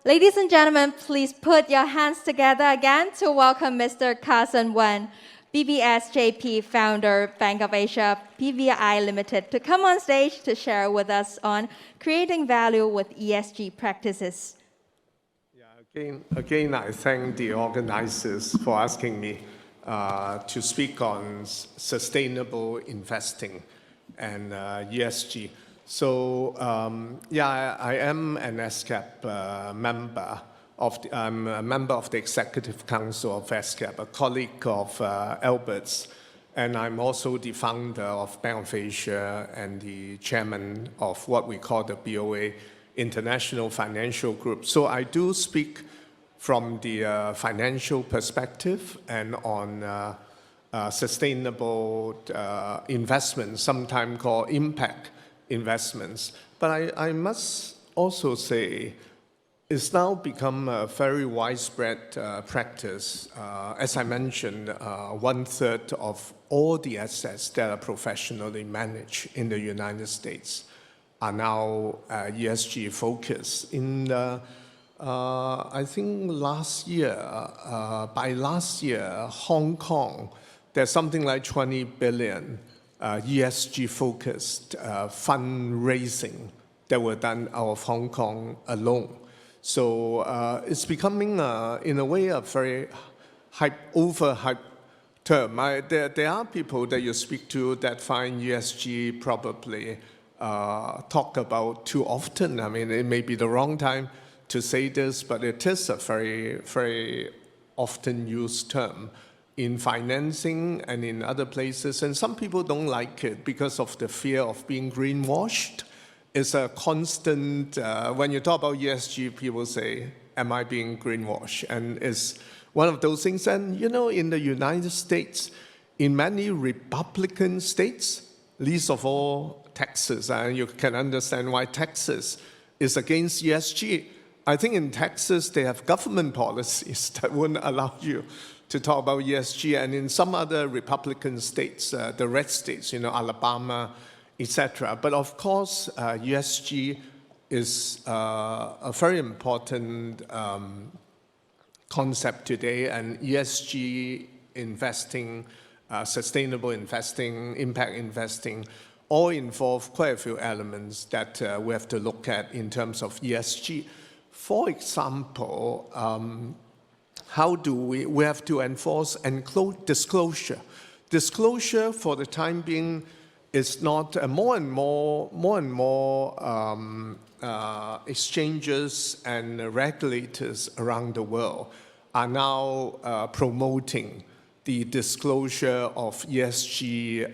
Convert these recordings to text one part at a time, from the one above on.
Ladies and gentlemen, please put your hands together again to welcome Mr. Carson Wen, BBSJP founder, Bank of Asia, PVI Limited, to come on stage to share with us on creating value with ESG practices. Yeah, again, I thank the organizers for asking me to speak on sustainable investing and ESG. So, I am an ESCAP member. I'm a member of the Executive Council of ESCAP, a colleague of Albert's, and I'm also the founder of Bank of Asia and the chairman of what we call the BOA, International Financial Group. So I do speak from the financial perspective and on sustainable investments, sometimes called impact investments. But I must also say it's now become a very widespread practice. As I mentioned, 1/3 of all the assets that are professionally managed in the United States are now ESG focused. I think by last year, Hong Kong, there's something like 20 billion ESG-focused fundraising that were done out of Hong Kong alone. So it's becoming, in a way, a very overhyped term. There are people that you speak to that find ESG probably talked about too often. I mean, it may be the wrong time to say this, but it is a very, very often used term in financing and in other places. And some people don't like it because of the fear of being greenwashed. It's a constant, when you talk about ESG, people say, am I being greenwashed? And it's one of those things. And you know, in the United States, in many Republican states, least of all Texas, and you can understand why Texas is against ESG. I think in Texas, they have government policies that wouldn't allow you to talk about ESG. And in some other Republican states, the red states, you know, Alabama, etc. But of course, ESG is a very important concept today. And ESG investing, sustainable investing, impact investing, all involve quite a few elements that we have to look at in terms of ESG. For example, how do we have to enforce disclosure. Disclosure for the time being is not more and more exchanges and regulators around the world are now promoting the disclosure of ESG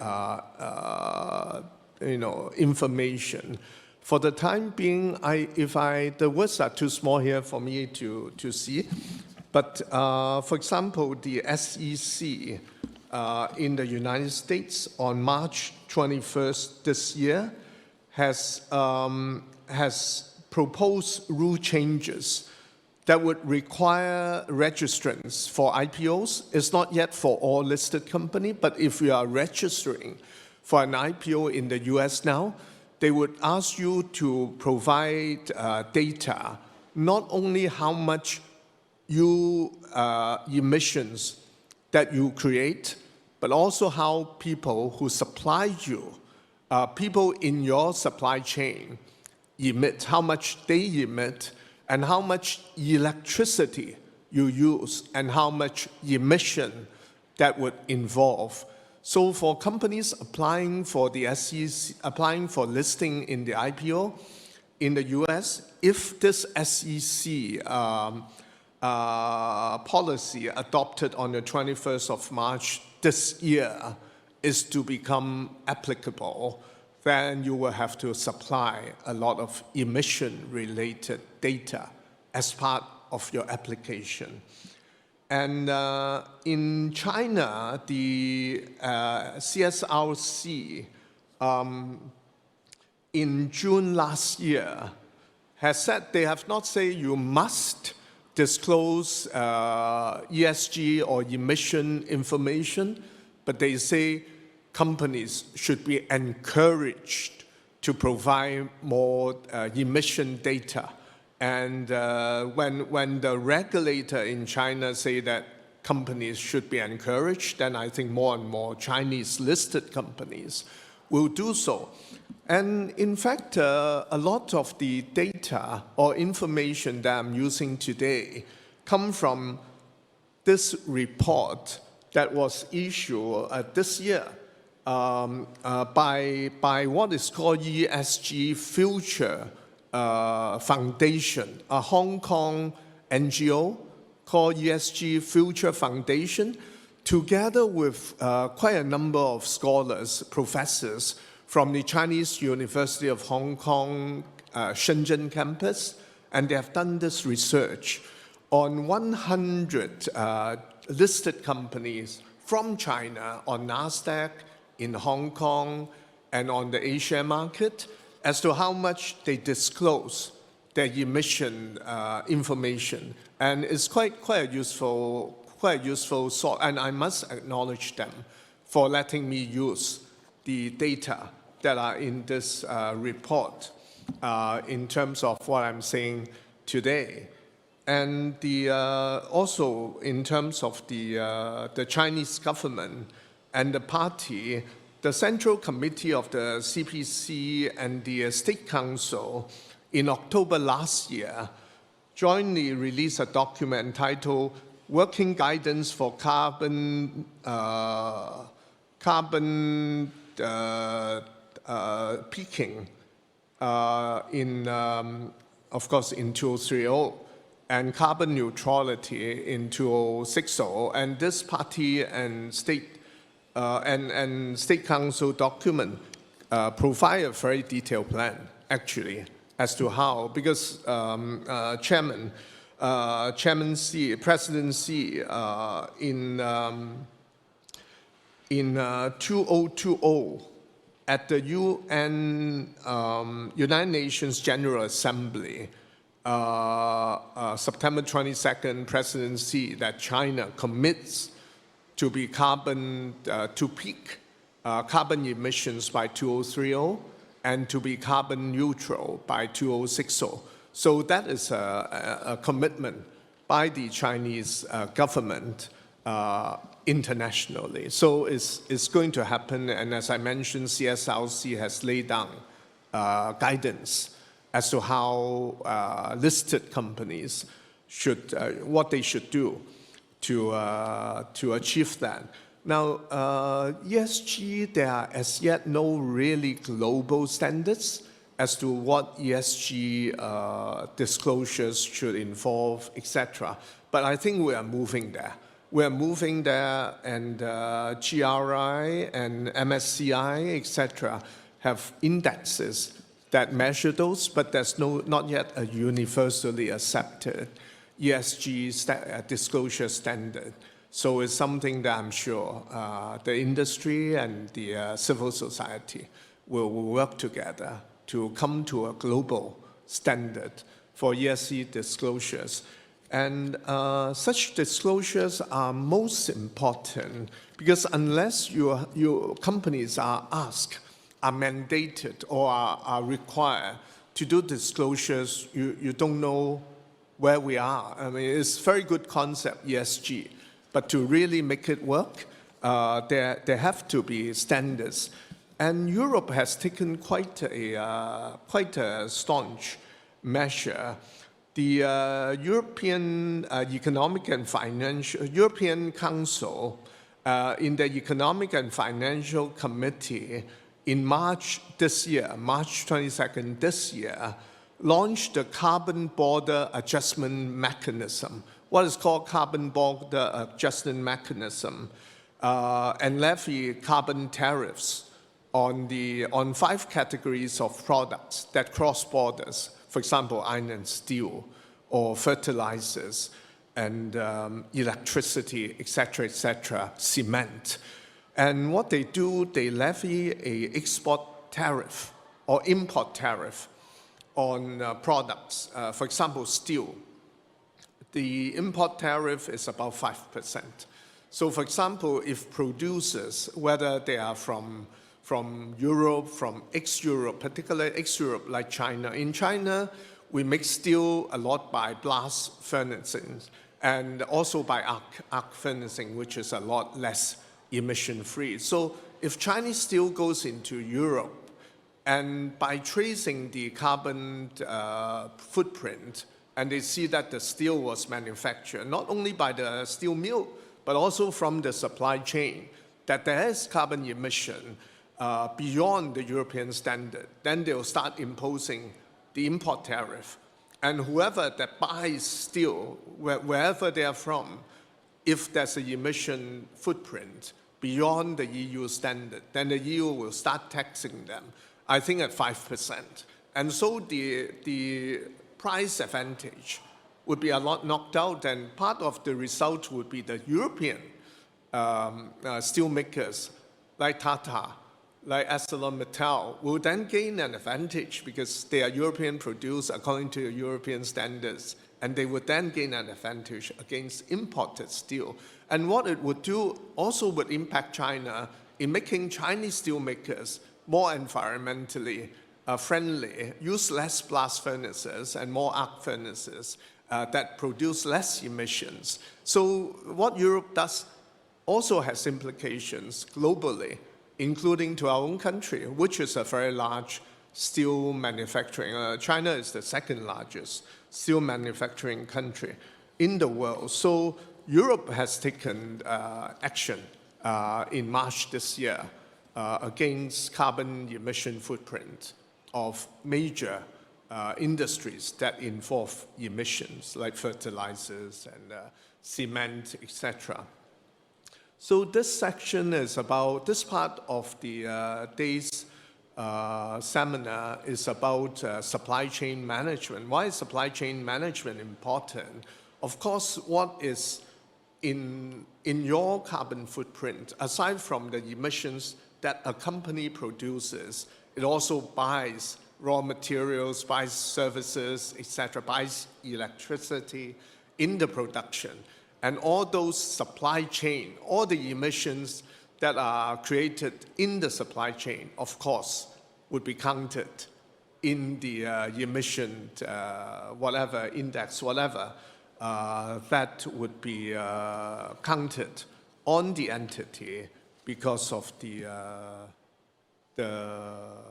information. For the time being, the words are too small here for me to see. But for example, the SEC in the United States on March 21st this year has proposed rule changes that would require registrants for IPOs. It's not yet for all listed companies, but if you are registering for an IPO in the US now, they would ask you to provide data, not only how much emissions that you create, but also how people who supply you, people in your supply chain emit, how much they emit, and how much electricity you use, and how much emission that would involve. So for companies applying for the SEC, applying for listing in the IPO in the US, if this SEC policy adopted on the 21st of March this year is to become applicable, then you will have to supply a lot of emission-related data as part of your application. And in China, the CSRC in June last year has said, they have not said you must disclose ESG or emission information, but they say companies should be encouraged to provide more emission data And when the regulator in China say that companies should be encouraged, then I think more and more Chinese listed companies will do so. And in fact, a lot of the data or information that I'm using today come from this report that was issued this year by what is called ESG Future Foundation, a Hong Kong NGO called ESG Future Foundation, together with quite a number of scholars, professors from the Chinese University of Hong Kong Shenzhen campus, and they have done this research on 100 listed companies from China on NASDAQ, in Hong Kong, and on the Asia market, as to how much they disclose their emission information. And it's quite a useful sort, and I must acknowledge them for letting me use the data that are in this report in terms of what I'm saying today. And also in terms of the Chinese government and the party, the Central Committee of the CPC and the State Council in October last year jointly released a document entitled Working Guidance for Carbon Peaking of course, in 2030, and carbon neutrality in 2060. And this party and State Council document provide a very detailed plan, actually, as to how, because President Xi in 2020 at the United Nations General Assembly, September 22nd, President Xi, that China commits to be to peak carbon emissions by 2030 and to be carbon neutral by 2060. So that is a commitment by the Chinese government internationally. So it's going to happen, and as I mentioned, CSRC has laid down guidance as to how listed companies should, what they should do to achieve that. Now, ESG, there are as yet no really global standards as to what ESG disclosures should involve, etc. But I think we are moving there. We are moving there, and GRI and MSCI, etc., have indexes that measure those, but there's not yet a universally accepted ESG disclosure standard. So it's something that I'm sure the industry and the civil society will work together to come to a global standard for ESG disclosures. And such disclosures are most important because unless your companies are asked, are mandated, or are required to do disclosures, you don't know where we are. I mean, it's a very good concept, ESG, but to really make it work, there have to be standards. And Europe has taken quite a staunch measure. The European European Council in the Economic and Financial Committee in March this year, March 22nd this year, launched the Carbon Border Adjustment Mechanism, what is called Carbon Border Adjustment Mechanism, and levy carbon tariffs on 5 categories of products that cross borders. For example, iron and steel, or fertilizers, and electricity, etc., cement. And what they do, they levy an export tariff or import tariff on products. For example, steel. The import tariff is about 5%. So for example, if producers, whether they are from Europe, from ex-Europe, particularly ex-Europe like China. In China, we make steel a lot by blast furnacing and also by arc furnacing, which is a lot less emission-free. So if Chinese steel goes into Europe, and by tracing the carbon footprint, and they see that the steel was manufactured not only by the steel mill, but also from the supply chain, that there is carbon emission beyond the European standard, then they'll start imposing the import tariff. And whoever that buys steel, wherever they are from, if there's an emission footprint beyond the EU standard, then the EU will start taxing them, I think at 5%. And so the price advantage would be a lot knocked out, and part of the result would be the European steel makers like Tata, like ArcelorMittal, will then gain an advantage because they are European produced according to European standards, and they would then gain an advantage against imported steel. And what it would do also would impact China in making Chinese steel makers more environmentally friendly, use less blast furnaces and more arc furnaces that produce less emissions. So what Europe does also has implications globally, including to our own country, which is a very large steel manufacturing. China is the second largest steel manufacturing country in the world. So Europe has taken action in March this year against carbon emission footprint of major industries that involve emissions, like fertilizers and cement, etc. So this section is about, this part of the day's seminar is about supply chain management. Why is supply chain management important? Of course, what is in your carbon footprint, aside from the emissions that a company produces, it also buys raw materials, buys services, etc., buys electricity in the production. And all those supply chain, all the emissions that are created in the supply chain, of course, would be counted in the emission, whatever index, whatever, that would be counted on the entity because of the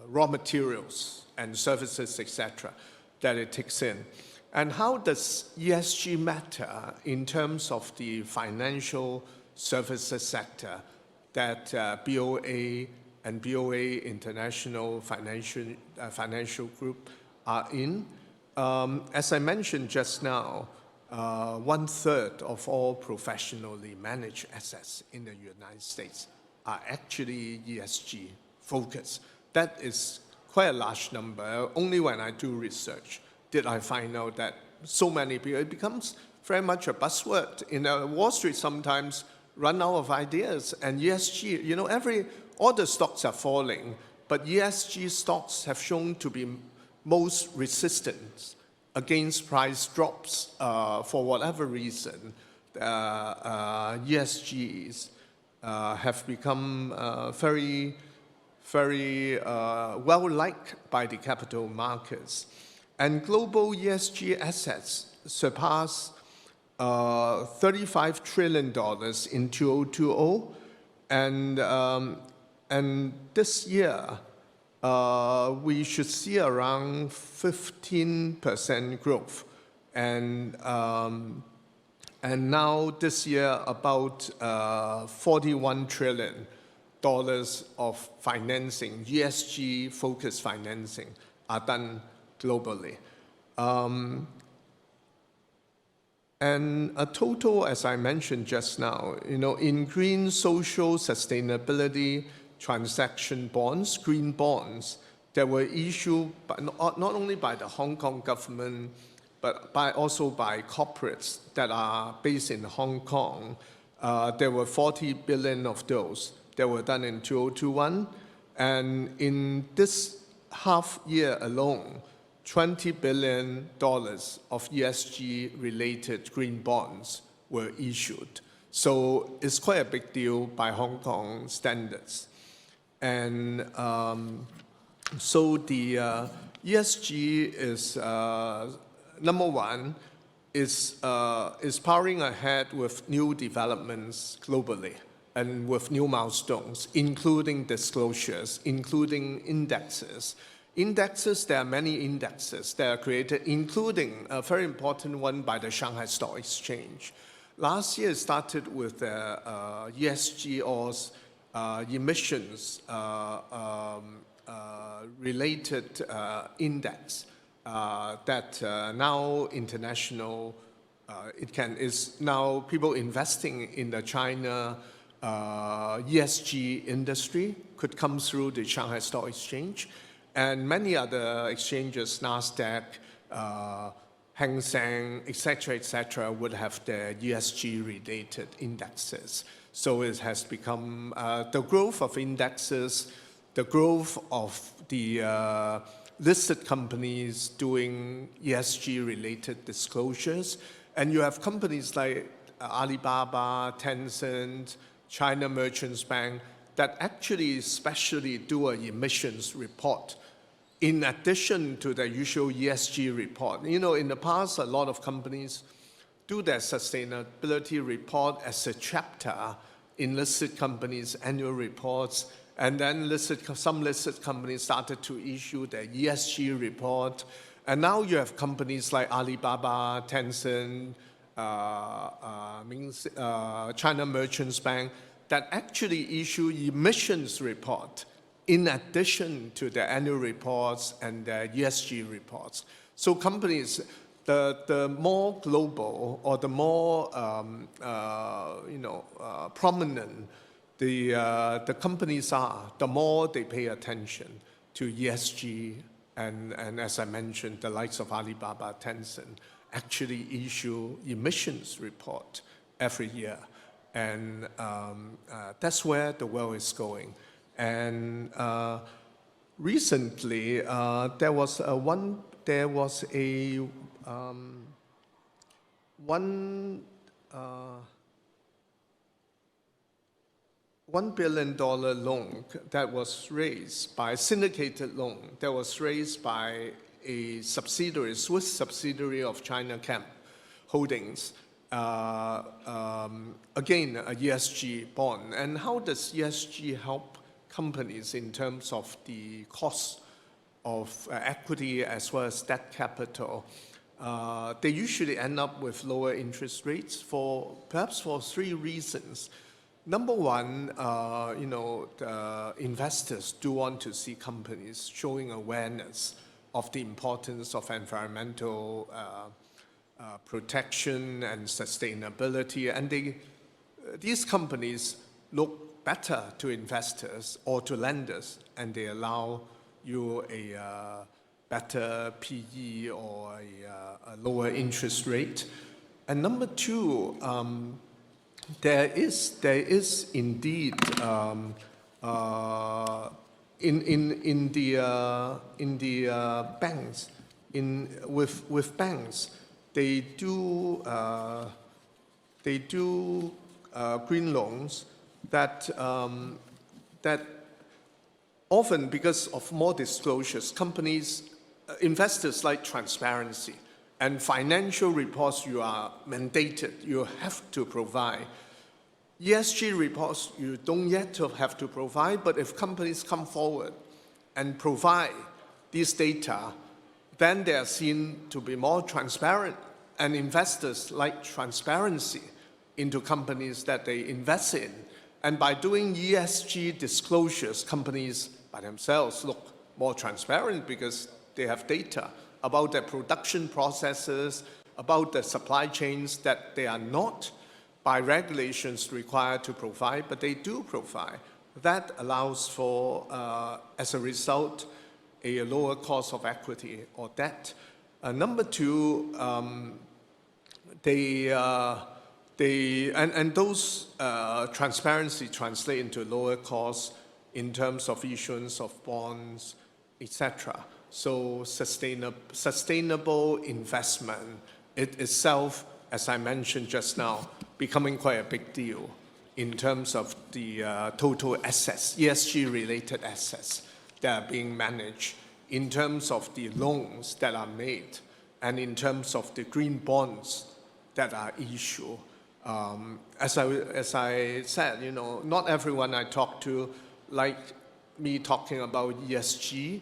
raw materials and services, etc., that it takes in. And how does ESG matter in terms of the financial services sector that BOA and BOA International Financial Group are in? As I mentioned just now, 1/3 of all professionally managed assets in the United States are actually ESG focused. That is quite a large number. Only when I do research did I find out that so many people, it becomes very much a buzzword. In Wall Street sometimes run out of ideas, and ESG, you know, all the stocks are falling, but ESG stocks have shown to be most resistant against price drops for whatever reason. ESGs have become very well-liked by the capital markets. And global ESG assets surpass $35 trillion in 2020, and this year we should see around 15% growth, and now this year about $41 trillion of financing, ESG-focused financing, are done globally. And a total, as I mentioned just now, you know, in green social sustainability transaction bonds, green bonds, that were issued by, not only by the Hong Kong government, but also by corporates that are based in Hong Kong. There were 40 billion of those that were done in 2021. And in this half year alone, $20 billion of ESG-related green bonds were issued. So it's quite a big deal by Hong Kong standards. And So the ESG is number one is powering ahead with new developments globally and with new milestones, including disclosures, including indexes. Indexes, there are many indexes that are created, including a very important one by the Shanghai Stock Exchange. Last year, it started with the ESG or emissions related index that now international, is now people investing in the China ESG industry could come through the Shanghai Stock Exchange, and many other exchanges, NASDAQ, Hang Seng, etc., would have their ESG-related indexes. So it has become the growth of indexes, the growth of the listed companies doing ESG-related disclosures, and you have companies like Alibaba, Tencent, China Merchants Bank that actually especially do an emissions report in addition to the usual ESG report. You know, in the past, a lot of companies do their sustainability report as a chapter in listed companies' annual reports, and then some listed companies started to issue their ESG report. And now you have companies like Alibaba, Tencent, China Merchants Bank that actually issue emissions report in addition to the annual reports and the ESG reports. So companies, the more global or the more prominent the companies are, the more they pay attention to ESG. And as I mentioned, the likes of Alibaba, Tencent actually issue emissions report every year. And that's where the world is going. And recently, there was a $1 billion loan that was raised by syndicated loan that was raised by a subsidiary, Swiss subsidiary of China Camp Holdings. Again, a ESG bond. And how does ESG help companies in terms of the cost of equity as well as debt capital? They usually end up with lower interest rates perhaps for three reasons. Number one, the investors do want to see companies showing awareness of the importance of environmental protection and sustainability, and these companies look better to investors or to lenders, and they allow you a better PE or a lower interest rate. And number two, there is indeed in the banks, with banks, they do green loans that often, because of more disclosures, investors like transparency, and financial reports you are mandated, you have to provide. ESG reports you don't yet have to provide, but if companies come forward and provide these data, then they are seen to be more transparent, and investors like transparency into companies that they invest in. And by doing ESG disclosures, companies by themselves look more transparent because they have data about their production processes, about the supply chains that they are not by regulations required to provide, but they do provide. That allows for, as a result, a lower cost of equity or debt. Number two, those transparency translate into lower costs in terms of issuance of bonds, etc. So sustainable investment, it itself, as I mentioned just now, becoming quite a big deal in terms of the total assets, ESG-related assets that are being managed in terms of the loans that are made and in terms of the green bonds that are issued. As I said, not everyone I talk to like me talking about ESG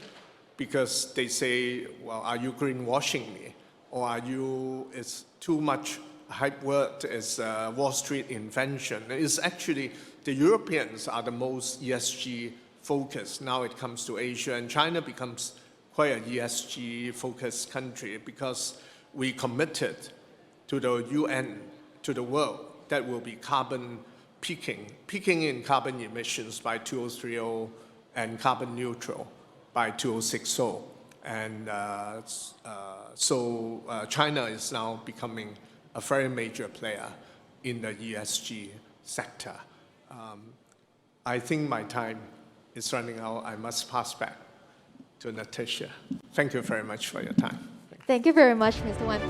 because they say, well, are you greenwashing me? Or it's too much hype word, it's a Wall Street invention. It's actually, the Europeans are the most ESG focused. Now it comes to Asia, and China becomes quite an ESG focused country because we committed to the UN, to the world, that will be carbon peaking in carbon emissions by 2030 and carbon neutral by 2060. And so China is now becoming a very major player in the ESG sector. I think my time is running out. I must pass back to Natasha. Thank you very much for your time. Thank you very much, Mr. Wan.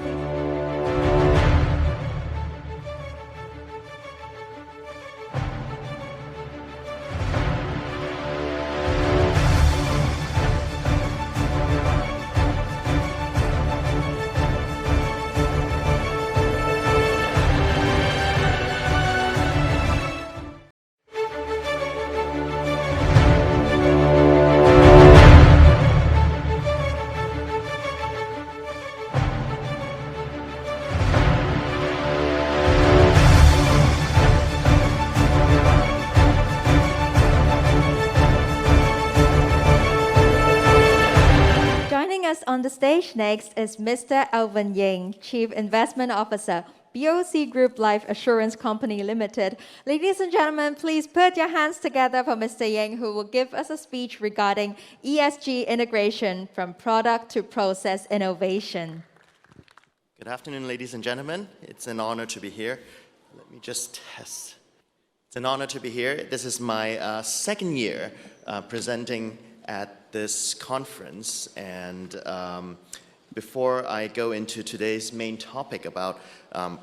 Joining us on the stage next is Mr. Alvin Ying, Chief Investment Officer, BOC Group Life Assurance Company Limited. Ladies and gentlemen, please put your hands together for Mr. Ying, who will give us a speech regarding ESG integration from product to process innovation. Good afternoon, ladies and gentlemen. It's an honor to be here. Let me just test. It's an honor to be here. This is my second year presenting at this conference, and before I go into today's main topic about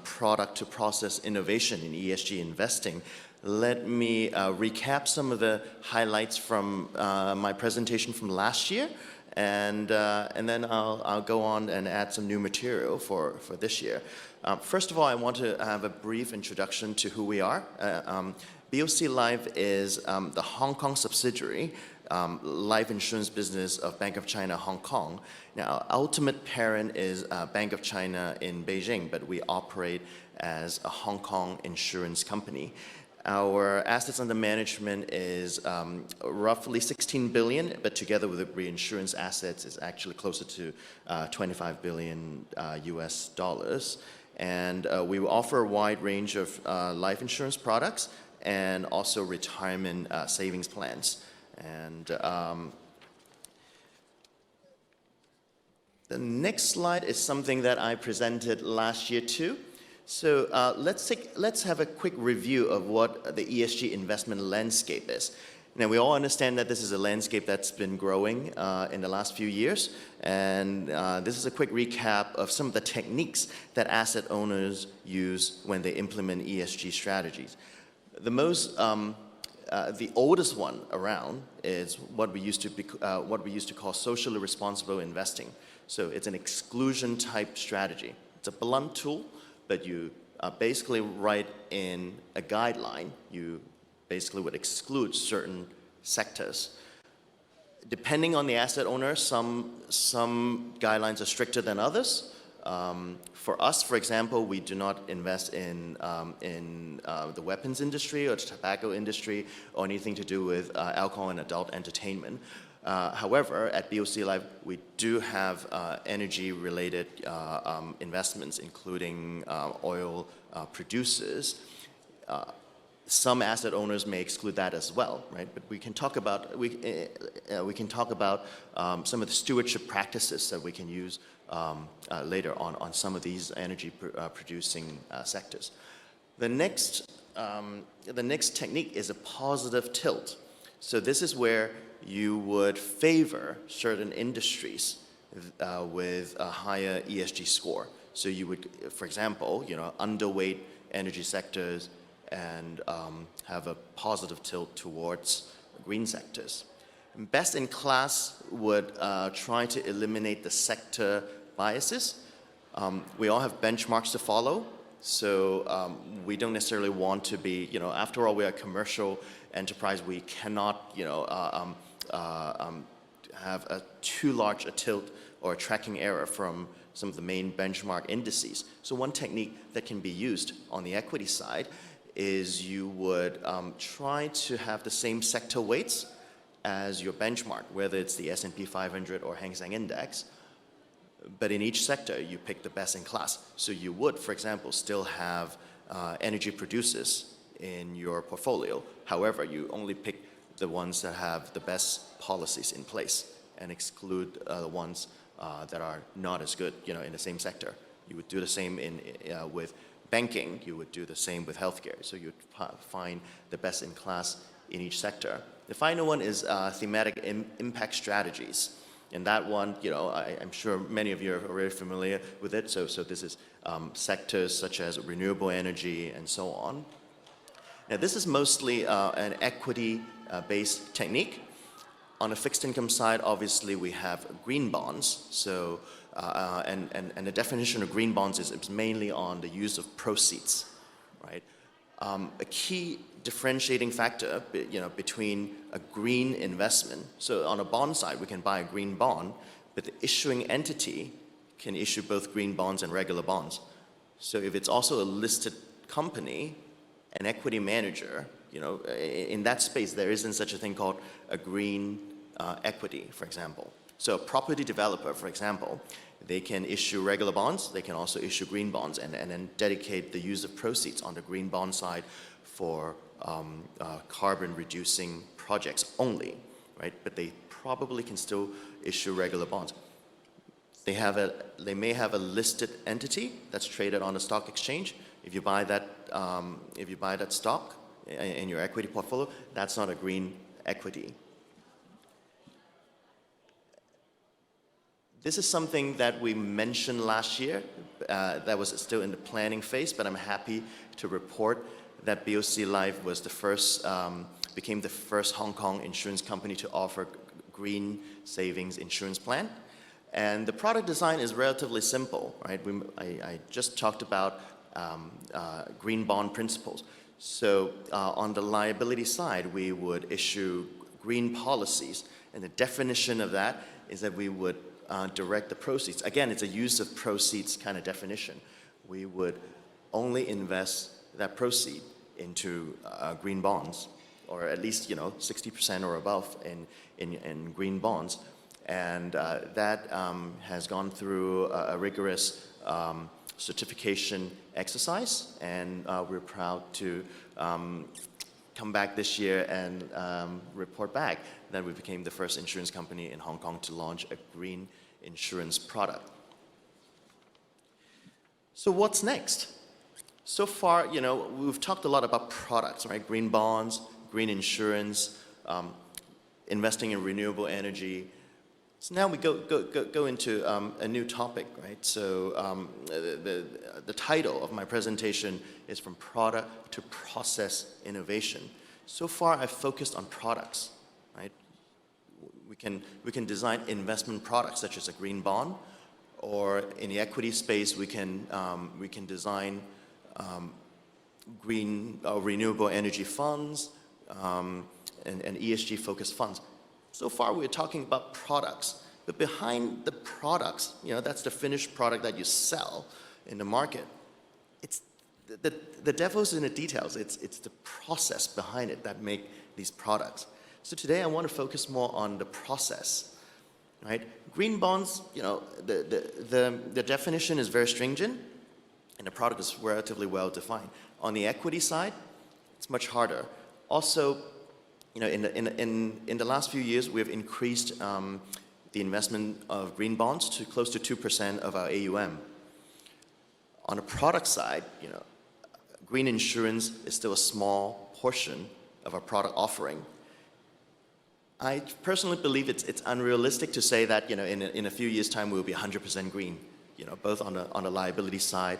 product to process innovation in ESG investing, let me recap some of the highlights from my presentation from last year, and then I'll go on and add some new material for this year. First of all, I want to have a brief introduction to who we are. BOC Life is the Hong Kong subsidiary life insurance business of Bank of China, Hong Kong. Now, our ultimate parent is Bank of China in Beijing, but we operate as a Hong Kong insurance company. Our assets under management is roughly 16 billion, but together with the reinsurance assets is actually closer to 25 billion US dollars. And we offer a wide range of life insurance products and also retirement savings plans. And the next slide is something that I presented last year too. So let's have a quick review of what the ESG investment landscape is. Now, we all understand that this is a landscape that's been growing in the last few years, and this is a quick recap of some of the techniques that asset owners use when they implement ESG strategies. The oldest one around is what we used to call socially responsible investing. So it's an exclusion type strategy. It's a blunt tool, but you basically write in a guideline. You basically would exclude certain sectors. Depending on the asset owner, some guidelines are stricter than others. For us, for example, we do not invest in the weapons industry or the tobacco industry or anything to do with alcohol and adult entertainment. However, at BOC Life, we do have energy-related investments, including oil producers. Some asset owners may exclude that as well, right? But we can talk about some of the stewardship practices that we can use later on some of these energy producing sectors. The next technique is a positive tilt. So this is where you would favor certain industries with a higher ESG score. So you would, for example, underweight energy sectors and have a positive tilt towards green sectors. Best in class would try to eliminate the sector biases. We all have benchmarks to follow, so we don't necessarily want to be, after all, we are a commercial enterprise. We cannot, have too large a tilt or a tracking error from some of the main benchmark indices. So one technique that can be used on the equity side is you would try to have the same sector weights as your benchmark, whether it's the S&P 500 or Hang Seng Index. But in each sector, you pick the best in class. So you would, for example, still have energy producers in your portfolio. However, you only pick the ones that have the best policies in place and exclude the ones that are not as good, in the same sector. You would do the same with banking. You would do the same with healthcare. So you'd find the best in class in each sector. The final one is thematic impact strategies. And that one, I'm sure many of you are already familiar with it. So this is sectors such as renewable energy and so on. Now, this is mostly an equity-based technique. On the fixed income side, obviously, we have green bonds. So, and the definition of green bonds is mainly on the use of proceeds, right? A key differentiating factor, between a green investment. So on a bond side, we can buy a green bond, but the issuing entity can issue both green bonds and regular bonds. So if it's also a listed company, an equity manager, in that space, there isn't such a thing called a green equity, for example. So a property developer, for example, they can issue regular bonds, they can also issue green bonds, and then dedicate the use of proceeds on the green bond side for carbon reducing projects only, right? But they probably can still issue regular bonds. They may have a listed entity that's traded on a stock exchange. If you buy that stock in your equity portfolio, that's not a green equity. This is something that we mentioned last year that was still in the planning phase, but I'm happy to report that BOC Life was became the first Hong Kong insurance company to offer green savings insurance plan. And the product design is relatively simple, right? I just talked about green bond principles. So on the liability side, we would issue green policies. And the definition of that is that we would direct the proceeds. Again, it's a use of proceeds kind of definition. We would only invest that proceed into green bonds, or at least 60% or above in green bonds, and that has gone through a rigorous certification exercise, and we're proud to come back this year and report back that we became the first insurance company in Hong Kong to launch a green insurance product. So what's next? So far, we've talked a lot about products, right? Green bonds, green insurance, investing in renewable energy. So now we go into a new topic, right? So the title of my presentation is From Product to Process Innovation. So far, I've focused on products, right? We can design investment products such as a green bond, or in the equity space, we can design green or renewable energy funds and ESG-focused funds. So far, we're talking about products, but behind the products, that's the finished product that you sell in the market. It's the devil's in the details. It's the process behind it that make these products. So today, I want to focus more on the process, right? Green bonds, the definition is very stringent, and the product is relatively well defined. On the equity side, it's much harder. Also, in the last few years, we've increased the investment of green bonds to close to 2% of our AUM. On the product side, green insurance is still a small portion of our product offering. I personally believe it's unrealistic to say that in a few years' time we'll be 100% green, both on the liability side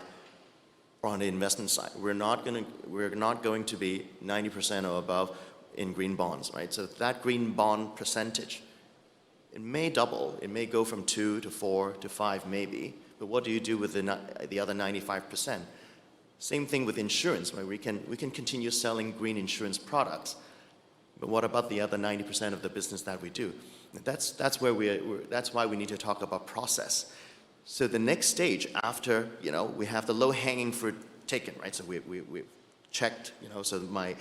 or on the investment side. We're not going to be 90% or above in green bonds, right? So that green bond percentage, it may double. It may go from 2 to 4 to 5 maybe. But what do you do with the other 95%? Same thing with insurance, right? We can continue selling green insurance products. But what about the other 90% of the business that we do? That's why we need to talk about process. So the next stage after, we have the low-hanging fruit taken, right? So we've checked, so my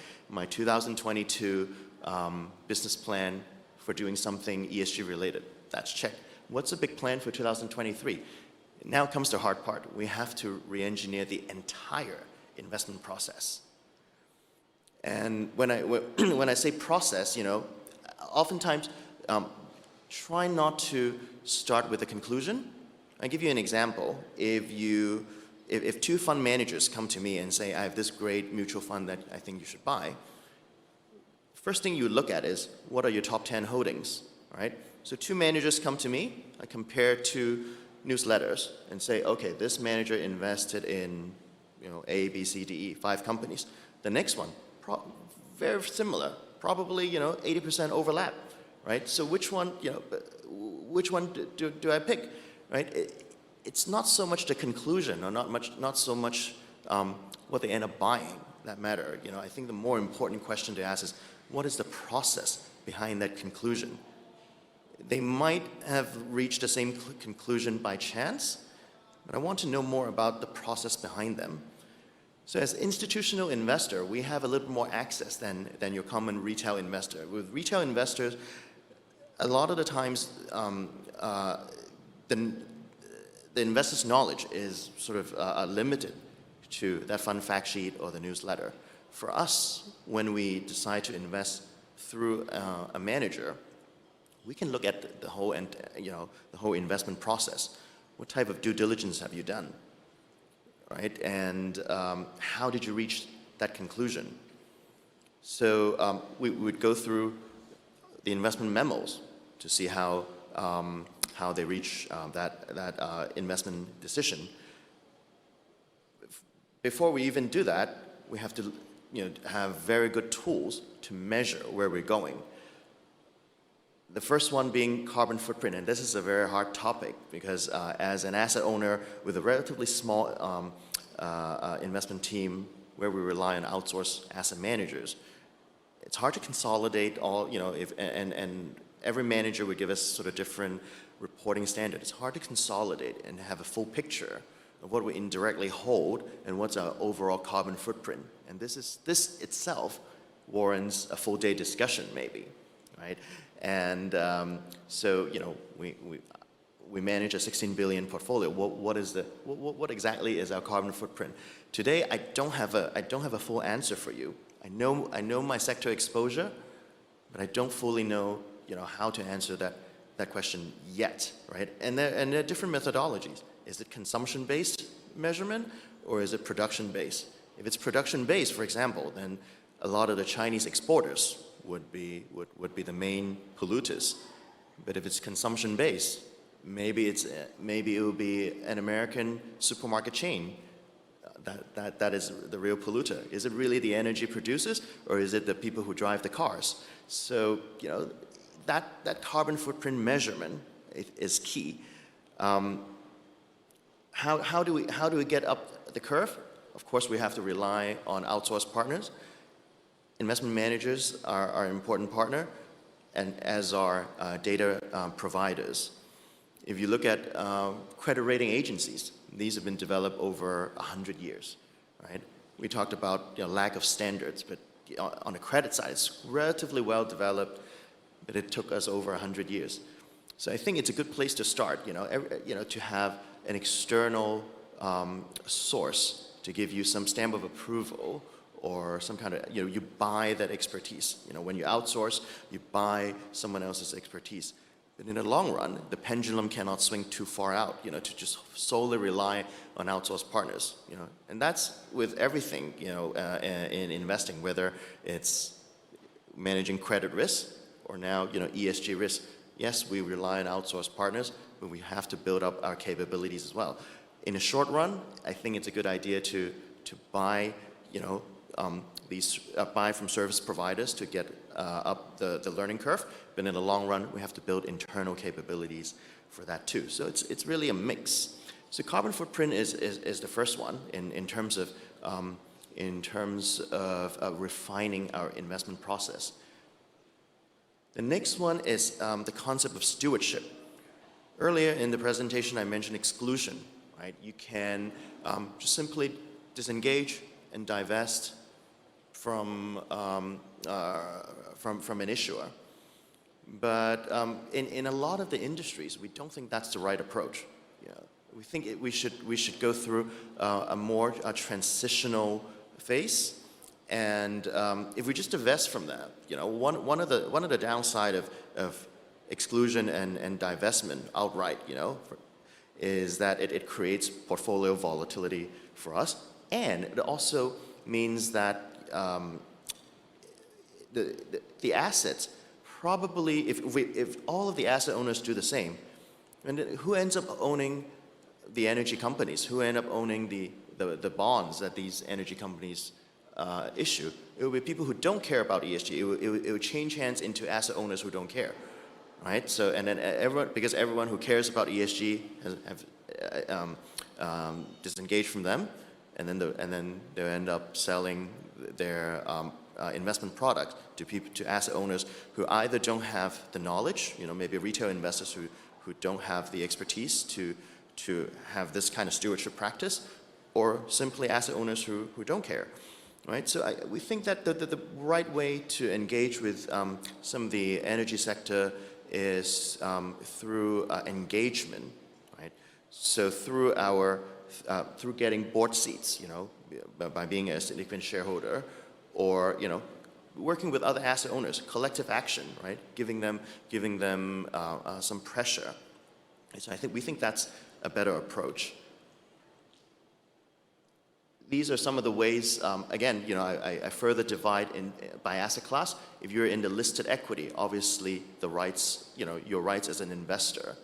2022 business plan for doing something ESG related, that's checked. What's the big plan for 2023? Now comes the hard part. We have to re-engineer the entire investment process. And when I say process, oftentimes try not to start with a conclusion. I'll give you an example. If two fund managers come to me and say, I have this great mutual fund that I think you should buy, first thing you look at is, what are your top 10 holdings, right? So two managers come to me, I compare two newsletters and say, okay, this manager invested in, A, B, C, D, E, 5 companies. The next one, very similar, probably, 80% overlap, right? So which one do I pick, right? It's not so much the conclusion or not so much what they end up buying that matter. I think the more important question to ask is, what is the process behind that conclusion? They might have reached the same conclusion by chance, but I want to know more about the process behind them. So as institutional investor, we have a little more access than your common retail investor. With retail investors, a lot of the times, the investor's knowledge is sort of limited to that fund fact sheet or the newsletter. For us, when we decide to invest through a manager, we can look at the whole investment process. What type of due diligence have you done, right? And how did you reach that conclusion? So we would go through the investment memos to see how they reach that investment decision. Before we even do that, we have to have very good tools to measure where we're going. The first one being carbon footprint, and this is a very hard topic because as an asset owner with a relatively small investment team where we rely on outsourced asset managers, it's hard to consolidate all, and every manager would give us sort of different reporting standards. It's hard to consolidate and have a full picture of what we indirectly hold and what's our overall carbon footprint. And this itself warrants a full day discussion maybe, right? And so we manage a 16 billion portfolio. What exactly is our carbon footprint? Today I don't have a full answer for you. I know my sector exposure, but I don't fully know how to answer that question yet, right? And there are different methodologies. Is it consumption-based measurement or is it production-based? If it's production-based, for example, then a lot of the Chinese exporters would be the main polluters. But if it's consumption-based, maybe it will be an American supermarket chain that is the real polluter. Is it really the energy producers or is it the people who drive the cars? So that carbon footprint measurement is key. How do we get up the curve? Of course, we have to rely on outsourced partners. Investment managers are an important partner, and as are data providers. If you look at credit rating agencies, these have been developed over 100 years, right? We talked about lack of standards, but on the credit side, it's relatively well developed, but it took us over 100 years. So I think it's a good place to start, to have an external source to give you some stamp of approval or some kind of, you buy that expertise. When you outsource, you buy someone else's expertise. But in the long run, the pendulum cannot swing too far out, to just solely rely on outsourced partners, And that's with everything, in investing, whether it's managing credit risk or now, ESG risk. Yes, we rely on outsourced partners, but we have to build up our capabilities as well. In the short run, I think it's a good idea to buy, buy from service providers to get up the learning curve, but in the long run, we have to build internal capabilities for that too. So it's really a mix. So carbon footprint is the first one in terms of refining our investment process. The next one is the concept of stewardship. Earlier in the presentation, I mentioned exclusion, right? You can just simply disengage and divest from an issuer. But in a lot of the industries, we don't think that's the right approach. Yeah. We think we should go through a more transitional phase, and if we just divest from that, one of the downside of exclusion and divestment outright, is that it creates portfolio volatility for us, and it also means that the assets probably, if all of the asset owners do the same, and who ends up owning the energy companies? Who end up owning the bonds that these energy companies issue? It will be people who don't care about ESG. It would change hands into asset owners who don't care, right? So, and then because everyone who cares about ESG have disengaged from them, and then they'll end up selling their investment product to asset owners who either don't have the knowledge, maybe retail investors who don't have the expertise to have this kind of stewardship practice, or simply asset owners who don't care, right? So we think that the right way to engage with some of the energy sector is through engagement, right? So through getting board seats, by being a significant shareholder, or working with other asset owners, collective action, right? Giving them some pressure. So we think that's a better approach. These are some of the ways, again, I further divide by asset class. If you're in the listed equity, obviously the rights, your rights as an investor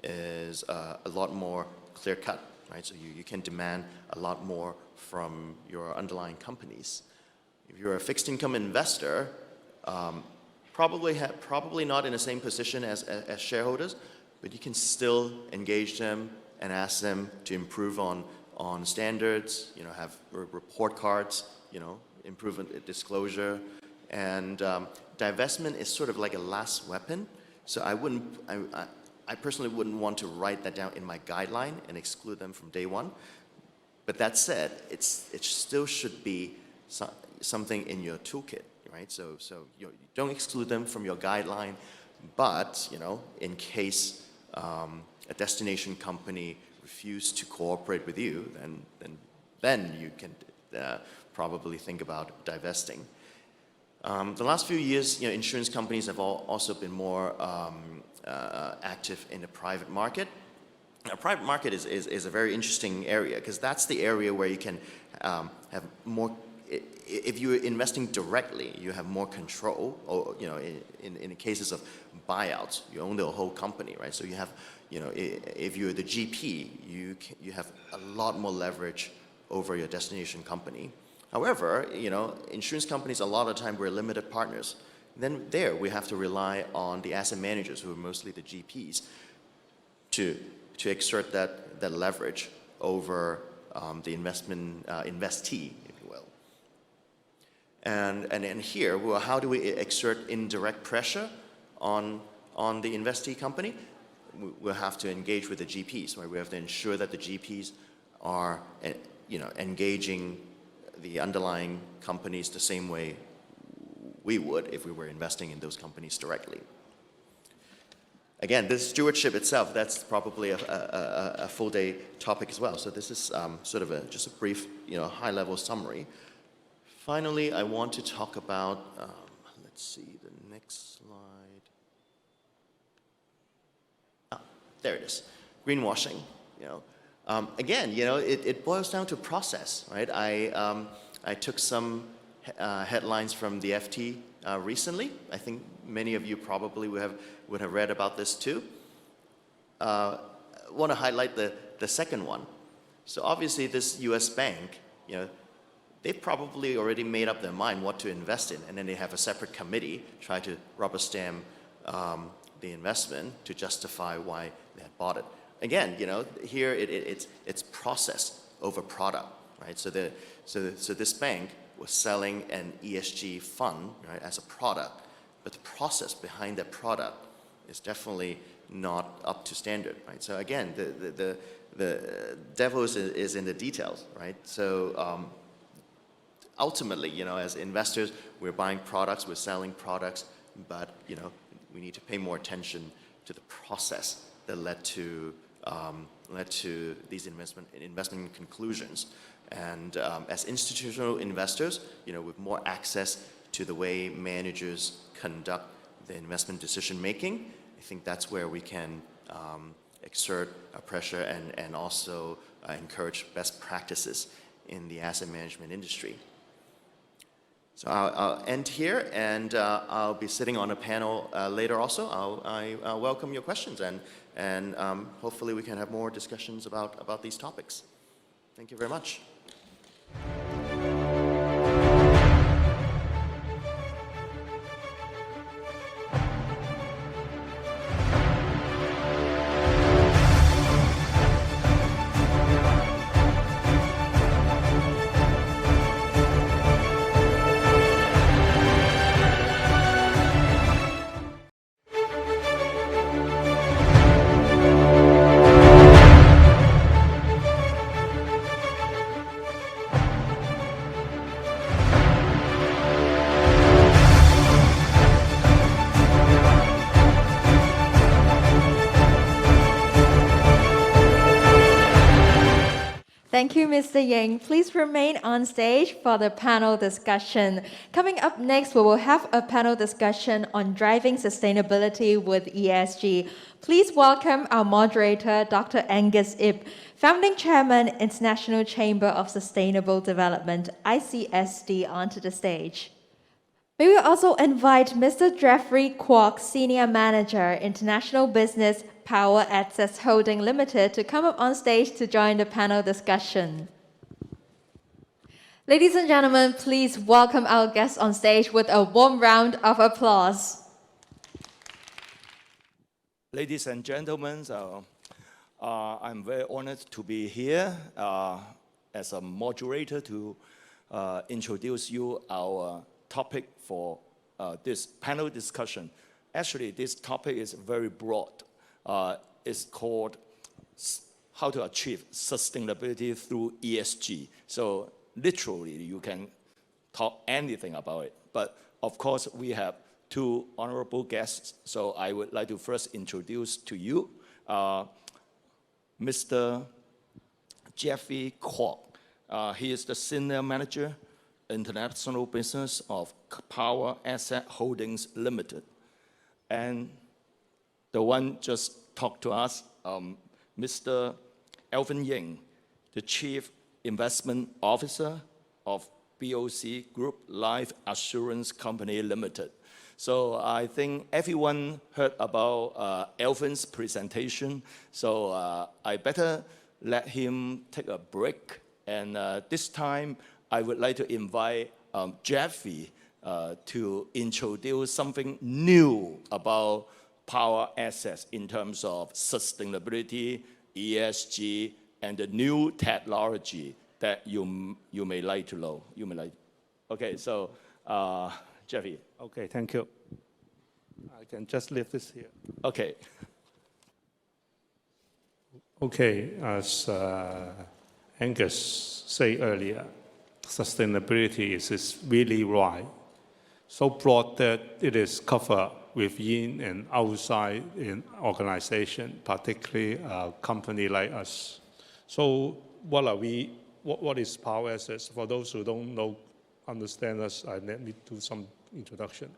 is a lot more clear-cut, right? So you can demand a lot more from your underlying companies. If you're a fixed income investor, probably not in the same position as shareholders, but you can still engage them and ask them to improve on standards, have report cards, improve disclosure, and divestment is sort of like a last weapon. So I personally wouldn't want to write that down in my guideline and exclude them from day one. But that said, it still should be something in your toolkit, right? So you don't exclude them from your guideline, but in case a destination company refuse to cooperate with you, then you can probably think about divesting. The last few years, insurance companies have also been more active in the private market. Now, private market is a very interesting area because that's the area where you can have more. If you're investing directly, you have more control. Or in the cases of buyouts, you own the whole company, right? So you have, if you're the GP, you have a lot more leverage over your destination company. However, insurance companies a lot of the time we're limited partners. Then there we have to rely on the asset managers, who are mostly the GPs, to exert that leverage over the investee. And here, well, how do we exert indirect pressure on the investee company? We'll have to engage with the GPs, right? We have to ensure that the GPs are, engaging the underlying companies the same way we would if we were investing in those companies directly. Again, this stewardship itself, that's probably a full day topic as well. So this is sort of just a brief, high-level summary. Finally, I want to talk about, let's see, the next slide. There it is, greenwashing. Again, it boils down to process, right? I took some headlines from the FT recently. I think many of you probably would have read about this too. Want to highlight the second one. So obviously, this U.S. bank, they've probably already made up their mind what to invest in, and then they have a separate committee try to rubber stamp the investment to justify why they had bought it. Again, here it's process over product, right? So this bank was selling an ESG fund, right, as a product, but the process behind that product is definitely not up to standard, right? So again, the devil is in the details, right? So ultimately, as investors, we're buying products, we're selling products, but we need to pay more attention to the process that led to these investment conclusions. And as institutional investors, with more access to the way managers conduct the investment decision making, I think that's where we can exert pressure and also encourage best practices in the asset management industry. So I'll end here, and I'll be sitting on a panel later also. I welcome your questions, and hopefully we can have more discussions about these topics. Thank you very much. Thank you, Mr. Ying. Please remain on stage for the panel discussion. Coming up next, we will have a panel discussion on driving sustainability with ESG. Please welcome our moderator, Dr. Angus Ip, Founding Chairman, International Chamber of Sustainable Development, ICSD, onto the stage. May we also invite Mr. Jeffrey Kwok, Senior Manager, International Business, Power Access Holding Limited, to come up on stage to join the panel discussion. Ladies and gentlemen, please welcome our guests on stage with a warm round of applause. Ladies and gentlemen, I'm very honored to be here as a moderator to introduce you our topic for this panel discussion. Actually, this topic is very broad. It's called how to achieve sustainability through ESG. So literally, you can talk anything about it. But of course, we have two honorable guests. So I would like to first introduce to you Mr. Jeffrey Kwok. He is the Senior Manager, International Business of Power Asset Holdings Limited. And the one just talked to us, Mr. Alvin Ying, the Chief Investment Officer of BOC Group Life Assurance Company Limited. So I think everyone heard about Alvin's presentation, so I better let him take a break. And this time, I would like to invite Jeffrey to introduce something new about power assets in terms of sustainability, ESG, and the new technology that you may like to know. Okay, so Jeffrey. Okay, thank you. I can just leave this here. Okay. Okay, as Angus said earlier, sustainability is really wide, so broad that it is covered within and outside an organization, particularly a company like us. So what is power assets? For those who don't know, understand us, let me do some introduction.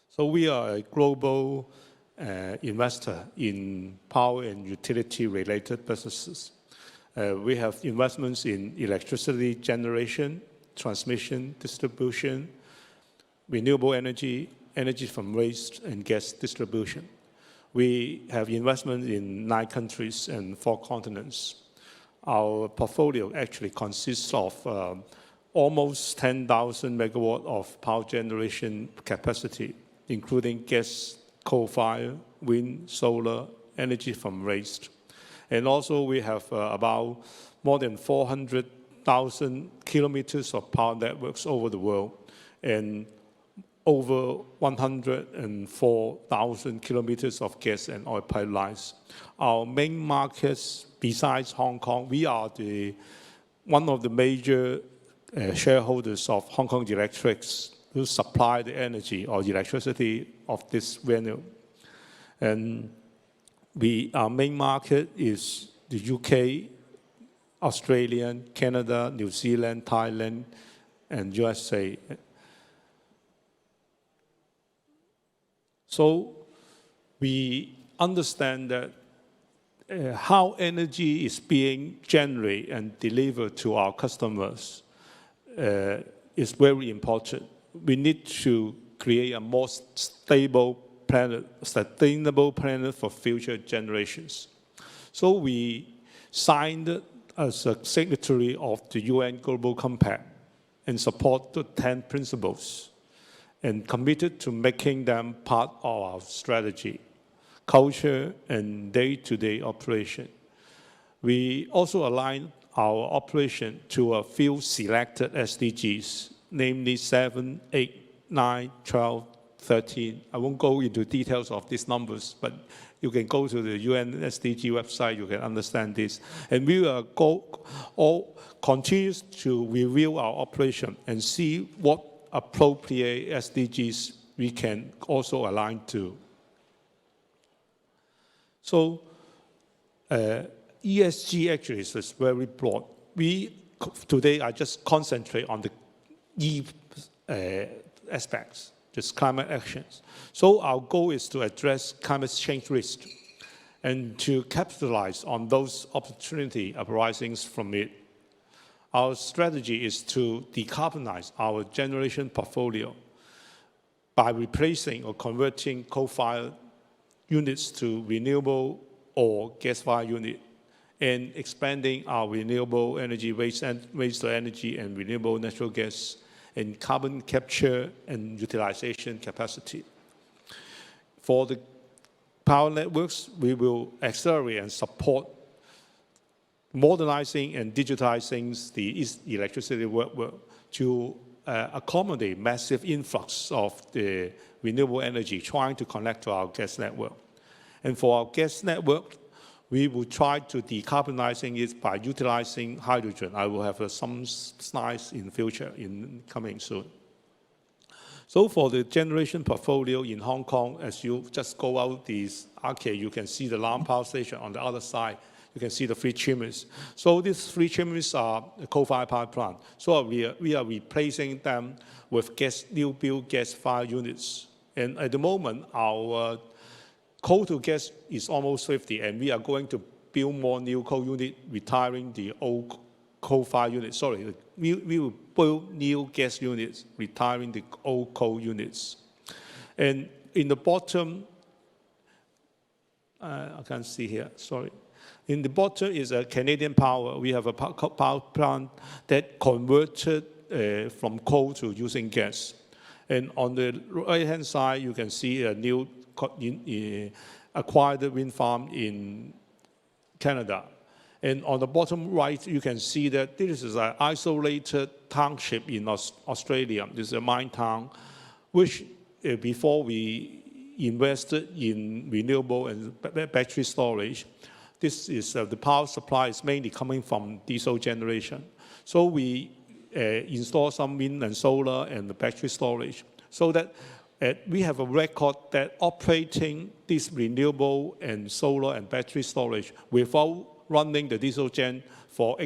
So we are a global investor in power and utility-related businesses. We have investments in electricity generation, transmission, distribution, renewable energy, energy from waste, and gas distribution. We have investments in 9 countries and 4 continents. our portfolio actually consists of almost 10,000 megawatt of power generation capacity, including gas, coal-fired, wind, solar, energy from waste. And also we have about more than 400,000 kilometers of power networks over the world, and over 104,000 kilometers of gas and oil pipelines. Our main markets, besides Hong Kong, we are one of the major shareholders of Hong Kong Electrics, who supply the energy or electricity of this venue. And our main market is the UK, Australia, Canada, New Zealand, Thailand, and USA. So we understand that how energy is being generated and delivered to our customers is very important. We need to create a more stable planet, sustainable planet for future generations. So we signed as a signatory of the UN Global Compact and support the 10 principles and committed to making them part of our strategy, culture, and day-to-day operation. We also align our operation to a few selected SDGs, namely 7, 8, 9, 12, 13. I won't go into details of these numbers, but you can go to the UN SDG website, you can understand this. And we will continue to review our operation and see what appropriate SDGs we can also align to. So ESG actually is very broad. Today I just concentrate on the E aspects, just climate actions. So our goal is to address climate change risk and to capitalize on those opportunities arising from it. Our strategy is to decarbonize our generation portfolio by replacing or converting coal-fired units to renewable or gas-fired unit, and expanding our renewable energy, waste-to-energy and renewable natural gas, and carbon capture and utilization capacity. For the power networks, we will accelerate and support modernizing and digitizing the electricity network to accommodate massive influx of the renewable energy trying to connect to our gas network. And for our gas network, we will try to decarbonizing it by utilizing hydrogen. I will have some slides in future, coming soon. So for the generation portfolio in Hong Kong, as you just go out this arcade, you can see the Lam Power Station on the other side. You can see the three chimneys. So these three chimneys are a coal-fired power plant. So we are replacing them with new build gas-fired units. And at the moment, our coal to gas is almost 50, and we are going to build more new coal units, retiring the old coal-fired units. Sorry, we will build new gas units, retiring the old coal units. And in the bottom, I can't see here, sorry. In the bottom is a Canadian Power. We have a power plant that converted from coal to using gas. And on the right-hand side, you can see a new acquired wind farm in Canada. And on the bottom right, you can see that this is an isolated township in Australia. This is a mine town, which before we invested in renewable and battery storage, this is the power supply is mainly coming from diesel generation. So we install some wind and solar and the battery storage, so that we have a record that operating this renewable and solar and battery storage without running the diesel gen for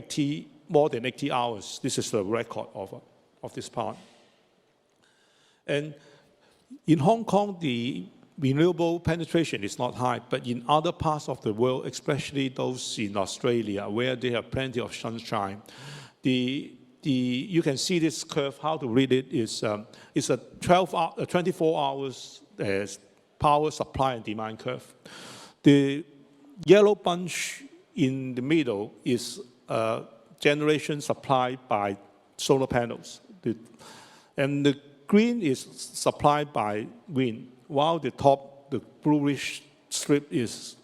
more than 80 hours. This is the record of this plant. And in Hong Kong, the renewable penetration is not high, but in other parts of the world, especially those in Australia, where they have plenty of sunshine, you can see this curve. How to read it is it's a 24 hours power supply and demand curve. The yellow bunch in the middle is generation supplied by solar panels. And the green is supplied by wind, while the top, the bluish strip is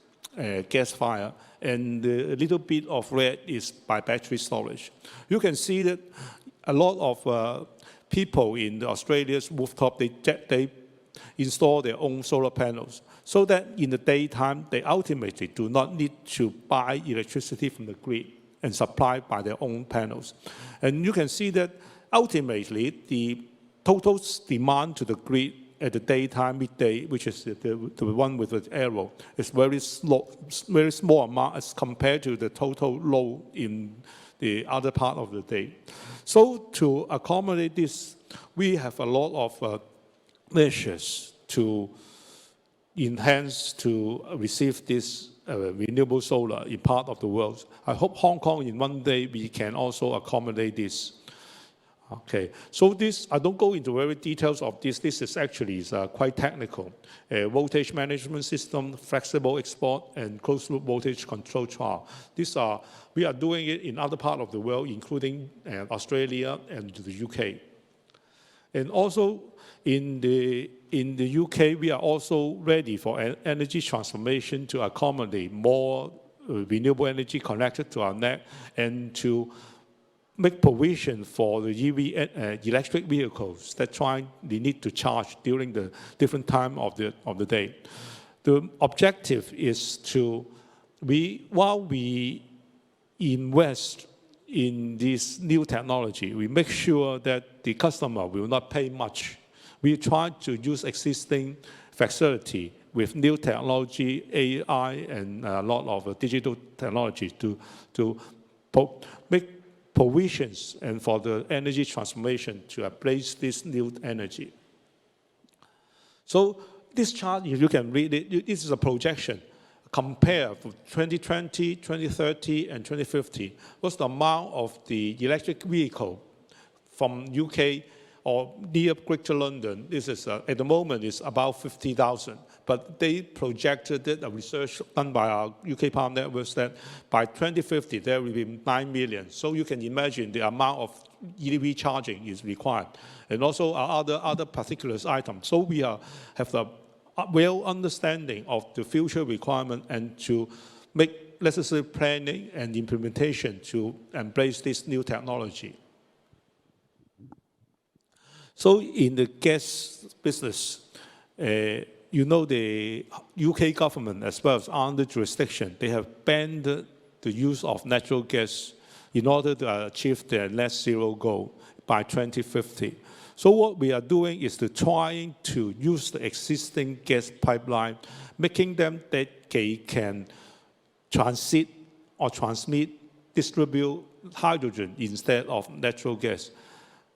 gas fire, and the little bit of red is by battery storage. You can see that a lot of people in Australia's rooftop, they install their own solar panels, so that in the daytime, they ultimately do not need to buy electricity from the grid and supply by their own panels. And you can see that ultimately, the total demand to the grid at the daytime, midday, which is the one with the arrow, is very small amount as compared to the total load in the other part of the day. So to accommodate this, we have a lot of measures to enhance to receive this renewable solar in part of the world. I hope Hong Kong in one day we can also accommodate this. Okay, so this, I don't go into very details of this. This is actually quite technical. Voltage management system, flexible export, and closed-loop voltage control trial. We are doing it in other parts of the world, including Australia and the UK. And also in the UK, we are also ready for energy transformation to accommodate more renewable energy connected to our net and to make provision for the electric vehicles that they need to charge during the different time of the day. The objective is while we invest in this new technology, we make sure that the customer will not pay much. We try to use existing facility with new technology, AI, and a lot of digital technology to make provisions and for the energy transformation to embrace this new energy. So this chart, if you can read it, this is a projection. Compare for 2020, 2030, and 2050. What's the amount of the electric vehicle from UK or near Greater London? This is, at the moment, is about 50,000. But they projected that, a research done by our UK Power Networks, that by 2050, there will be 9 million. So you can imagine the amount of EV charging is required. And also our other particular items. So we have the real understanding of the future requirement and to make necessary planning and implementation to embrace this new technology. So in the gas business, you know the UK government as well as other jurisdiction, they have banned the use of natural gas in order to achieve their net zero goal by 2050. So what we are doing is trying to use the existing gas pipeline, making them that they can transit or transmit, distribute hydrogen instead of natural gas.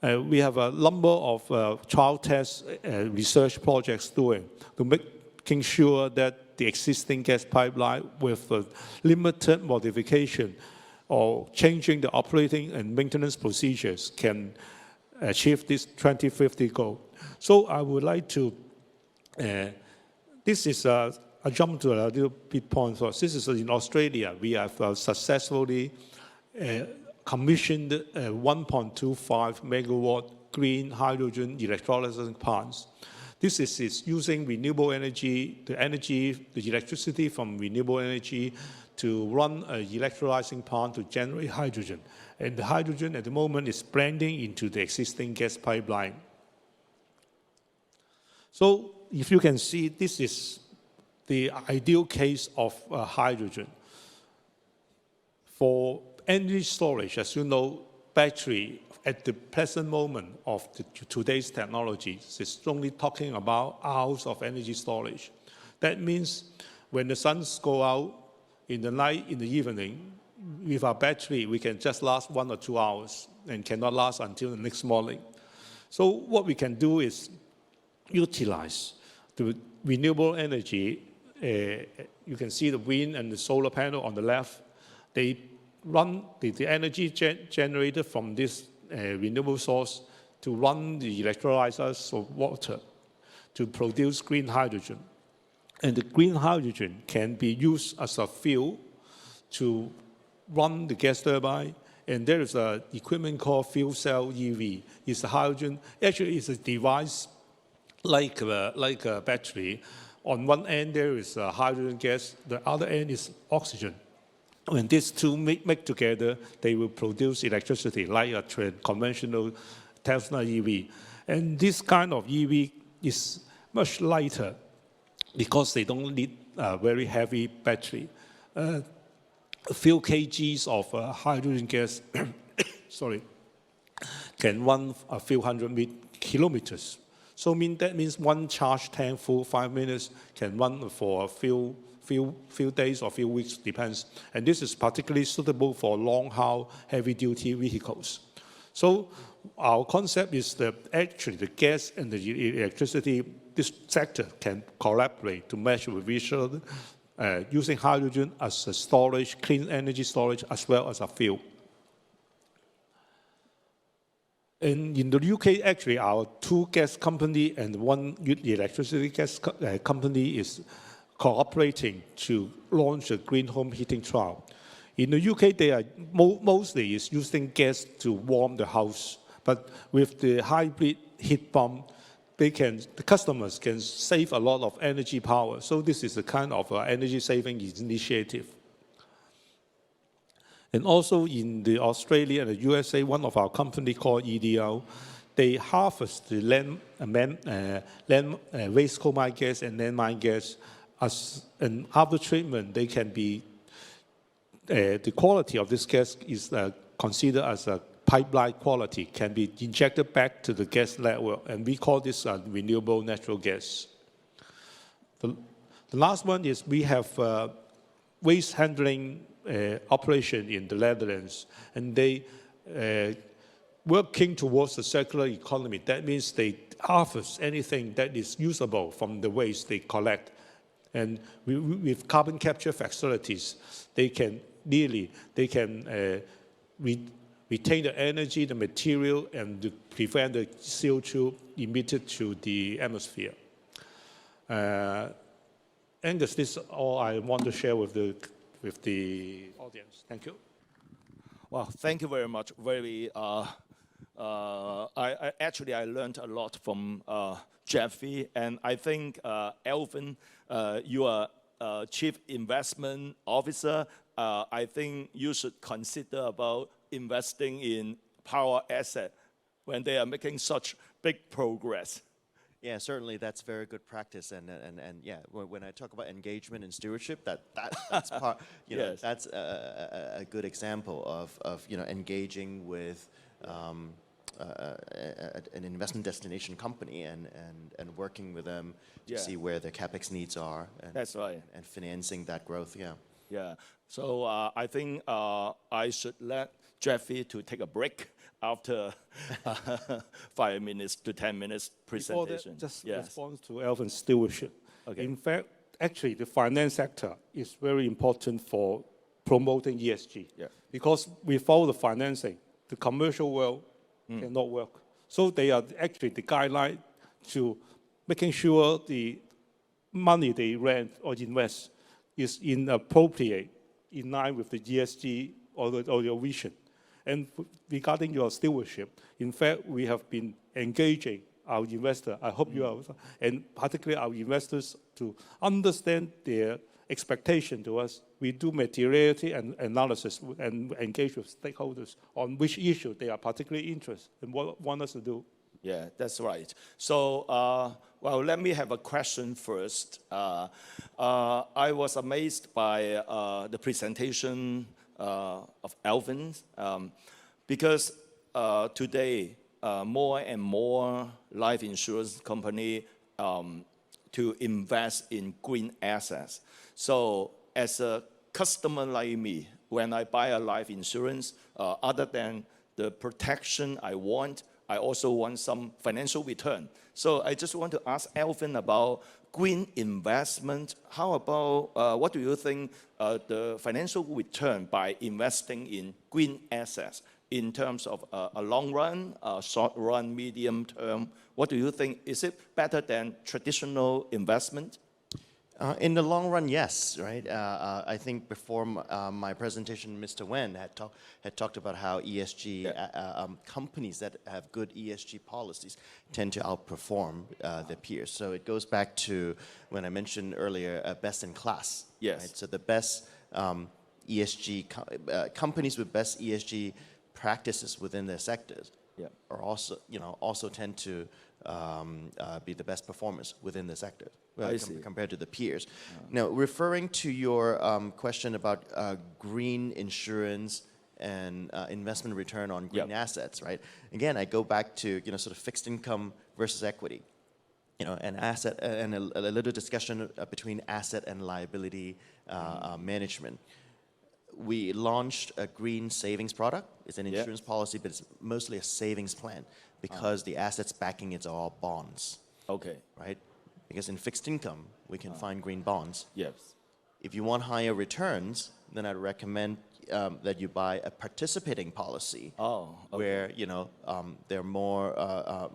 We have a number of trial test research projects doing to making sure that the existing gas pipeline with limited modification or changing the operating and maintenance procedures can achieve this 2050 goal. So I would like to, this is a jump to a little bit point. So this is in Australia. We have successfully commissioned 1.25 megawatt green hydrogen electrolysis plants. This is using renewable energy, the electricity from renewable energy to run an electrolyzing plant to generate hydrogen. And the hydrogen at the moment is blending into the existing gas pipeline. So if you can see, this is the ideal case of hydrogen. For energy storage, as you know, battery at the present moment of today's technology is only talking about hours of energy storage. That means when the suns go out in the night, in the evening, with our battery, we can just last 1 or 2 hours and cannot last until the next morning. So what we can do is utilize the renewable energy. You can see the wind and the solar panel on the left. They run the energy generated from this renewable source to run the electrolyzers of water to produce green hydrogen. And the green hydrogen can be used as a fuel to run the gas turbine. And there is an equipment called fuel cell EV. It's a hydrogen. Actually, it's a device like a battery. On one end, there is hydrogen gas. The other end is oxygen. When these two make together, they will produce electricity like a conventional Tesla EV. And this kind of EV is much lighter because they don't need a very heavy battery. A few kgs of hydrogen gas can run a few hundred kilometers. So that means one charge tank full 5 minutes can run for a few days or few weeks, depends. And this is particularly suitable for long-haul, heavy-duty vehicles. So our concept is that actually the gas and the electricity, this sector can collaborate to measure with each other, using hydrogen as a storage, clean energy storage, as well as a fuel. And in the UK, actually, our two gas company and one electricity gas company is cooperating to launch a green home heating trial. In the UK, they are mostly is using gas to warm the house, but with the hybrid heat pump, the customers can save a lot of energy power. So this is a kind of energy saving initiative. And also in the Australia and the USA, one of our company called EDO, they harvest the waste coal mine gas and landmine gas. And after treatment, they can be, the quality of this gas is considered as a pipeline quality, can be injected back to the gas network, and we call this renewable natural gas. The last one is we have waste handling operation in the Netherlands, and they working towards the circular economy. That means they harvest anything that is usable from the waste they collect. And with carbon capture facilities, they can retain the energy, the material, and to prevent the CO2 emitted to the atmosphere. Angus, this is all I want to share with the audience. Thank you. Well, thank you very much. Very, I learned a lot from Jeffy, and I think Alvin, you are Chief Investment Officer. I think you should consider about investing in power asset when they are making such big progress. Yeah, certainly that's very good practice, and yeah, when I talk about engagement and stewardship, that's part, Yes. that's a good example of engaging with an investment destination company and working with them to see where their capex needs are. And, that's right. And financing that growth. Yeah. Yeah. So I think I should let Jeffy to take a break after 5 minutes to 10 minutes presentation. Before that, just response to Alvin's stewardship. Okay. In fact, actually, the finance sector is very important for promoting ESG. Yeah. Because without the financing, the commercial world cannot work. So they are actually the guideline to making sure the money they rent or invest is inappropriate, in line with the ESG or your vision. And regarding your stewardship, in fact, we have been engaging our investor. I hope you are, and particularly our investors, to understand their expectation to us. We do materiality and analysis and engage with stakeholders on which issue they are particularly interested and want us to do. Yeah, that's right. So, well, let me have a question first. I was amazed by the presentation of Alvin, because today more and more life insurance company to invest in green assets. So as a customer like me, when I buy a life insurance, other than the protection I want, I also want some financial return. So I just want to ask Alvin about green investment. How about, what do you think the financial return by investing in green assets in terms of a long run, a short run, medium term? What do you think? Is it better than traditional investment? In the long run, yes, right? I think before my presentation, Mr. Wen had talked about how ESG companies that have good ESG policies tend to outperform their peers. So it goes back to when I mentioned earlier, best in class. Yes. Right? So the best ESG companies with best ESG practices within their sectors Yeah. are also tend to be the best performers within the sector compared to the peers. Now, referring to your question about green insurance and investment return on green assets, right? Again, I go back to sort of fixed income versus equity. An asset and a little discussion between asset and liability management. We launched a green savings product. It's an insurance policy, but it's mostly a savings plan because the assets backing it are all bonds. Okay. Right? Because in fixed income, we can find green bonds. Yes. If you want higher returns, then I'd recommend that you buy a participating policy. Oh, okay. Where they're more.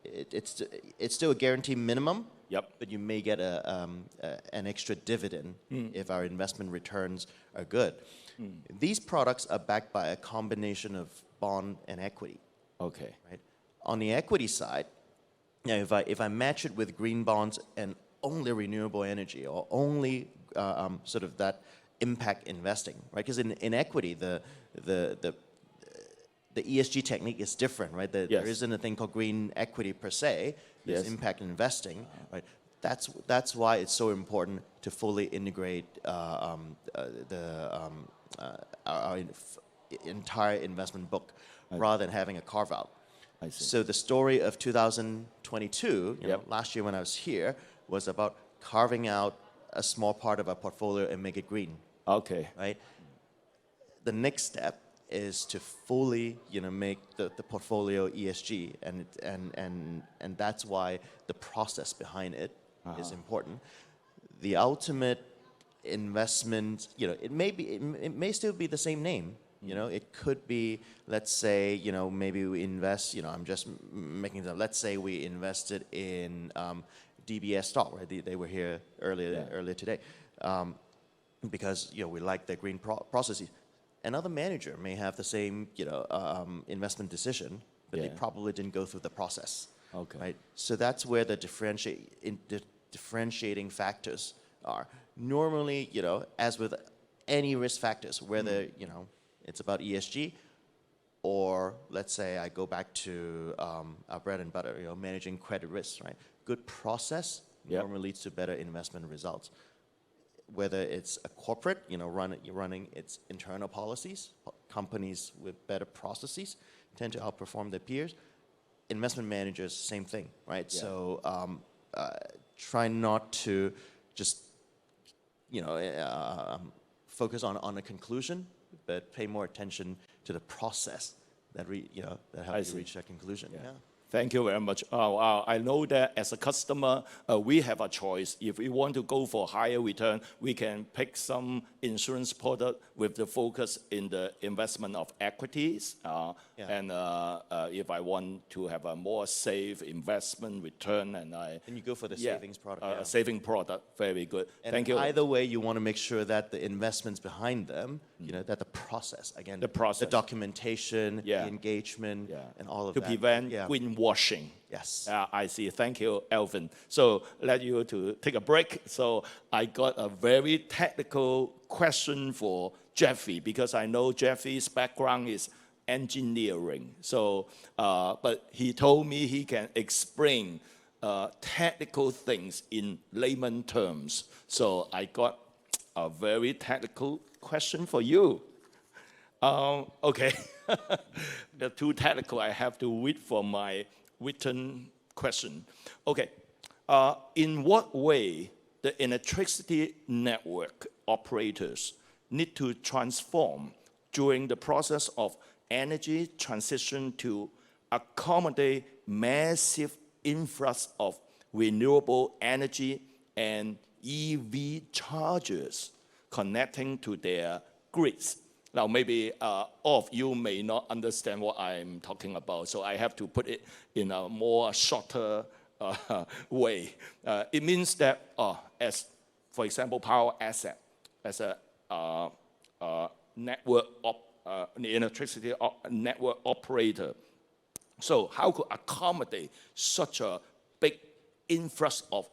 It's still a guaranteed minimum. Yep. But you may get an extra dividend if our investment returns are good. These products are backed by a combination of bond and equity. Okay. Right. On the equity side, if I match it with green bonds and only renewable energy or only sort of that impact investing, right? Because in equity, the ESG technique is different, right? There isn't a thing called green equity per se. There's impact investing, right? That's why it's so important to fully integrate our entire investment book rather than having a carve out. I see. So the story of 2022, last year when I was here, was about carving out a small part of our portfolio and make it green. Okay. Right. The next step is to fully, make the portfolio ESG, and that's why the process behind it is important. The ultimate investment, it may still be the same name. It could be, let's say, maybe we invest. I'm just making that. Let's say we invested in DBS stock, right? They were here earlier today, because we like their green processes. Another manager may have the same, investment decision, but they probably didn't go through the process. Okay. Right. So that's where the differentiating factors are. Normally, as with any risk factors, whether it's about ESG, or let's say I go back to our bread and butter, managing credit risk, right? Good process normally leads to better investment results. Whether it's a corporate, running its internal policies, companies with better processes tend to outperform their peers. Investment managers, same thing, right? Yeah. So try not to just, focus on a conclusion, but pay more attention to the process that helps you reach that conclusion. Yeah. Thank you very much. I know that as a customer, we have a choice. If we want to go for higher return, we can pick some insurance product with the focus in the investment of equities. And if I want to have a more safe investment return, and you go for the savings product. Saving product, very good. And thank you. Either way, you want to make sure that the investments behind them, that the process, again, the documentation, the engagement, and all of that. To prevent greenwashing. Yes. I see. Thank you, Alvin. So let you to take a break. So I got a very technical question for Jeffrey, because I know Jeffrey's background is engineering. So, but he told me he can explain technical things in layman terms. So I got a very technical question for you. Okay. They're too technical. I have to read from my written question. Okay. In what way the electricity network operators need to transform during the process of energy transition to accommodate massive influx of renewable energy and EV chargers connecting to their grids? Now, maybe all of you may not understand what I'm talking about, so I have to put it in a more shorter way. It means that as for example, power asset as a network the electricity network operator. So how could accommodate such a big influx of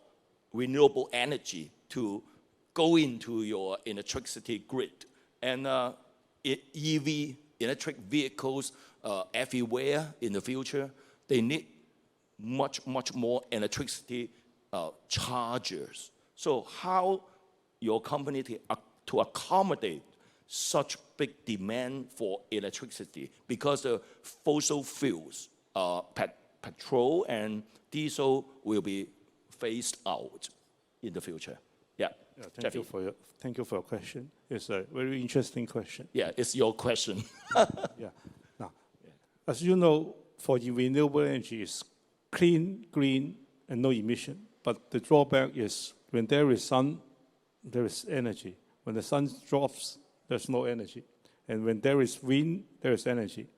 renewable energy to go into your electricity grid? And EV, electric vehicles everywhere in the future, they need much more electricity chargers. So how your company to accommodate such big demand for electricity, because the fossil fuels, petrol and diesel will be phased out in the future. Yeah, Thank you for your question. It's a very interesting question. Yeah, it's your question. Yeah. Now, as you know, for the renewable energy, it's clean, green, and no emission. But the drawback is when there is sun, there is energy. When the sun drops, there's no energy. And when there is wind, there is energy.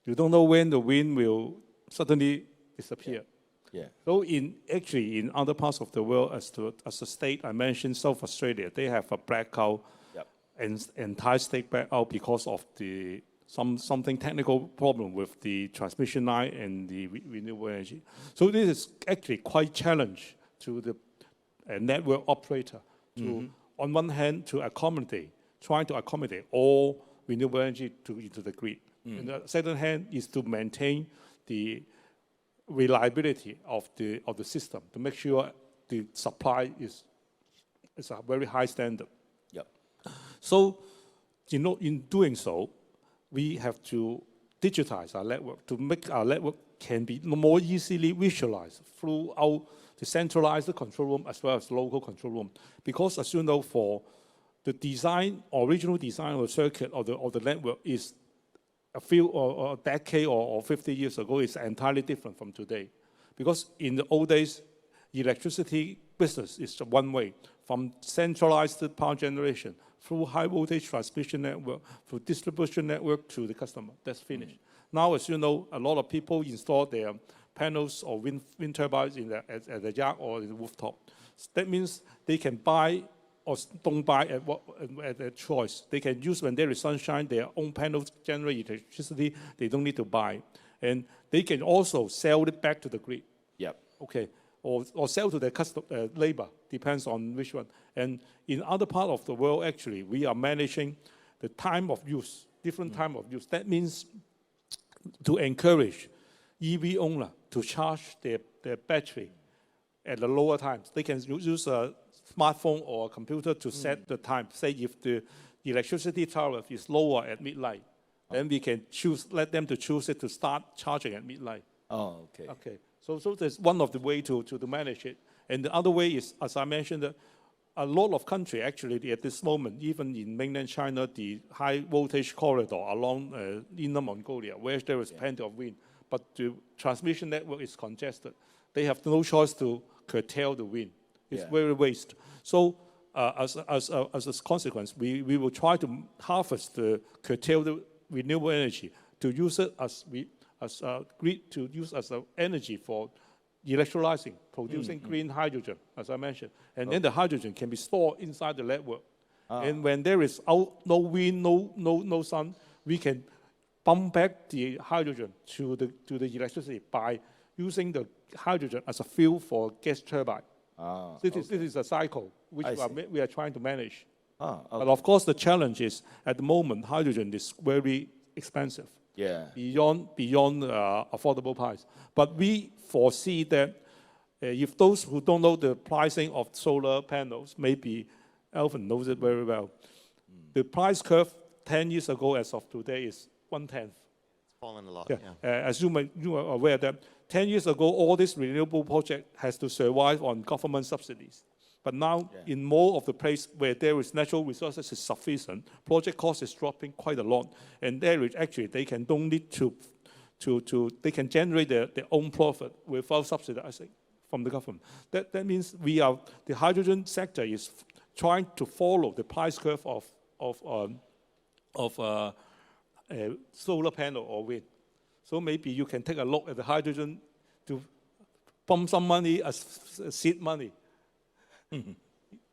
You don't know when the wind will suddenly disappear. Yeah. So actually in other parts of the world, as a state, I mentioned South Australia, they have a blackout, and entire state blackout because of something technical problem with the transmission line and the renewable energy. So this is actually quite challenge to the network operator to, on one hand, trying to accommodate all renewable energy into the grid. And the second hand is to maintain the reliability of the system, to make sure the supply is a very high standard. Yep. So, in doing so, we have to digitize our network to make our network can be more easily visualized throughout the centralized control room as well as local control room. Because as you know, for the original design of the circuit or the network is a few or a decade or 50 years ago is entirely different from today. Because in the old days, electricity business is one way, from centralized power generation through high voltage transmission network, through distribution network to the customer. That's finished. Now, as you know, a lot of people install their panels or wind turbines at the yard or in the rooftop. That means they can buy or don't buy at their choice. They can use when there is sunshine, their own panels generate electricity. They don't need to buy. And they can also sell it back to the grid. Yep. Okay. Or sell to their labor, depends on which one. And in other part of the world, actually, we are managing the time of use, different time of use. That means to encourage EV owner to charge their battery at the lower times. They can use a smartphone or a computer to set the time. Say if the electricity tariff is lower at midnight, then we can let them to choose it to start charging at midnight. Oh, okay. Okay. So there's one of the way to manage it. And the other way is, as I mentioned, a lot of countries actually at this moment, even in mainland China, the high voltage corridor along Inner Mongolia, where there is plenty of wind, but the transmission network is congested. They have no choice to curtail the wind. It's very waste. So as a consequence, we will try to harvest the curtailed renewable energy to use it as grid to use as energy for electrolyzing, producing green hydrogen, as I mentioned. And then the hydrogen can be stored inside the network. And when there is no wind, no sun, we can pump back the hydrogen to the electricity by using the hydrogen as a fuel for gas turbine. This is a cycle which we are trying to manage. But of course, the challenge is, at the moment, hydrogen is very expensive. Beyond affordable price. But we foresee that if those who don't know the pricing of solar panels, maybe Alvin knows it very well. The price curve 10 years ago as of today is 1/10. It's fallen a lot. As you are aware that 10 years ago, all this renewable project has to survive on government subsidies. But now, in more of the place where there is natural resources is sufficient, project cost is dropping quite a lot. And there is actually, they don't need they can generate their own profit without subsidizing from the government. That means the hydrogen sector is trying to follow the price curve of solar panel or wind. So maybe you can take a look at the hydrogen to pump some money as seed money.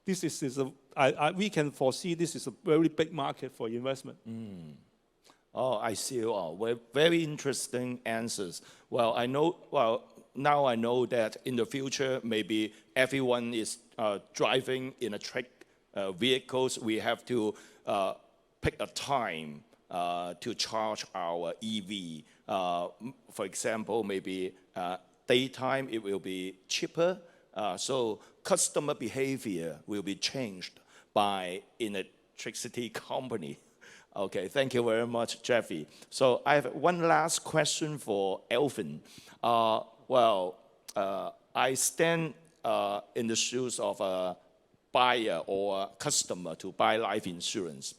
we can foresee this is a very big market for investment. Oh, I see. Oh, very interesting answers. Well, now I know that in the future, maybe everyone is driving electric vehicles. We have to pick a time to charge our EV. For example, maybe daytime it will be cheaper. So customer behavior will be changed by electricity company. Okay, thank you very much, Jeffy. So I have one last question for Elvin. I stand in the shoes of a buyer or a customer to buy life insurance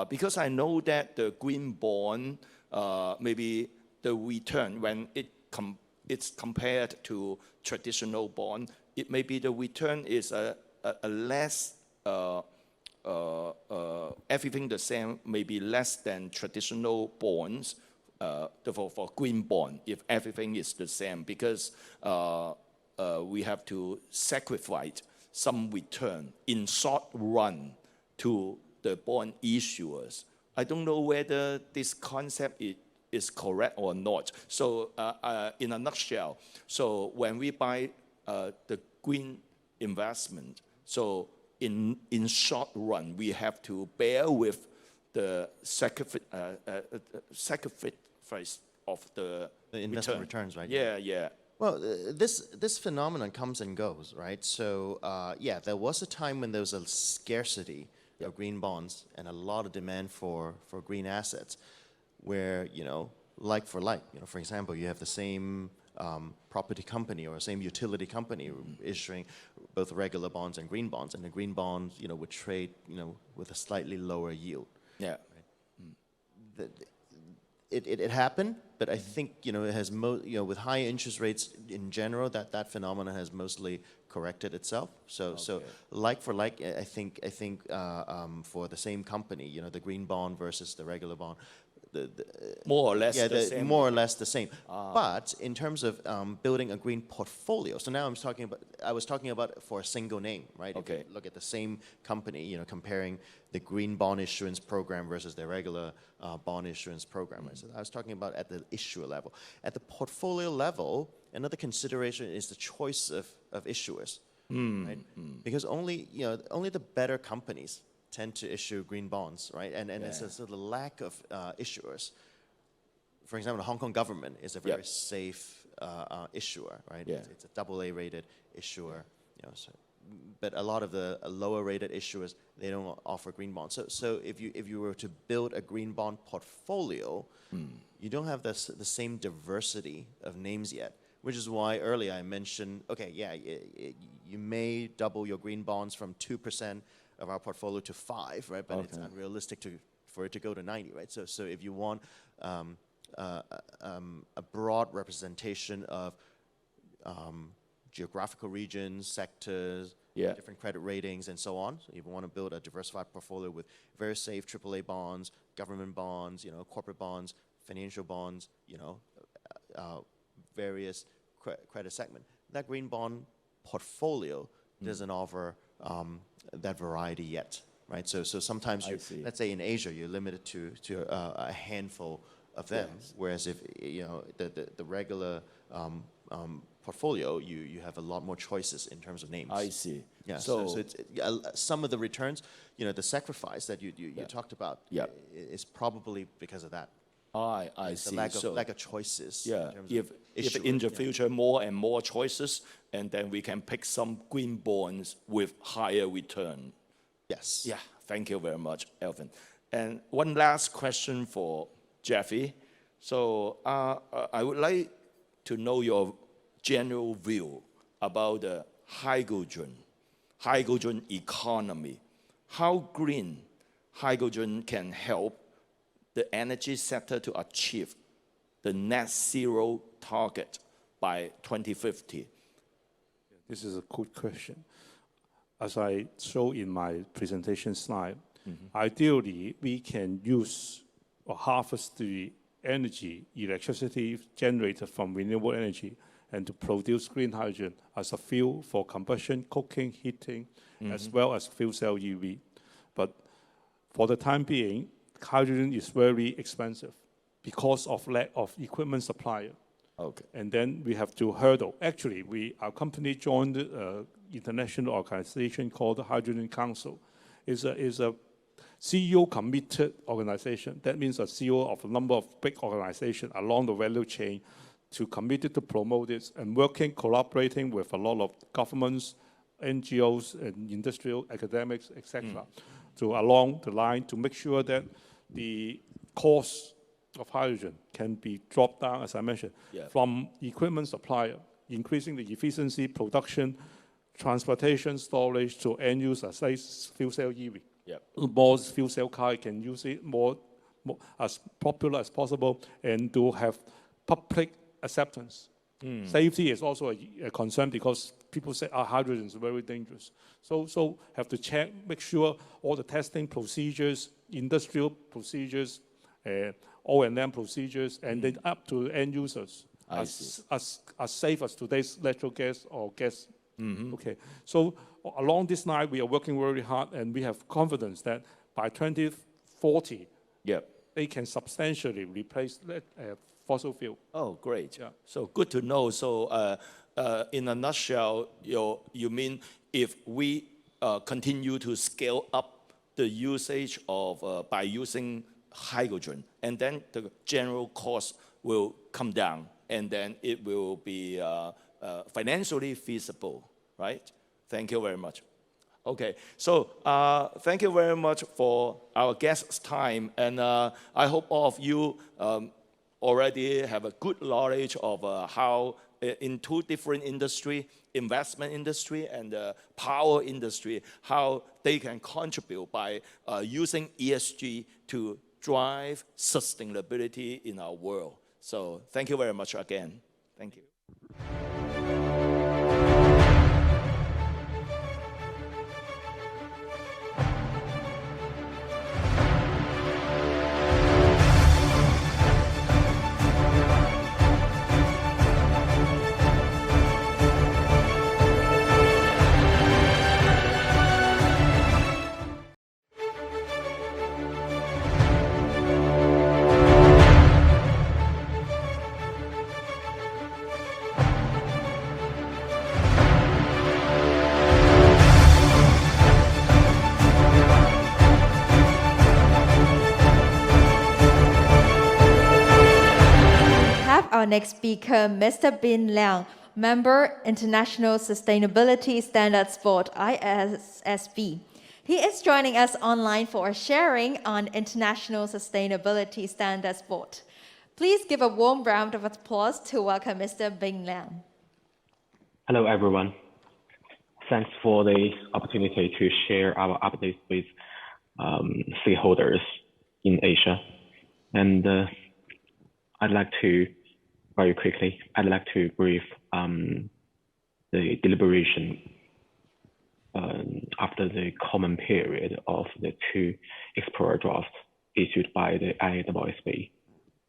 because I know that the green bond, maybe the return when it's compared to traditional bond, it may be the return is a less everything the same, maybe less than traditional bonds for green bond, if everything is the same, because we have to sacrifice some return in short run to the bond issuers. I don't know whether this concept is correct or not. So in a nutshell, so when we buy the green investment, so in short run, we have to bear with the sacrifice of the investment returns, right? Yeah. Well, this phenomenon comes and goes, right? So yeah, there was a time when there was a scarcity of green bonds and a lot of demand for green assets, where like for like, for example, you have the same property company or same utility company issuing both regular bonds and green bonds, and the green bonds would trade with a slightly lower yield. Yeah. Right? It happened, but I think it has with high interest rates in general, that phenomenon has mostly corrected itself. So like for like, I think for the same company, the green bond versus the regular bond, more or less the same. More or less the same. But in terms of building a green portfolio, so now I was talking about for a single name, right? Okay. If you look at the same company, comparing the green bond issuance program versus the regular bond issuance program. Right? So I was talking about at the issuer level. At the portfolio level, another consideration is the choice of issuers, right? Because only the better companies tend to issue green bonds, right? And it's a sort of lack of issuers. For example, the Hong Kong government is a very safe issuer, right? Yeah. It's a AA rated issuer, but a lot of the lower rated issuers, they don't offer green bonds. So if you were to build a green bond portfolio, you don't have the same diversity of names yet, which is why earlier I mentioned, you may double your green bonds from 2% of our portfolio to 5%, right? But it's unrealistic for it to go to 90%, right? So if you want a broad representation of geographical regions, sectors, different credit ratings, and so on. So if you want to build a diversified portfolio with very safe AAA bonds, government bonds, corporate bonds, financial bonds, various credit segment, that green bond portfolio doesn't offer that variety yet, right? So sometimes let's say in Asia, you're limited to a handful of them, whereas if the regular portfolio, you have a lot more choices in terms of names. I see. Yeah. So it's, some of the returns, the sacrifice that you talked about, is probably because of that. I see. The lack of choices. Yeah. In terms If in the future more and more choices, and then we can pick some green bonds with higher return. Yes. Yeah. Thank you very much, Elvin. And one last question for Jeffy. So I would like to know your general view about the hydrogen economy. How green hydrogen can help the energy sector to achieve the net zero target by 2050? This is a good question. As I show in my presentation slide, ideally we can use or harvest the electricity generated from renewable energy and to produce green hydrogen as a fuel for combustion, cooking, heating, as well as fuel cell EV. But for the time being, hydrogen is very expensive because of lack of equipment supplier. Okay. And then we have to hurdle. Actually, our company joined an international organization called the Hydrogen Council. It's a CEO committed organization. That means a CEO of a number of big organizations along the value chain to committed to promote this and collaborating with a lot of governments, NGOs, and industrial academics, etc., to along the line to make sure that the cost of hydrogen can be dropped down, as I mentioned, from equipment supplier, increasing the efficiency, production, transportation, storage to end user, say fuel cell EV. More fuel cell car can use it more as popular as possible and to have public acceptance. Safety is also a concern because people say hydrogen is very dangerous. So have to check, make sure all the testing procedures, industrial procedures, O&M procedures, and then up to end users as safe as today's natural gas or gas. Okay, so along this line, we are working very hard, and we have confidence that by 2040, they can substantially replace fossil fuel. Oh, great. So good to know. So in a nutshell, you mean if we continue to scale up the usage of by using hydrogen, and then the general cost will come down, and then it will be financially feasible, right? Thank you very much. Okay, so thank you very much for our guest's time, and I hope all of you already have a good knowledge of how in two different industry, investment industry and power industry, how they can contribute by using ESG to drive sustainability in our world. So thank you very much again. Thank you. Our next speaker, Mr. Bin Liang, member International Sustainability Standards Board, ISSB. He is joining us online for a sharing on International Sustainability Standards Board. Please give a warm round of applause to welcome Mr. Bin Liang. Hello, everyone. Thanks for the opportunity to share our updates with stakeholders in Asia. And very quickly, I'd like to brief the deliberation after the common period of the two explorer drafts issued by the ISSB,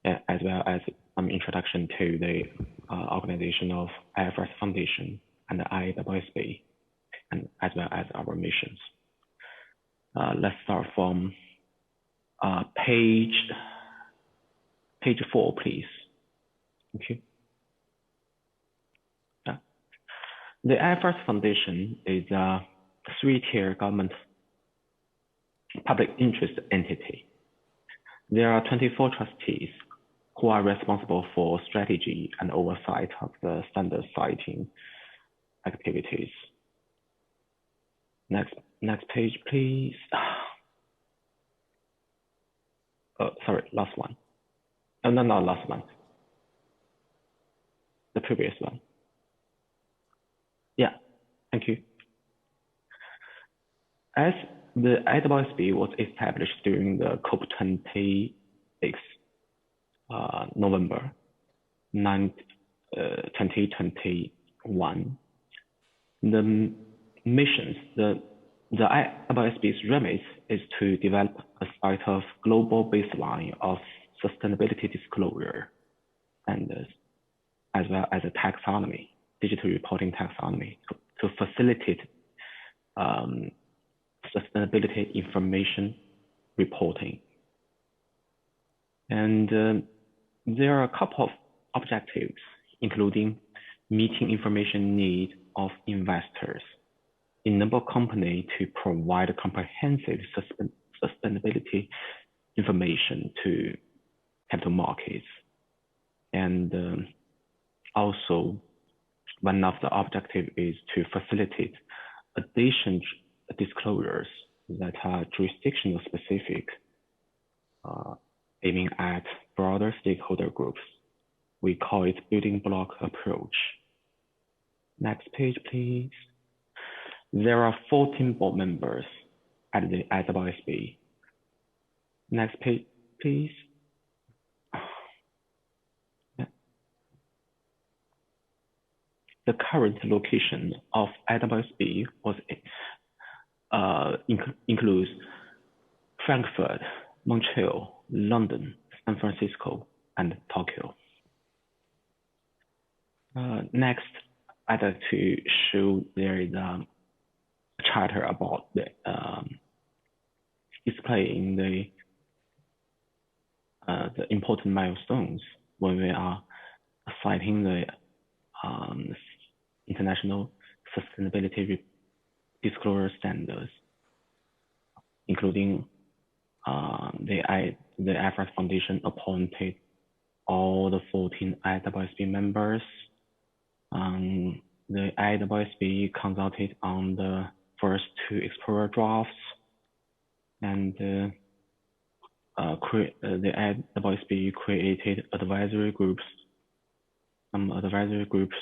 as well as introduction to the organization of IFRS Foundation and the ISSB, and as well as our missions. Let's start from page 4, please. Thank you. The IFRS Foundation is a 3-tier government public interest entity. There are 24 trustees who are responsible for strategy and oversight of the standard setting activities. Next page, please. Sorry, last one. No, last one. The previous one. Yeah, thank you. As the ISSB was established during the COP26, November 9, 2021, the missions, the ISSB's remit is to develop a set of global baseline of sustainability disclosure standards as well as a taxonomy, digital reporting taxonomy, to facilitate sustainability information reporting. And there are a couple of objectives, including meeting information needs of investors, enable company to provide comprehensive sustainability information to capital markets. And also, one of the objectives is to facilitate additional disclosures that are jurisdictional specific, aiming at broader stakeholder groups. We call it building block approach. Next page, please. There are 14 board members at the ISSB. Next page, please. The current location of ISSB includes Frankfurt, Montreal, London, San Francisco, and Tokyo. Next, I'd like to show there is a charter about the displaying the important milestones when we are citing the international sustainability disclosure standards, including the IFRS Foundation appointed all the 14 ISSB members. The ISSB consulted on the first 2 explorer drafts, and the ISSB created advisory groups, some advisory groups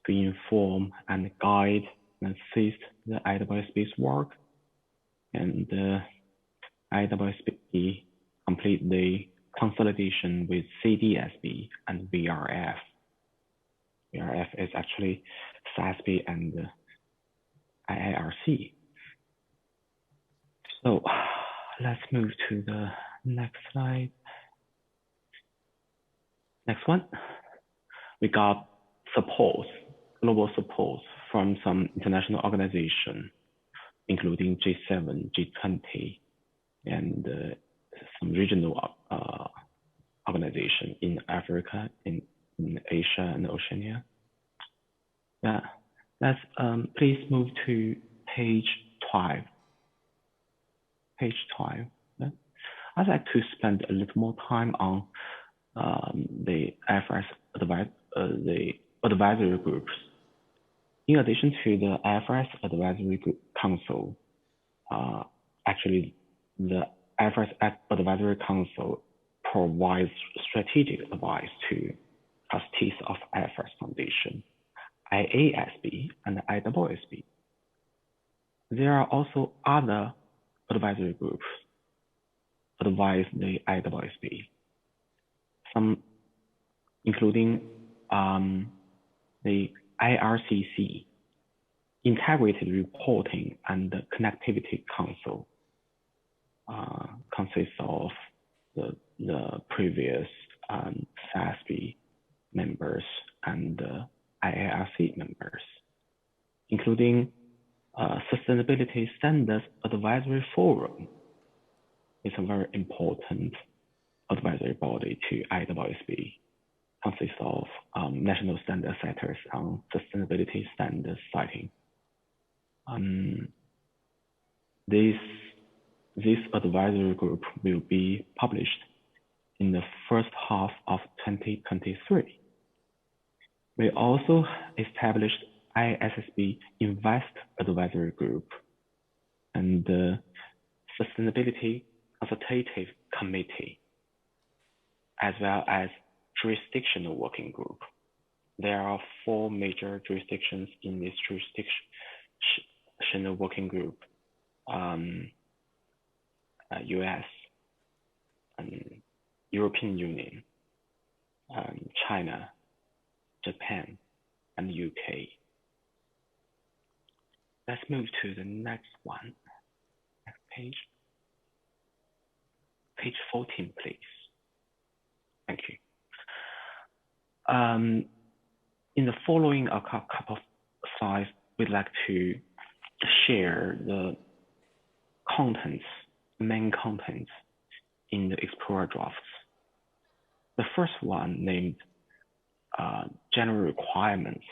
to inform and guide and assist the ISSB's work. And the ISSB complete the consolidation with CDSB and VRF. VRF is actually SASB and IIRC. So let's move to the next slide. Next one. We got support, global support from some international organizations, including G7, G20, and some regional organizations in Africa, in Asia and Oceania. Yeah, let's please move to page 12. Page 12. Yeah. I'd like to spend a little more time on the IFRS the advisory groups. In addition to the IFRS Advisory Group Council, actually the IFRS Advisory Council provides strategic advice to trustees of IFRS Foundation, IASB, and ISSB. There are also other advisory groups advise the ISSB, some including the IRCC, Integrated Reporting and Connectivity Council, consists of the previous SASB members and IARC members, including Sustainability Standards Advisory Forum. It's a very important advisory body to ISSB, consists of national standard setters on sustainability standards setting. This advisory group will be published in the first half of 2023. We also established ISSB Invest Advisory Group and the Sustainability Consultative Committee, as well as Jurisdictional Working Group. There are 4 major jurisdictions in this jurisdictional working group: US, European Union, China, Japan, and UK. Let's move to the next one. Next page. Page 14, please. Thank you. In the following a couple of slides, we'd like to share the contents, main contents in the Explorer drafts. The first one named general requirements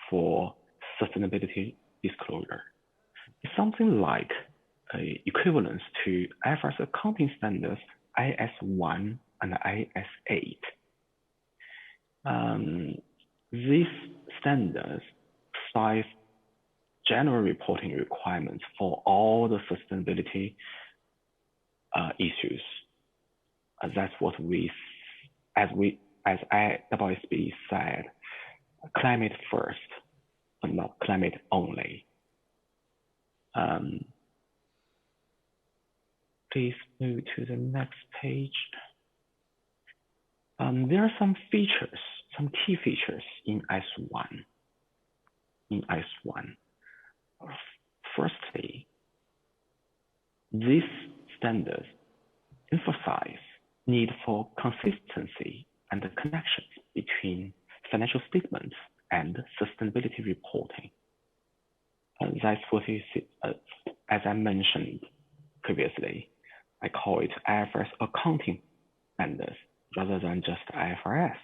for sustainability disclosure. It's something like equivalence to IFRS accounting standards IS1 and IS8. These standards cite general reporting requirements for all the sustainability issues. That's what as ISSB said, climate first, but not climate only. Please move to the next page. There are some features, some key features in IS1. Firstly, these standards emphasize need for consistency and the connections between financial statements and sustainability reporting. That's what is, as I mentioned previously, I call it IFRS accounting standards rather than just IFRS.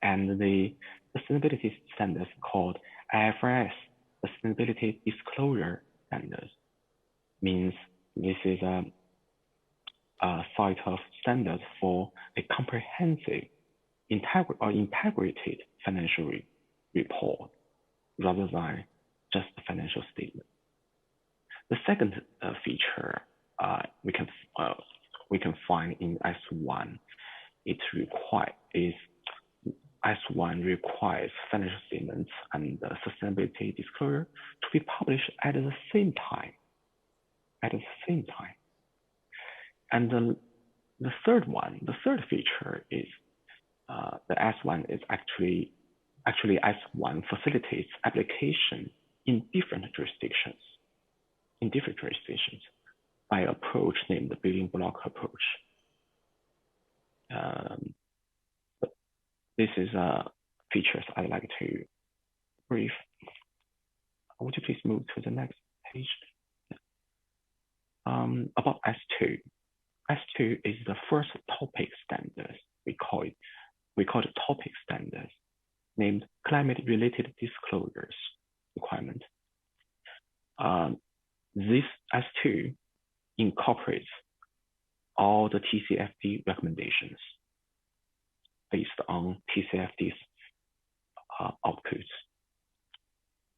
And the sustainability standards called IFRS Sustainability Disclosure Standards means this is a set of standards for a comprehensive, integrated financial report rather than just the financial statement. The second feature we can find in S1, S1 requires financial statements and sustainability disclosure to be published at the same time. And the third feature is the S1 is actually S1 facilitates application in different jurisdictions by an approach named the building block approach. This is features I'd like to brief. Would you please move to the next page? About S2. S2 is the first topic standard. We call it topic standards, named climate-related disclosures requirement. This S2 incorporates all the TCFD recommendations based on TCFD's outputs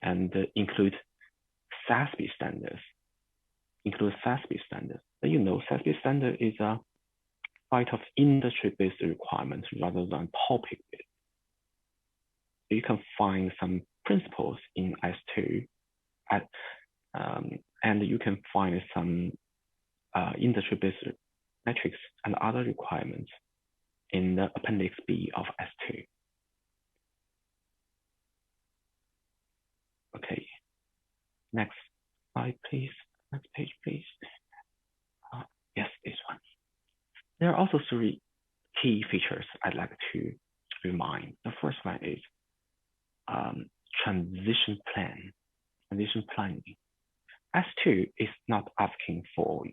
and include SASB standards. You know, SASB standard is a set of industry-based requirements rather than topic-based. You can find some principles in S2, and you can find some industry-based metrics and other requirements in the Appendix B of S2. Okay, next slide, please. Next page, please. Yes, this one. There are also three key features I'd like to remind. The first one is transition planning. S2 is not asking for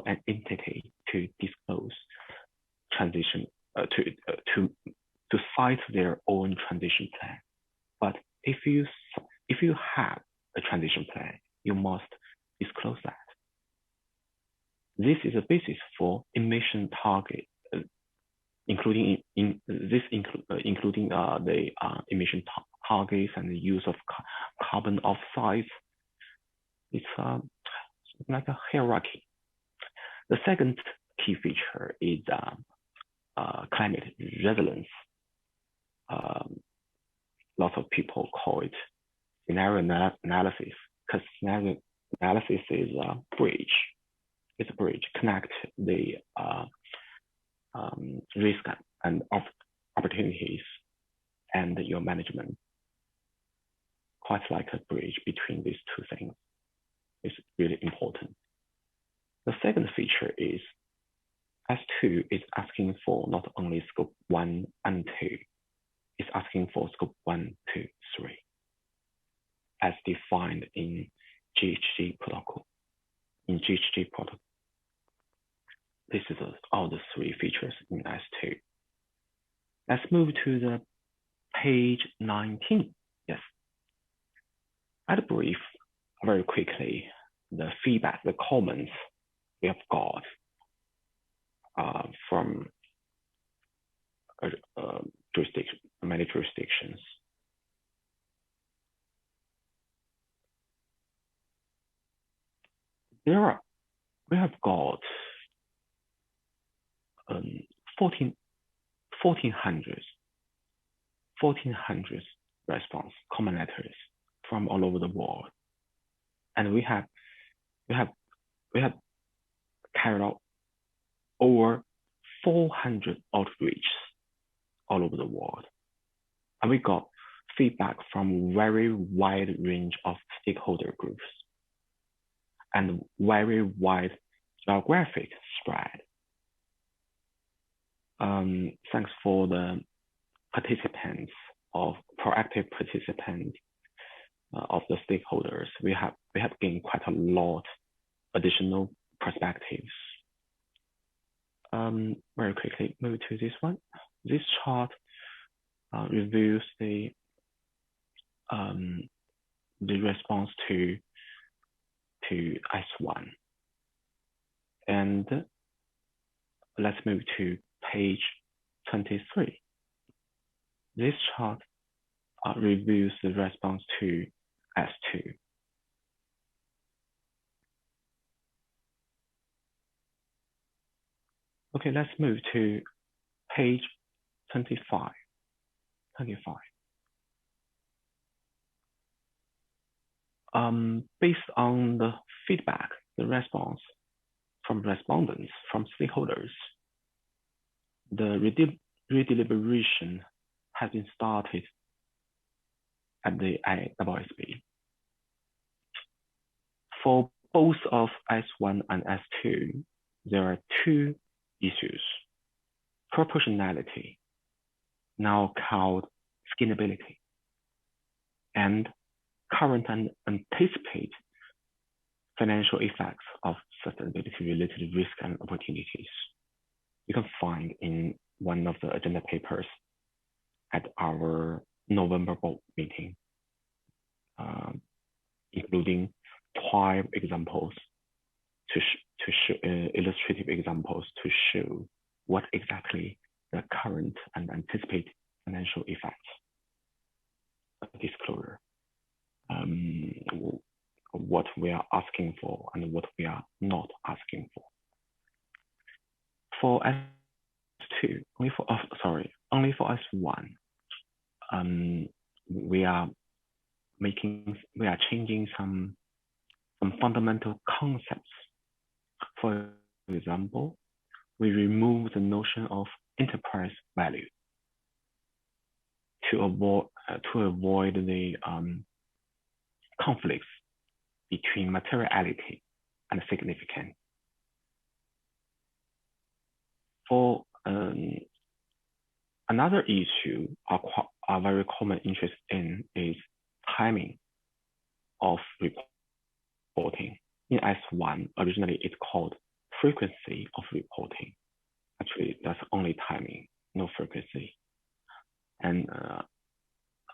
an entity to disclose transition to cite their own transition plan. But if you have a transition plan, you must disclose that. This is a basis for emission target, including the emission targets and the use of carbon offsets. It's like a hierarchy. The second key feature is climate resilience. Lots of people call it scenario analysis, because scenario analysis is a bridge. It's a bridge, connect the risk and opportunities and your management. Quite like a bridge between these two things. It's really important. The second feature is S2 is asking for not only scope 1 and 2, it's asking for scope 1, 2, 3, as defined in GHG protocol. In GHG protocol, this is all the 3 features in S2. Let's move to the page 19. Yes. I'd brief very quickly the feedback, the comments we have got from many jurisdictions. We have got 1,400 response comment letters from all over the world, and we have carried out over 400 outreach all over the world, and we got feedback from very wide range of stakeholder groups and very wide geographic spread. Thanks for the proactive participants of the stakeholders. We have gained quite a lot additional perspectives. Very quickly, move to this one. This chart reviews the response to S1. And let's move to page 23. This chart reviews the response to S2. Okay, let's move to page 25. Based on the feedback, the response from respondents, from stakeholders, the redeliberation has been started at the ISSB. For both of S1 and S2, there are 2 issues: proportionality, now called scalability, and current and anticipate financial effects of sustainability-related risks and opportunities. You can find in one of the agenda papers at our November board meeting, including 12 examples to show illustrative examples to show what exactly the current and anticipated financial effects of disclosure, what we are asking for and what we are not asking for. For S2, only for S1, we are changing some fundamental concepts. For example, we remove the notion of enterprise value to avoid the conflicts between materiality and significance. For another issue our very common interest in is timing of reporting. In S1, originally it's called frequency of reporting. Actually, that's only timing, no frequency. And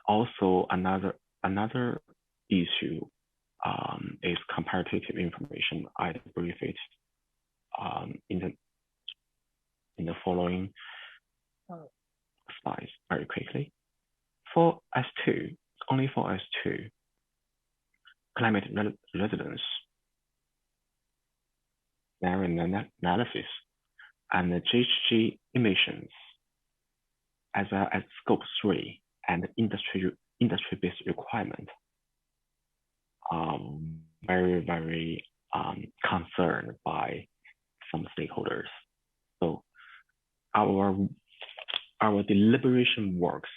also another issue is comparative information. I'd brief it in the following slides very quickly. For S2, only for S2, climate resilience, analysis, and the GHG emissions, as well as scope 3 and industry-based requirement, are very, very concerned by some stakeholders. So our deliberation works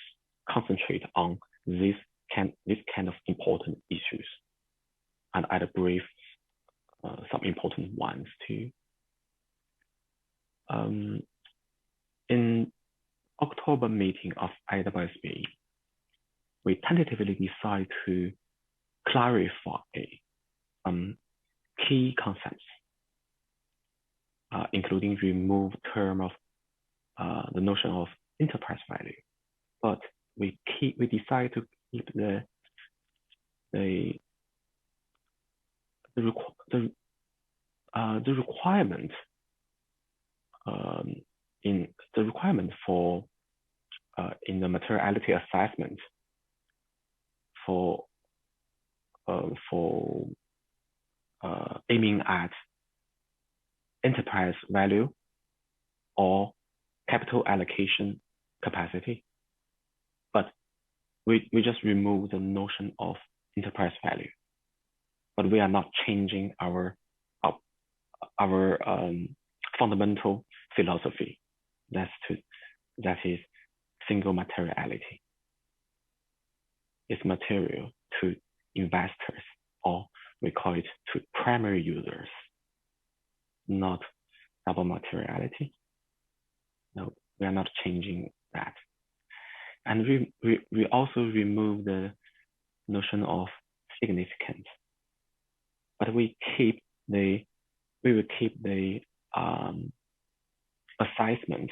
concentrate on this kind of important issues, and I'd brief some important ones too. in October meeting of ISSB, we tentatively decide to clarify key concepts, including remove term of the notion of enterprise value, but we decide to keep the requirement for in the materiality assessment for aiming at enterprise value or capital allocation capacity, but we just remove the notion of enterprise value, but we are not changing our fundamental philosophy. That is single materiality. It's material to investors, or we call it to primary users, not double materiality. No, we are not changing that. And we also remove the notion of significant, but we will keep the assessment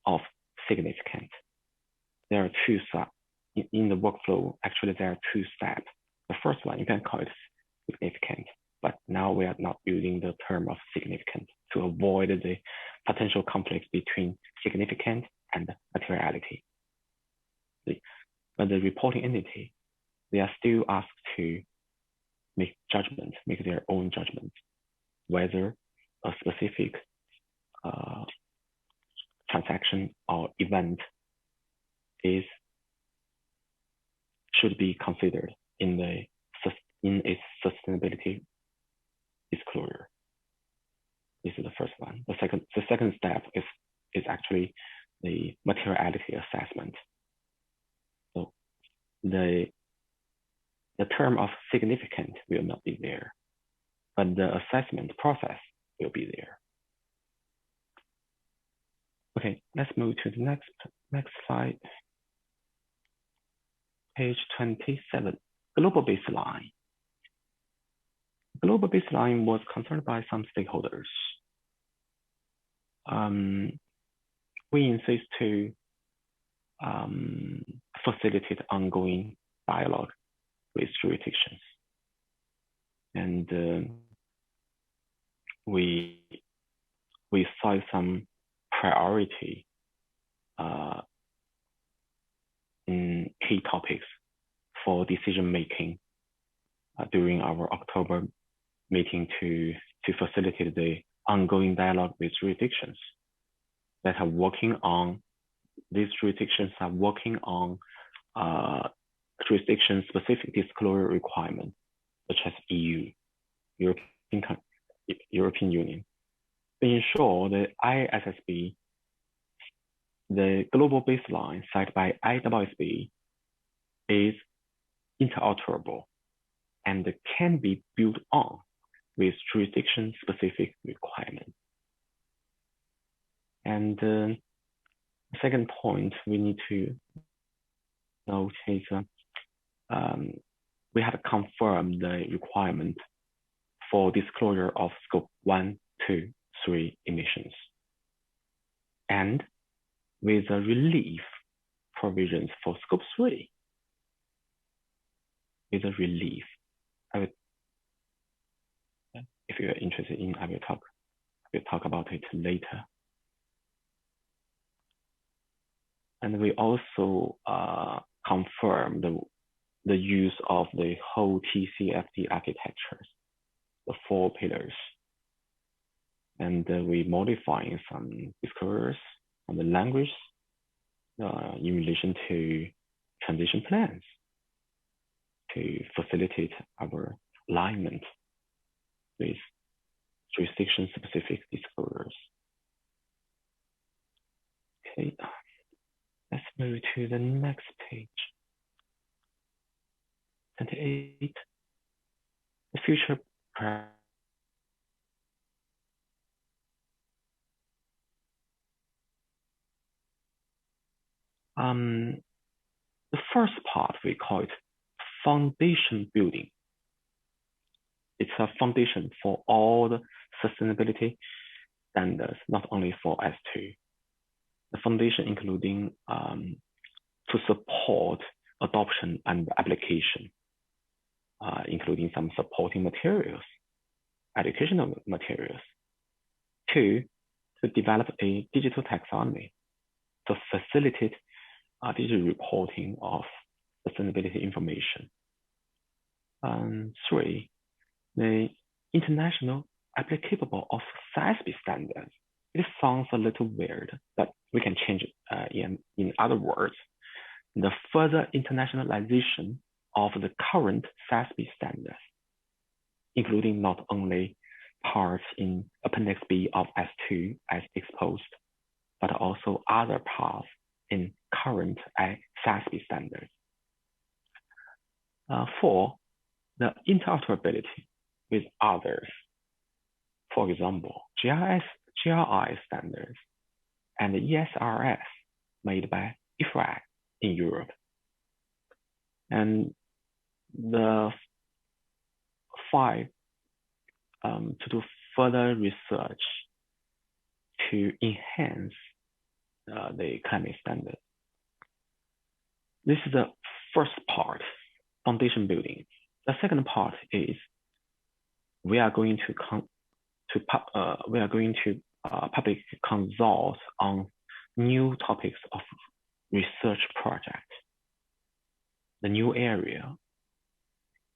of significant. There are two steps in the workflow. Actually, there are two steps. The first one, you can call it significant, but now we are not using the term of significant to avoid the potential conflict between significant and materiality. But the reporting entity, they are still asked to make their own judgment, whether a specific transaction or event should be considered in its sustainability disclosure. This is the first one. The second step is actually the materiality assessment. So the term of significant will not be there, but the assessment process will be there. Okay, let's move to the next slide. Page 27, global baseline. Global baseline was concerned by some stakeholders. We insist to facilitate ongoing dialogue with jurisdictions. And we cite some priority in key topics for decision making during our October meeting to facilitate the ongoing dialogue with jurisdictions that are working on. These jurisdictions are working on jurisdiction-specific disclosure requirements, such as EU, European Union. To ensure the ISSB, the global baseline set by ISSB, is interoperable and can be built on with jurisdiction-specific requirements. And the second point we need to note is we have confirmed the requirement for disclosure of scope 1, 2, 3 emissions. And with the relief provisions for scope 3, with a relief, if you are interested in, I will talk about it later. And we also confirm the use of the whole TCFD architectures, the 4 pillars. And we modifying some disclosures on the language in relation to transition plans to facilitate our alignment with jurisdiction-specific disclosures. Okay, let's move to the next page. 28, the future The first part, we call it foundation building. It's a foundation for all the sustainability standards, not only for S2. The foundation including to support adoption and application, including some supporting materials, educational materials. 2, to develop a digital taxonomy to facilitate digital reporting of sustainability information. 3, the international applicable of ISSB standards. It sounds a little weird, but we can change it in other words. The further internationalization of the current ISSB standards, including not only parts in Appendix B of S2 as exposed, but also other parts in current ISSB standards. 4, the interoperability with others. For example, GRI standards and the ESRS made by IFRAG in Europe. And the 5, to do further research to enhance the climate standard. This is the first part, foundation building. The second part is we are going to public consult on new topics of research project. The new area.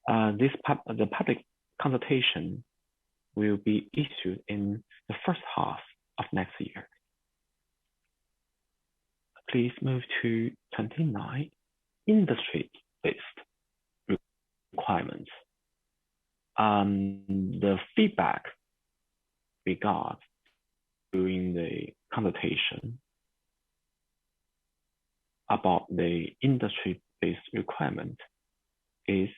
The public consultation will be issued in the first half of next year. Please move to 29, industry-based requirements. The feedback we got during the consultation about the industry-based requirement is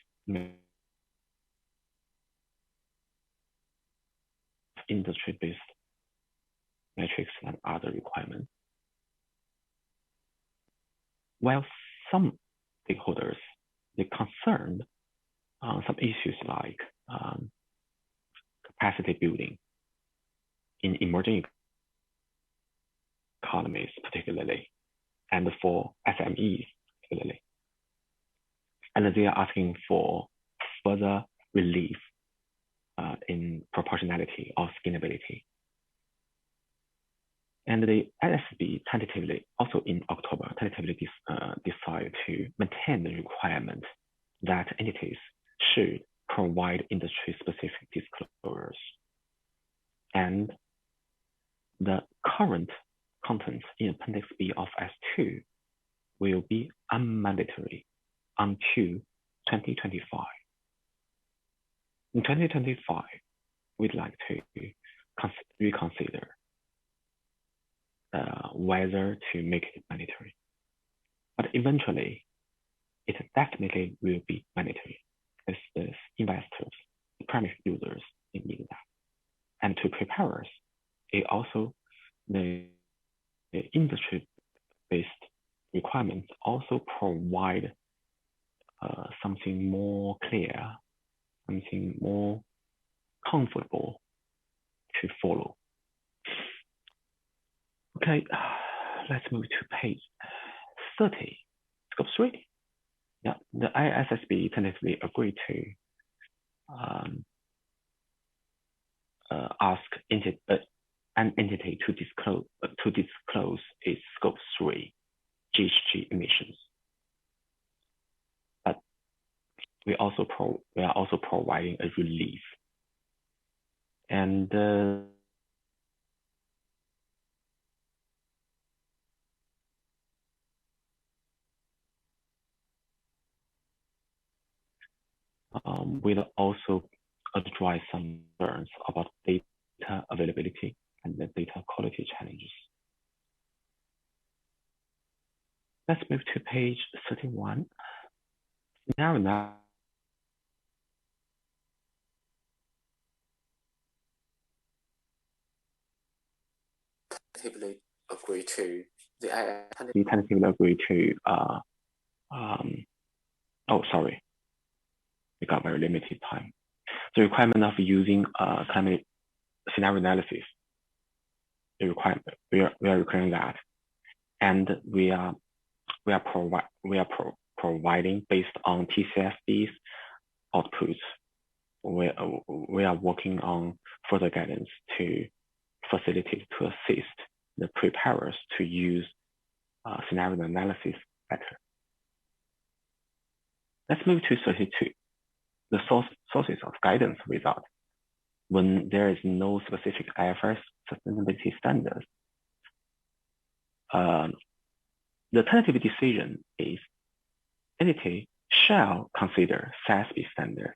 industry-based metrics and other requirements. While some stakeholders, they concerned some issues like capacity building in emerging economies particularly, and for SMEs particularly. And they are asking for further relief in proportionality or scalability. And the ISSB tentatively, also in October, tentatively decided to maintain the requirement that entities should provide industry-specific disclosures. And the current contents in Appendix B of S2 will be unmandatory until 2025. In 2025, we'd like to reconsider whether to make it mandatory. But eventually, it definitely will be mandatory because the investors, the primary users, they need that. And to prepare us, it also, the industry-based requirements also provide something more clear, something more comfortable to follow. Okay, let's move to page 30, scope 3. Yeah, the ISSB tentatively agreed to ask an entity to disclose its scope 3 GHG emissions. But we are also providing a relief. And we'll also address some concerns about data availability and the data quality challenges. Let's move to page 31. Now agree to We tentatively agree to, we got very limited time. The requirement of using climate scenario analysis, the requirement, we are requiring that, and we are providing based on TCFD's outputs. We are working on further guidance to facilitate, to assist the preparers to use scenario analysis better. Let's move to 32. The sources of guidance result. When there is no specific IFRS sustainability standards, the tentative decision is entity shall consider SASB standard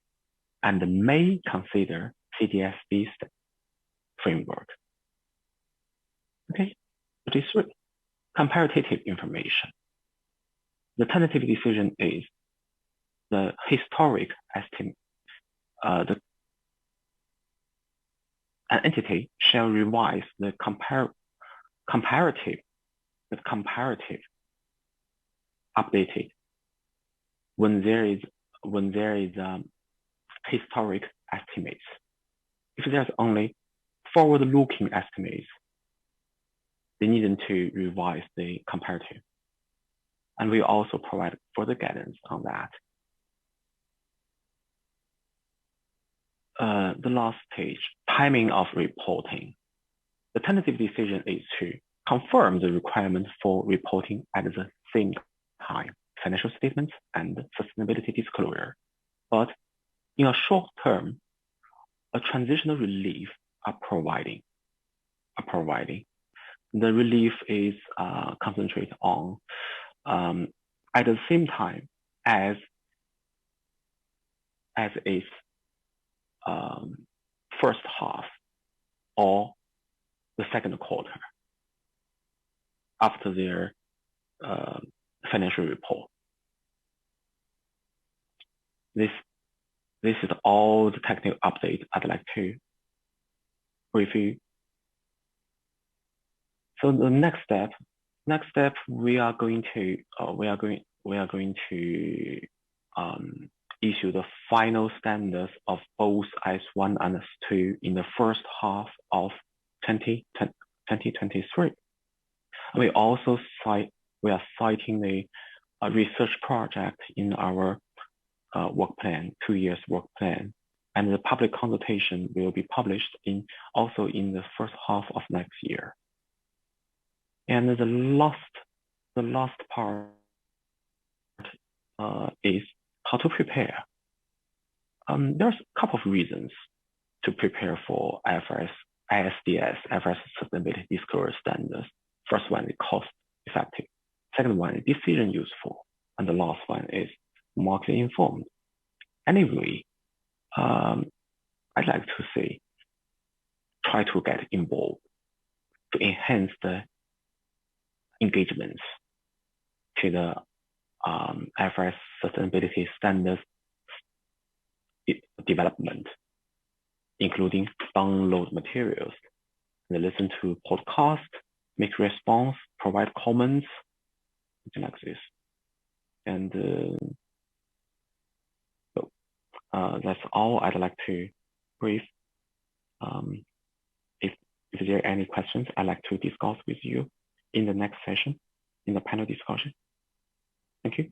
and may consider CDSB framework. Okay, 33. Comparative information. The tentative decision is the historic estimate. An entity shall revise the comparative updated when there is historic estimates. If there's only forward-looking estimates, they need to revise the comparative. And we also provide further guidance on that. The last page, timing of reporting. The tentative decision is to confirm the requirement for reporting at the same time, financial statements and sustainability disclosure. But in a short term, a transitional relief are providing. The relief is concentrated on at the same time as its first half or the second quarter after their financial report. This is all the technical update I'd like to brief you. So the next step, we are going to issue the final standards of both IS1 and IS2 in the first half of 2023. We also we are citing the research project in our work plan, 2 years work plan, and the public consultation will be published also in the first half of next year. And the last part is how to prepare. There's a couple of reasons to prepare for ISDS, IFRS Sustainability Disclosure Standards. First one is cost effective. Second one is decision useful. And the last one is market informed. Anyway, I'd like to say, try to get involved to enhance the engagements to the IFRS sustainability standards development, including download materials, and listen to podcasts, make response, provide comments, something like this. And that's all I'd like to brief. If there are any questions, I'd like to discuss with you in the next session, in the panel discussion. Thank you.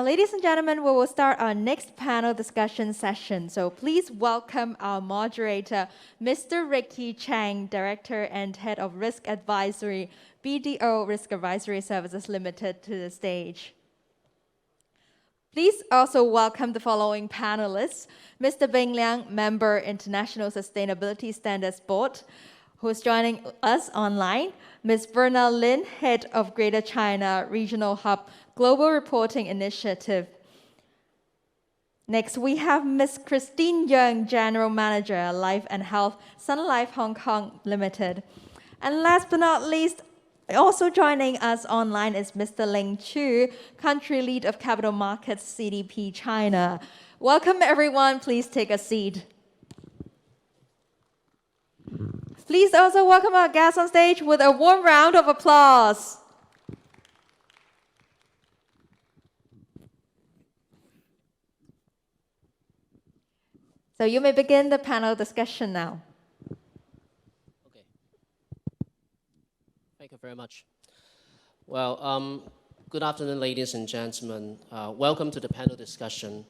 Ladies and gentlemen, we will start our next panel discussion session. So please welcome our moderator, Mr. Ricky Chang, Director and Head of Risk Advisory, BDO Risk Advisory Services Limited, to the stage. Please also welcome the following panelists. Mr. Bing Liang, Member, International Sustainability Standards Board, who's joining us online. Ms. Verna Lin, Head of Greater China Regional Hub Global Reporting Initiative. Next, we have Ms. Christine Young, General Manager, Life and Health, Sun Life Hong Kong Limited. And last but not least, also joining us online is Mr. Ling Chu, Country Lead of Capital Markets, CDP China. Welcome, everyone. Please take a seat. Please also welcome our guests on stage with a warm round of applause. So you may begin the panel discussion now. Okay. Thank you very much. Well, good afternoon, ladies and gentlemen. Welcome to the panel discussion.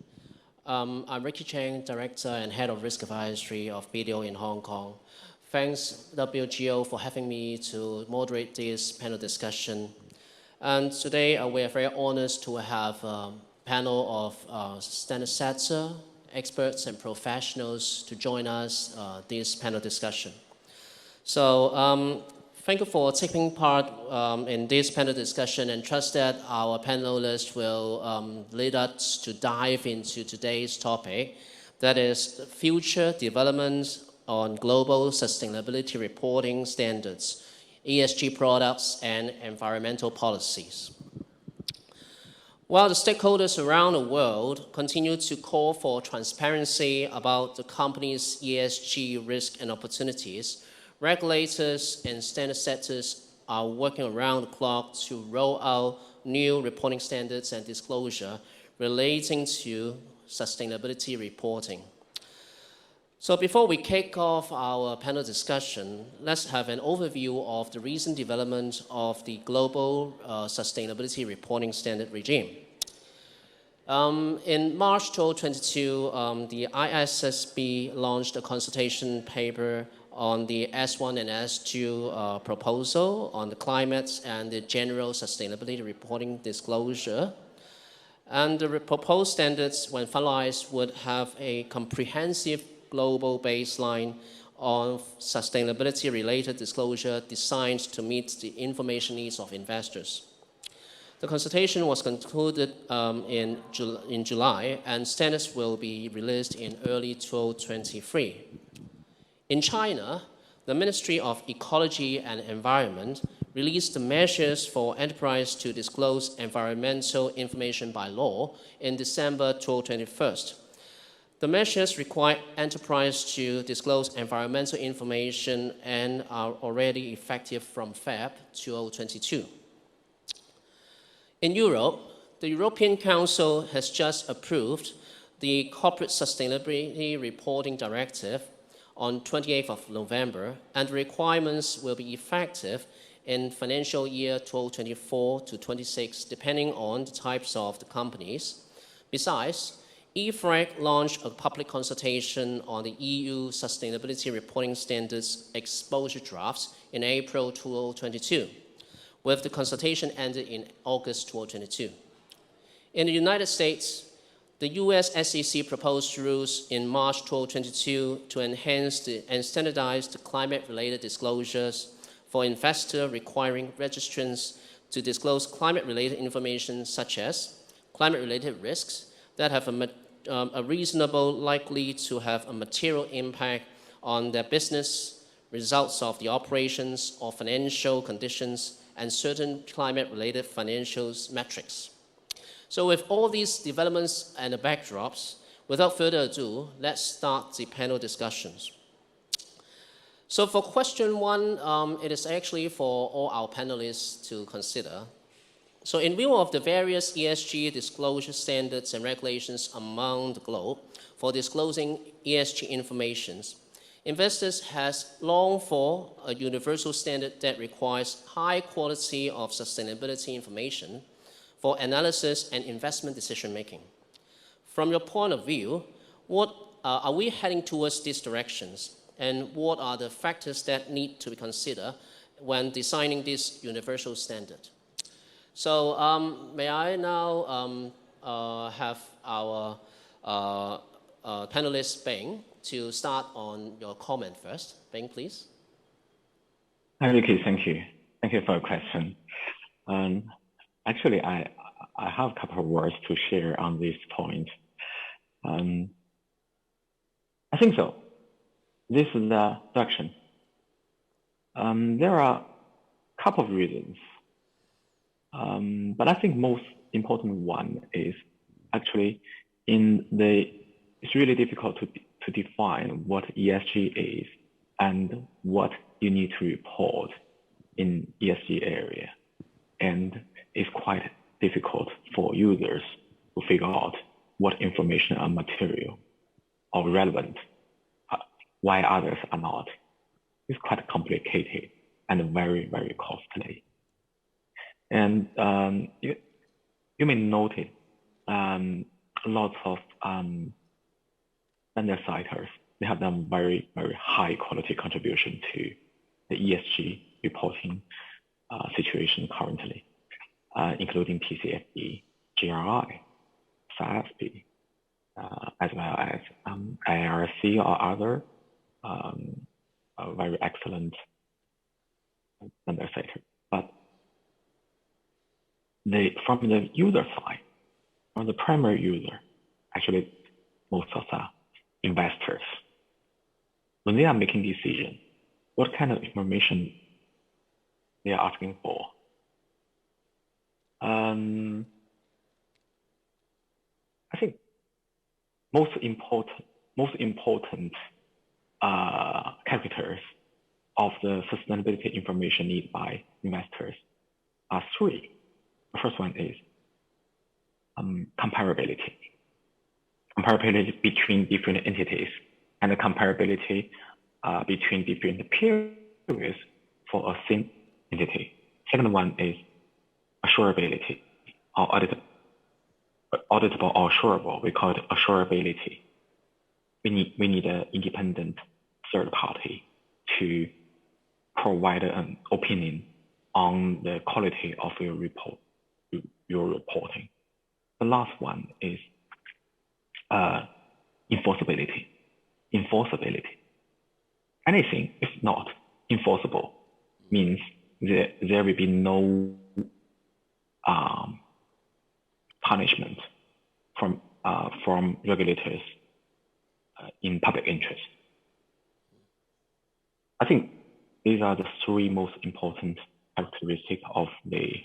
I'm Ricky Cheng, Director and Head of Risk Advisory of BDO in Hong Kong. Thanks, WGO, for having me to moderate this panel discussion. And today, we are very honored to have a panel of standard setter, experts and professionals to join us this panel discussion. So thank you for taking part in this panel discussion, and trust that our panelists will lead us to dive into today's topic, that is future developments on global sustainability reporting standards, ESG products, and environmental policies. While the stakeholders around the world continue to call for transparency about the company's ESG risk and opportunities, regulators and standard setters are working around the clock to roll out new reporting standards and disclosure relating to sustainability reporting. So before we kick off our panel discussion, let's have an overview of the recent development of the global sustainability reporting standard regime. In March 2022, the ISSB launched a consultation paper on the S1 and S2 proposal on the climate and the general sustainability reporting disclosure. And the proposed standards, when finalized, would have a comprehensive global baseline on sustainability-related disclosure designed to meet the information needs of investors. The consultation was concluded in July, and standards will be released in early 2023. In China, the Ministry of Ecology and Environment released the measures for enterprise to disclose environmental information by law in December 2021. The measures require enterprise to disclose environmental information and are already effective from Feb 2022. In Europe, the European Council has just approved the Corporate Sustainability Reporting Directive on 28th of November, and the requirements will be effective in financial year 2024 to 26, depending on the types of the companies. Besides, EFRAG launched a public consultation on the EU Sustainability Reporting Standards exposure drafts in April 2022, with the consultation ended in August 2022. In the United States, the US SEC proposed rules in March 2022 to enhance and standardize the climate-related disclosures for investors requiring registrants to disclose climate-related information such as climate-related risks that have a reasonable likely to have a material impact on their business, results of the operations or financial conditions, and certain climate-related financial metrics. So with all these developments and the backdrops, without further ado, let's start the panel discussions. So for question one, it is actually for all our panelists to consider. So in view of the various ESG disclosure standards and regulations among the globe for disclosing ESG information, investors has longed for a universal standard that requires high quality of sustainability information for analysis and investment decision making. From your point of view, what are we heading towards these directions, and what are the factors that need to be considered when designing this universal standard? So may I now have our panelist Bing to start on your comment first. Bing, please. Hi, Ricky. Thank you. Thank you for your question. Actually, I have a couple of words to share on this point. I think so. This is the direction. There are a couple of reasons, but I think most important one is actually it's really difficult to define what ESG is and what you need to report in ESG area. And it's quite difficult for users to figure out what information are material or relevant, why others are not. It's quite complicated and very, very costly. And you may notice lots of standard citers, they have done very, very high quality contribution to the ESG reporting situation currently, including TCFD, GRI, ISSB, as well as IRC or other very excellent standard citer. But from the user side, from the primary user, actually most of the investors, when they are making decisions, what kind of information they are asking for? I think most important characters of the sustainability information needed by investors are three. The first one is comparability. Comparability between different entities and the comparability between different periods for a same entity. Second one is assurability or auditable or assurable. We call it assurability. We need an independent third party to provide an opinion on the quality of your reporting. The last one is enforceability. Anything if not enforceable means there will be no punishment from regulators in public interest. I think these are the three most important characteristics of the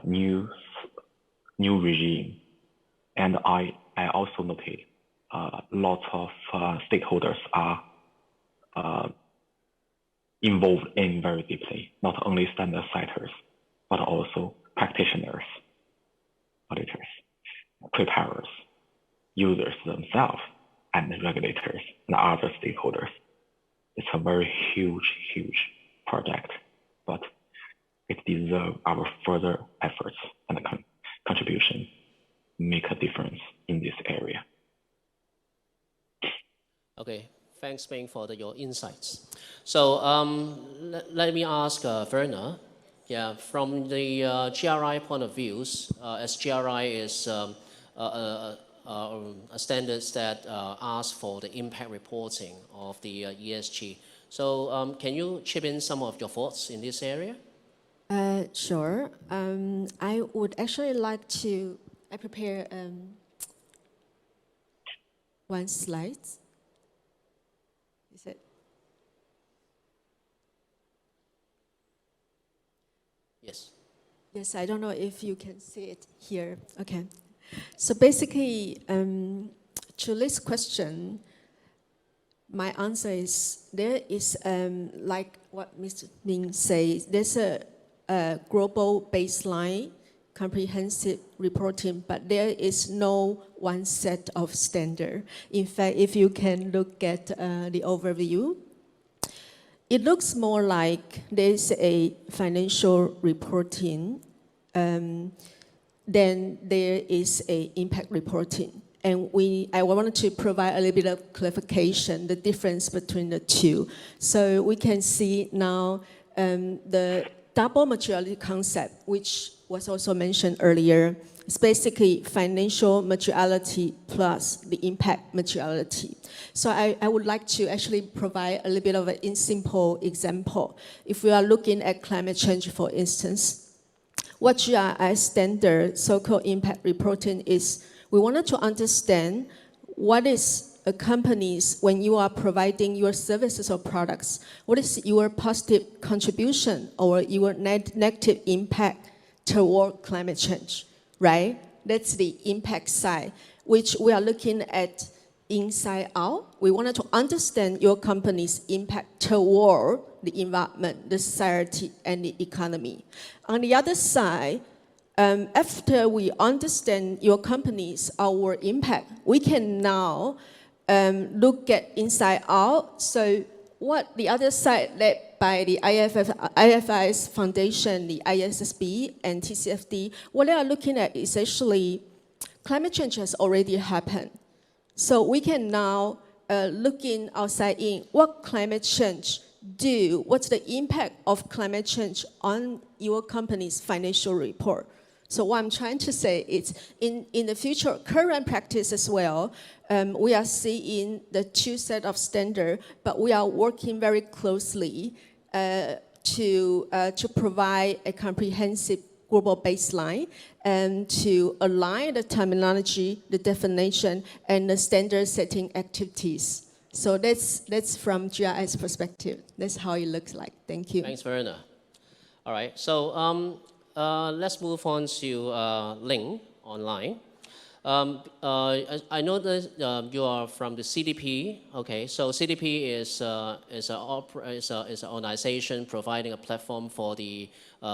new regime. And I also noted lots of stakeholders are involved in very deeply, not only standard citers, but also practitioners, auditors, preparers, users themselves, and the regulators and other stakeholders. It's a very huge project, but it deserves our further efforts and contribution to make a difference in this area. Okay, thanks, Bing, for your insights. So let me ask Werner. Yeah, from the GRI point of view, as GRI is a standards that ask for the impact reporting of the ESG. So can you chip in some of your thoughts in this area? Sure. I would actually like to prepare one slide. Is it? Yes. Yes, I don't know if you can see it here. Okay. So basically, to this question, my answer is there is, like what Mr. Ming says, there's a global baseline comprehensive reporting, but there is no one set of standard. In fact, if you can look at the overview, it looks more like there's a financial reporting, then there is a impact reporting. And I wanted to provide a little bit of clarification, the difference between the two. So we can see now the double materiality concept, which was also mentioned earlier. It's basically financial materiality plus the impact materiality. So I would like to actually provide a little bit of a simple example. If we are looking at climate change, for instance, what GRI standard so-called impact reporting is, we wanted to understand what is a company's, when you are providing your services or products, what is your positive contribution or your negative impact toward climate change, right? That's the impact side, which we are looking at inside out. We wanted to understand your company's impact toward the environment, the society, and the economy. On the other side, after we understand your company's, our impact, we can now look at inside out. So what the other side led by the IFI's Foundation, the ISSB, and TCFD, what they are looking at is actually climate change has already happened. So we can now look in outside in what climate change do, what's the impact of climate change on your company's financial report. So what I'm trying to say is, in the future, current practice as well, we are seeing the two set of standards, but we are working very closely to provide a comprehensive global baseline and to align the terminology, the definition, and the standard setting activities. So that's from GRI's perspective. That's how it looks like. Thank you. Thanks, Verena. All right, so let's move on to Ling online. I know that you are from the CDP. Okay, so CDP is an organization providing a platform for the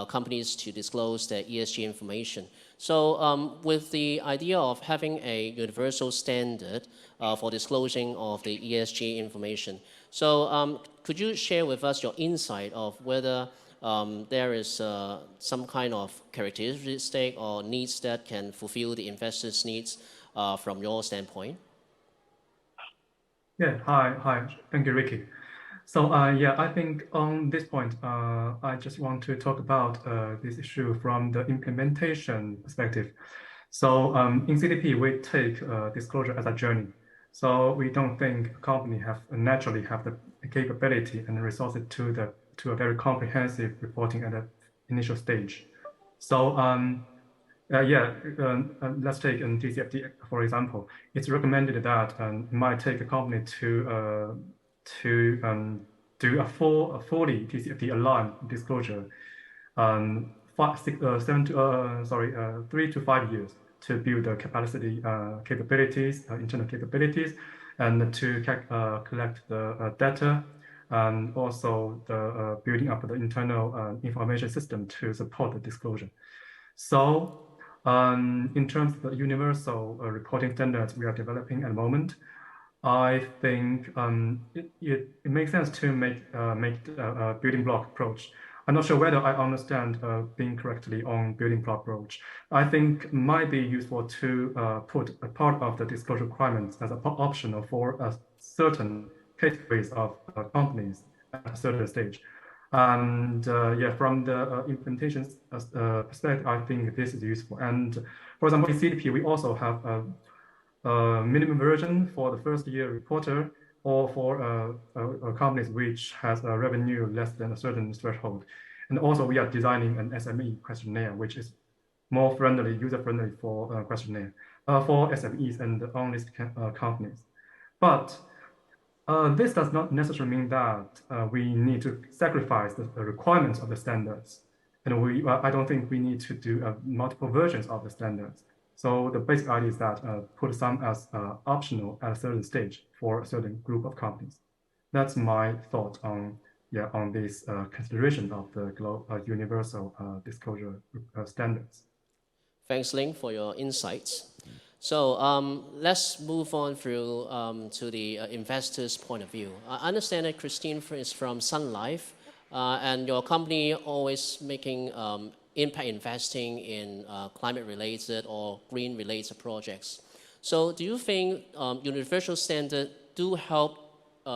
companies to disclose their ESG information. So with the idea of having a universal standard for disclosing of the ESG information, so could you share with us your insight of whether there is some kind of characteristic or needs that can fulfill the investors' needs from your standpoint? Yeah, hi. Thank you, Ricky. So yeah, I think on this point, I just want to talk about this issue from the implementation perspective. So in CDP, we take disclosure as a journey. So we don't think a company naturally have the capability and the resources to a very comprehensive reporting at the initial stage. So let's take TCFD for example. It's recommended that it might take a company to do a fully TCFD aligned disclosure, 3 to 5 years to build the capabilities, internal capabilities, and to collect the data, and also the building up the internal information system to support the disclosure. So in terms of the universal reporting standards we are developing at the moment, I think it makes sense to make a building block approach. I'm not sure whether I understand being correctly on building block approach. I think it might be useful to put a part of the disclosure requirements as an optional for a certain categories of companies at a certain stage. And from the implementation perspective, I think this is useful. And for example, in CDP, we also have a minimum version for the first year reporter, or for companies which has a revenue less than a certain threshold. And also we are designing an SME questionnaire, which is more friendly, user-friendly for questionnaire for SMEs and unlisted companies. But this does not necessarily mean that we need to sacrifice the requirements of the standards. And I don't think we need to do multiple versions of the standards. So the basic idea is that put some as optional at a certain stage for a certain group of companies. That's my thought on this consideration of the universal disclosure standards. Thanks, Ling, for your insights. So let's move on through to the investor's point of view. I understand that Christine is from Sun Life, and your company always making impact investing in climate-related or green-related projects. So do you think universal standard do help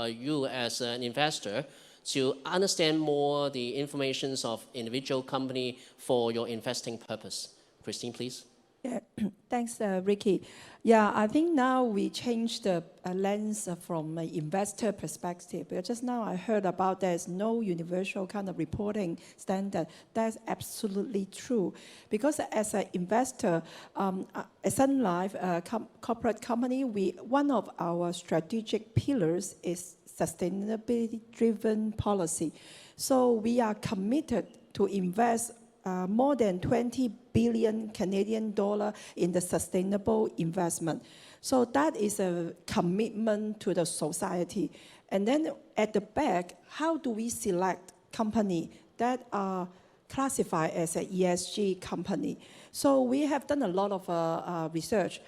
you as an investor to understand more the informations of individual company for your investing purpose. Christine, please. Yeah, thanks, Ricky. Yeah, I think now we changed the lens from an investor perspective. Because just now I heard about there's no universal kind of reporting standard. That's absolutely true. Because as an investor, at Sun Life, a corporate company, one of our strategic pillars is sustainability-driven policy. So we are committed to invest more than 20 billion Canadian dollar in the sustainable investment. So that is a commitment to the society. And then at the back, how do we select company that are classified as an ESG company? So we have done a lot of research.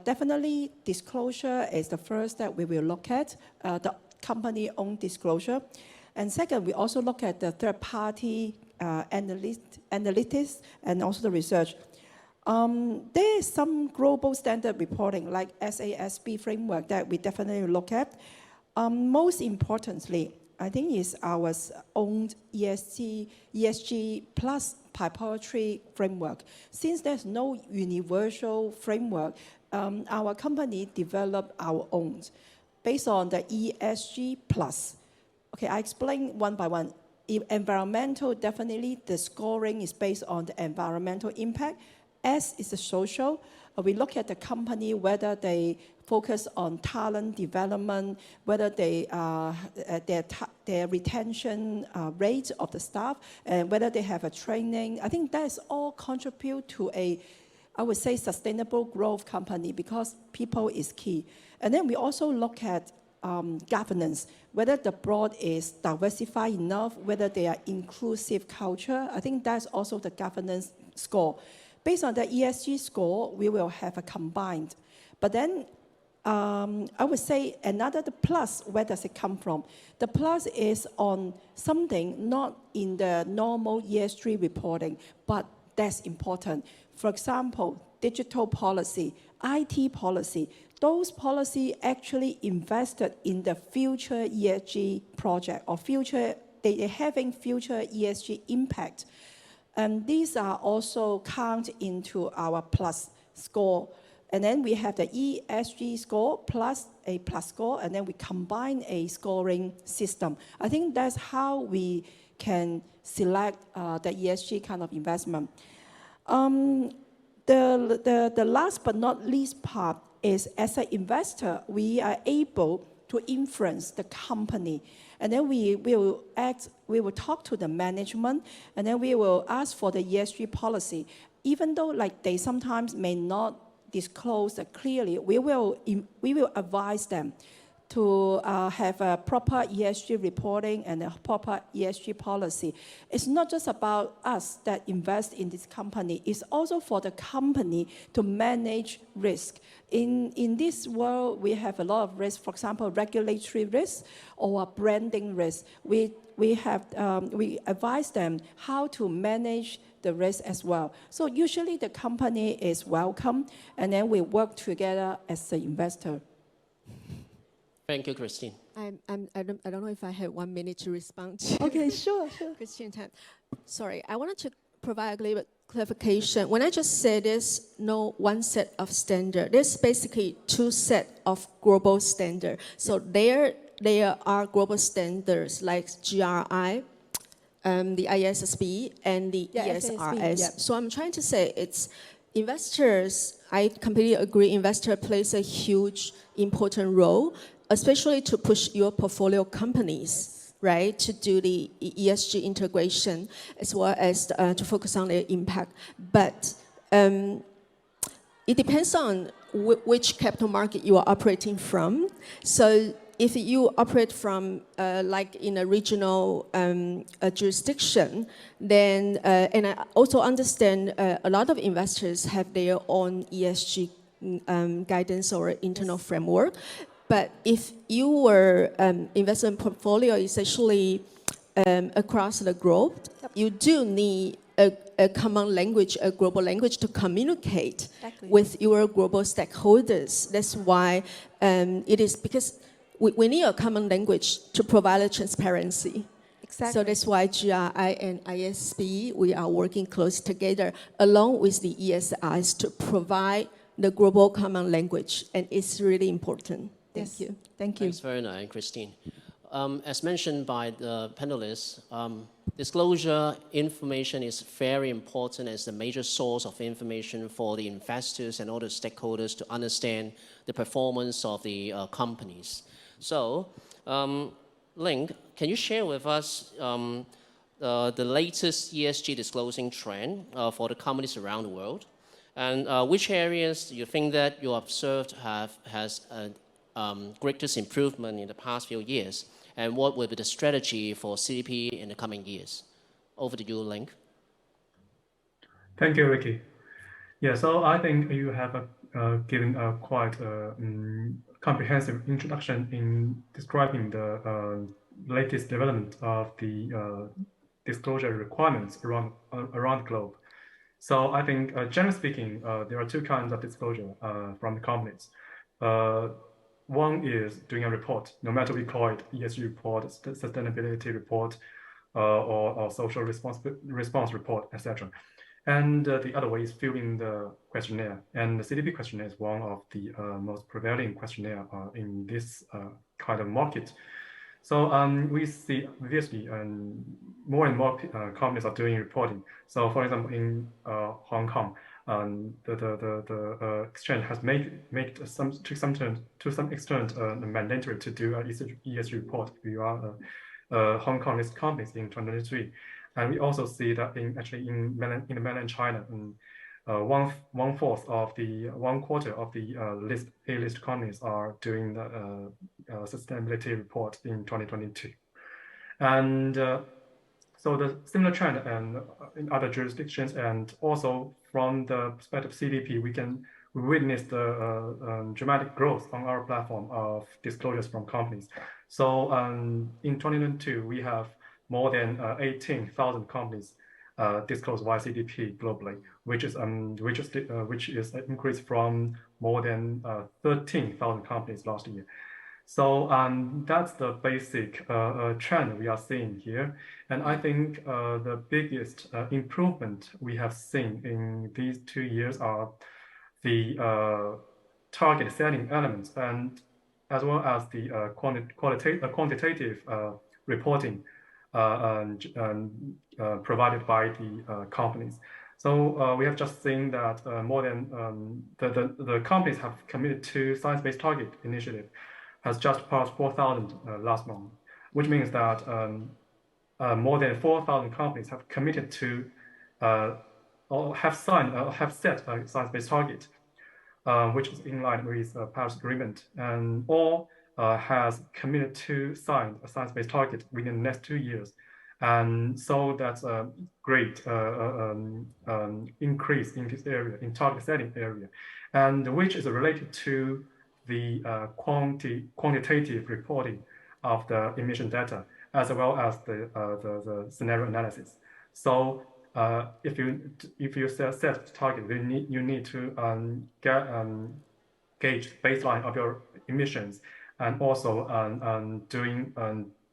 Definitely disclosure is the first that we will look at, the company-owned disclosure. And second, we also look at the third-party analytics and also the research. There is some global standard reporting like ISSB framework that we definitely look at. Most importantly, I think is our own ESG plus proprietary framework. Since there's no universal framework, our company developed our own based on the ESG plus. Okay, I explain one by one. Environmental, definitely the scoring is based on the environmental impact. S is the social. We look at the company, whether they focus on talent development, whether they their retention rate of the staff, and whether they have a training. I think that's all contribute to a, I would say, sustainable growth company because people is key. And then we also look at governance, whether the board is diversified enough, whether they are inclusive culture. I think that's also the governance score. Based on the ESG score, we will have a combined. But then I would say another, the plus, where does it come from? The plus is on something not in the normal ESG reporting, but that's important. For example, digital policy, IT policy, those policies actually invested in the future ESG project or future, they're having future ESG impact. And these are also counted into our plus score. And then we have the ESG score plus a plus score, and then we combine a scoring system. I think that's how we can select the ESG kind of investment. The last but not least part is as an investor, we are able to influence the company. And then we will talk to the management, and then we will ask for the ESG policy. Even though like they sometimes may not disclose clearly, we will advise them to have a proper ESG reporting and a proper ESG policy. It's not just about us that invest in this company, it's also for the company to manage risk. In this world, we have a lot of risk, for example, regulatory risk or branding risk. We advise them how to manage the risk as well. So usually the company is welcome, and then we work together as an investor. Thank you, Christine. I don't know if I have 1 minute to respond to. Okay, sure. Christine Tan. Sorry, I wanted to provide a little bit clarification. When I just said there's no one set of standard, there's basically two sets of global standard. So there are global standards like GRI, the ISSB, and the ESRS. Yeah. So I'm trying to say it's investors, I completely agree, investor plays a huge important role, especially to push your portfolio companies, right, to do the ESG integration as well as to focus on their impact. But it depends on which capital market you are operating from. So if you operate from like in a regional jurisdiction, then, and I also understand a lot of investors have their own ESG guidance or internal framework. But if your investment portfolio is actually across the globe, you do need a common language, a global language to communicate with your global stakeholders. That's why it is because we need a common language to provide a transparency, Exactly. So that's why GRI and ISSB, we are working close together along with the ESIs to provide the global common language, and it's really important. Thank you. Thank you. Thanks very much, Christine. As mentioned by the panelists, disclosure information is very important as the major source of information for the investors and other stakeholders to understand the performance of the companies. So, Link, can you share with us the latest ESG disclosing trend for the companies around the world? And which areas do you think that you observed has greatest improvement in the past few years? And what will be the strategy for CDP in the coming years? Over to you, Link. Thank you, Ricky. Yeah, so I think you have given a quite comprehensive introduction in describing the latest development of the disclosure requirements around the globe. So I think, generally speaking, there are two kinds of disclosure from the companies. One is doing a report, no matter we call it ESG report, sustainability report, or social response report, etc. And the other way is filling the questionnaire. And the CDP questionnaire is one of the most prevailing questionnaire in this kind of market. So we see obviously more and more companies are doing reporting. So for example, in Hong Kong, the exchange has made to some extent mandatory to do an ESG report if you are Hong Kong listed companies in 2023. And we also see that in the mainland China, one quarter of the A-list companies are doing the sustainability report in 2022, and so the similar trend and in other jurisdictions, and also from the perspective of CDP, we witness the dramatic growth on our platform of disclosures from companies. So in 2022, we have more than 18,000 companies disclosed via CDP globally, which is an increase from more than 13,000 companies last year. So that's the basic trend we are seeing here. And I think the biggest improvement we have seen in these 2 years are the target setting elements, and as well as the quantitative reporting provided by the companies. So we have just seen that more than the companies have committed to Science-Based Target Initiative has just passed 4,000 last month, which means that more than 4,000 companies have committed to or have set a science-based target, which is in line with the Paris Agreement, and or has committed to sign a science-based target within the next 2 years. And so that's a great increase in this area, in target setting area, and which is related to the quantitative reporting of the emission data, as well as the scenario analysis. So if you set target, you need to gauge baseline of your emissions, and also doing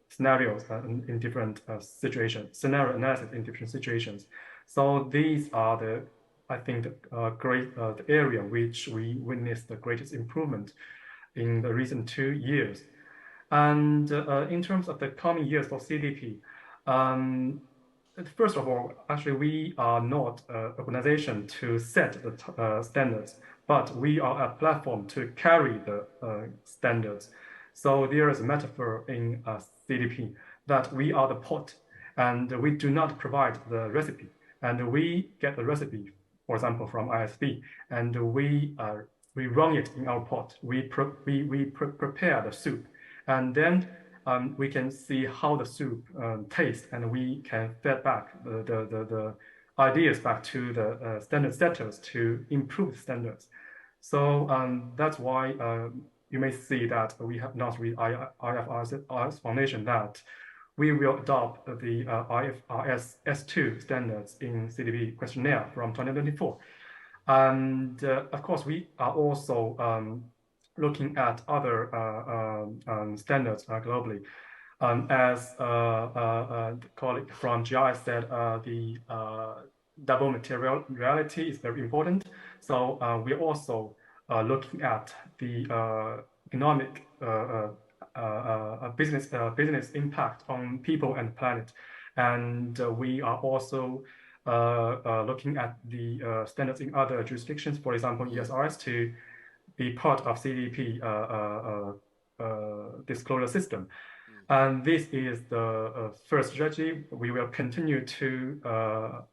scenarios in different situations, scenario analysis in different situations. So these are I think the area which we witnessed the greatest improvement in the recent 2 years. And in terms of the coming years for CDP, first of all, actually, we are not an organization to set the standards, but we are a platform to carry the standards. So there is a metaphor in CDP that we are the pot, and we do not provide the recipe, and we get the recipe, for example, from ISSB, and we run it in our pot. We prepare the soup, and then we can see how the soup tastes, and we can feed back the ideas back to the standard setters to improve standards. So that's why you may see that we have announced with IFRS Foundation that we will adopt the IFRS S2 standards in CDP questionnaire from 2024. And of course, we are also looking at other standards globally. As a colleague from GI said, the double materiality is very important. So we're also looking at the economic business impact on people and planet. And we are also looking at the standards in other jurisdictions, for example, ESRS, to be part of CDP disclosure system. And this is the first strategy we will continue to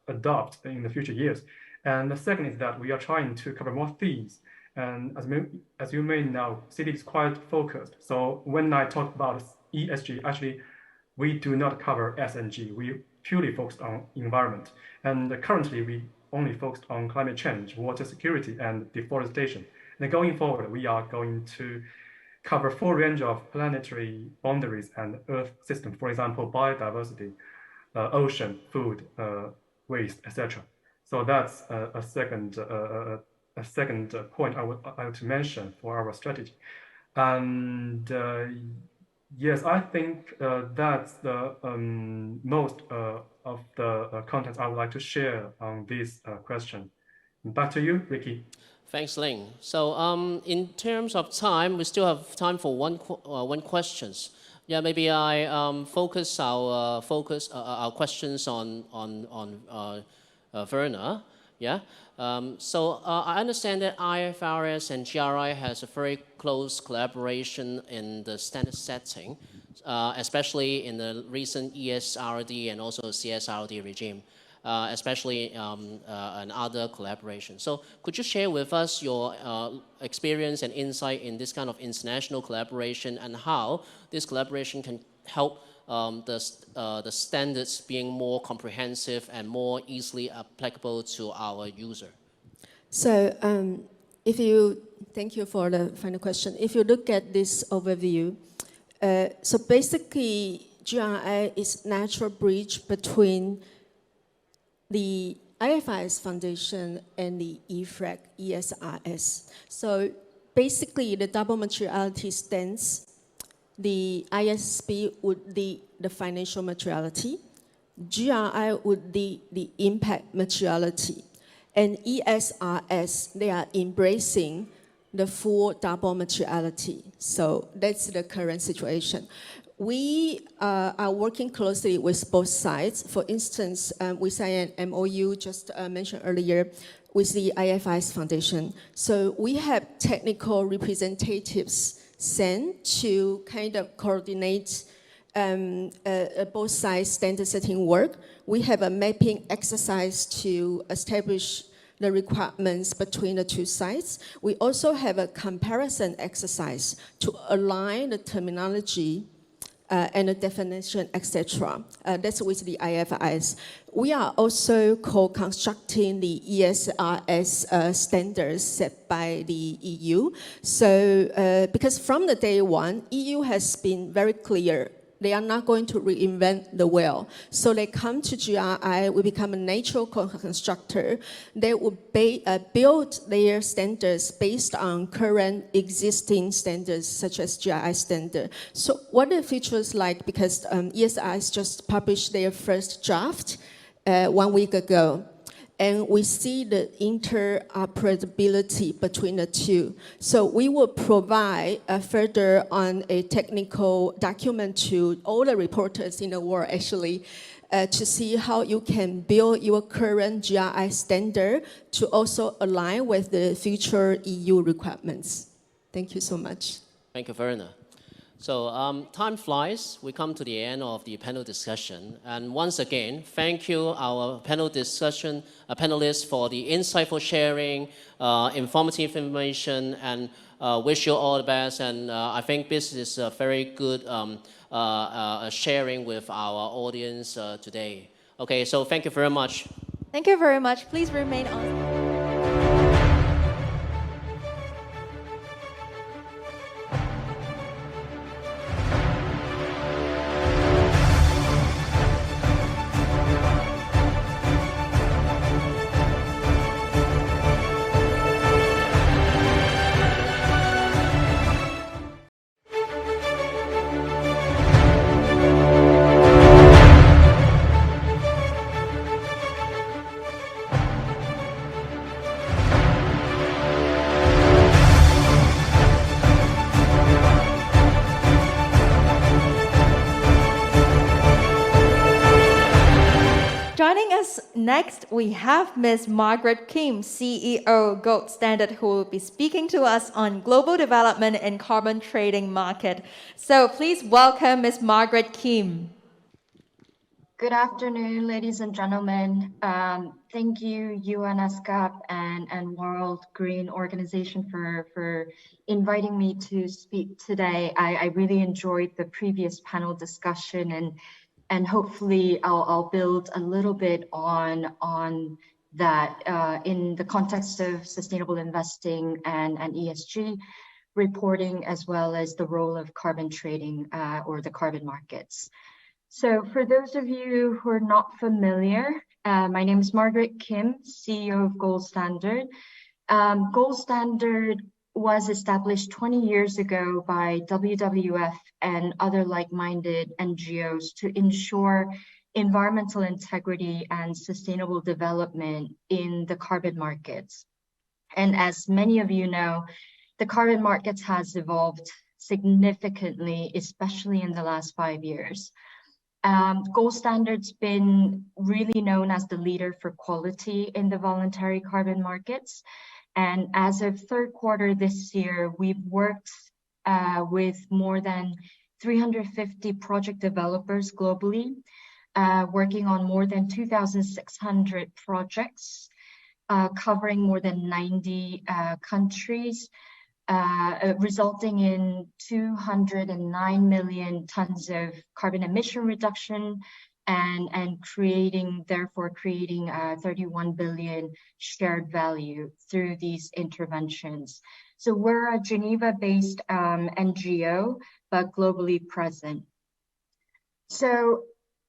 adopt in the future years. And the second is that we are trying to cover more themes. And as you may know, CDP is quite focused. So when I talk about ESG, actually, we do not cover S and G. We purely focused on environment. And currently, we only focused on climate change, water security, and deforestation. And going forward, we are going to cover full range of planetary boundaries and Earth system. For example, biodiversity, ocean, food, waste, etc. So that's a second point I would like to mention for our strategy. And yes, I think that's the most of the content I would like to share on this question. Back to you, Ricky. Thanks, Ling. So in terms of time, we still have time for one questions. Yeah, maybe I focus our questions on Werner. Yeah. So I understand that IFRS and GRI has a very close collaboration in the standard setting, especially in the recent ESRD and also CSRD regime. Especially in other collaborations. So could you share with us your experience and insight in this kind of international collaboration and how this collaboration can help the standards being more comprehensive and more easily applicable to our user? So thank you for the final question. If you look at this overview, so basically GRI is natural bridge between the IFRS Foundation and the EFRAG, ESRS. So basically, the double materiality stance, the ISSB would be the financial materiality, GRI would be the impact materiality, and ESRS, they are embracing the full double materiality. So that's the current situation. We are working closely with both sides. For instance, we signed an MOU just mentioned earlier with the IFRS Foundation. So we have technical representatives sent to kind of coordinate both sides standard setting work. We have a mapping exercise to establish the requirements between the two sides. We also have a comparison exercise to align the terminology and the definition, etc. That's with the IFRS. We are also co-constructing the ESRS standards set by the EU. So, because from the day one, EU has been very clear. They are not going to reinvent the wheel. So they come to GRI, we become a natural co-constructor. They will build their standards based on current existing standards, such as GRI standard. So what the features like, because ESRS just published their first draft 1 week ago. And we see the interoperability between the two. So we will provide further on a technical document to all the reporters in the world, actually, to see how you can build your current GRI standard to also align with the future EU requirements. Thank you so much. Thank you, Werner. So time flies. We come to the end of the panel discussion. And once again, thank you, our panel discussion panelists, for the insightful sharing, informative information, and wish you all the best. And I think this is a very good sharing with our audience today. Okay, so thank you very much. Thank you very much. Please remain on. us, next we have Ms. Margaret Kim, CEO Gold Standard, who will be speaking to us on global development and carbon trading market. So please welcome Ms. Margaret Kim. Good afternoon, ladies and gentlemen. Thank you, UNESCAP and World Green Organization for inviting me to speak today. I really enjoyed the previous panel discussion, and hopefully I'll build a little bit on that in the context of sustainable investing and ESG reporting, as well as the role of carbon trading or the carbon markets. So for those of you who are not familiar, my name is Margaret Kim, CEO of Gold Standard. Gold Standard was established 20 years ago by WWF and other like-minded NGOs to ensure environmental integrity and sustainable development in the carbon markets. And as many of you know, the carbon markets has evolved significantly, especially in the last 5 years. Gold Standard's been really known as the leader for quality in the voluntary carbon markets. And as of third quarter this year, we've worked with more than 350 project developers globally, working on more than 2,600 projects, covering more than 90 countries, resulting in 209 million tons of carbon emission reduction and therefore creating 31 billion shared value through these interventions. So we're a Geneva-based NGO, but globally present. So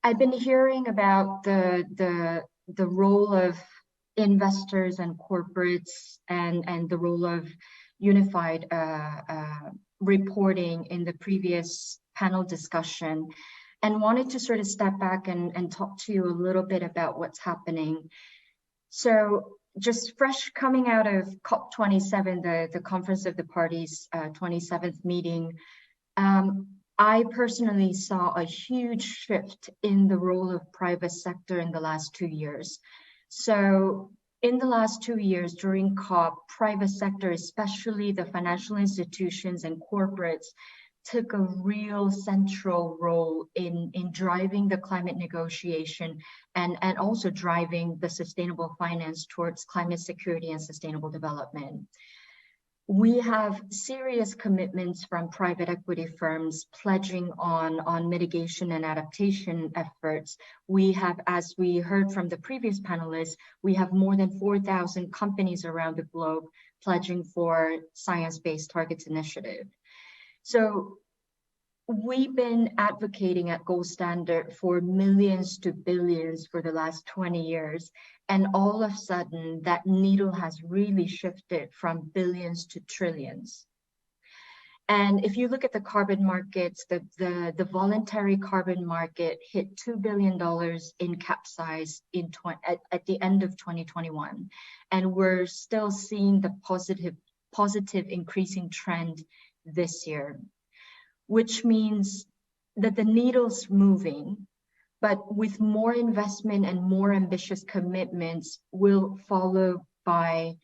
I've been hearing about the role of investors and corporates and the role of unified reporting in the previous panel discussion, and wanted to sort of step back and talk to you a little bit about what's happening. So just fresh coming out of COP27, the Conference of the Parties 27th meeting, I personally saw a huge shift in the role of private sector in the last 2 years. So in the last 2 years during COP, private sector, especially the financial institutions and corporates, took a real central role in driving the climate negotiation and also driving the sustainable finance towards climate security and sustainable development. We have serious commitments from private equity firms pledging on mitigation and adaptation efforts. We have, as we heard from the previous panelists, we have more than 4,000 companies around the globe pledging for science-based targets initiative. So we've been advocating at Gold Standard for millions to billions for the last 20 years. And all of a sudden, that needle has really shifted from billions to trillions. And if you look at the carbon markets, the voluntary carbon market hit $2 billion in cap size at the end of 2021. And we're still seeing the positive increasing trend this year, which means that the needle's moving, but with more investment and more ambitious commitments will follow by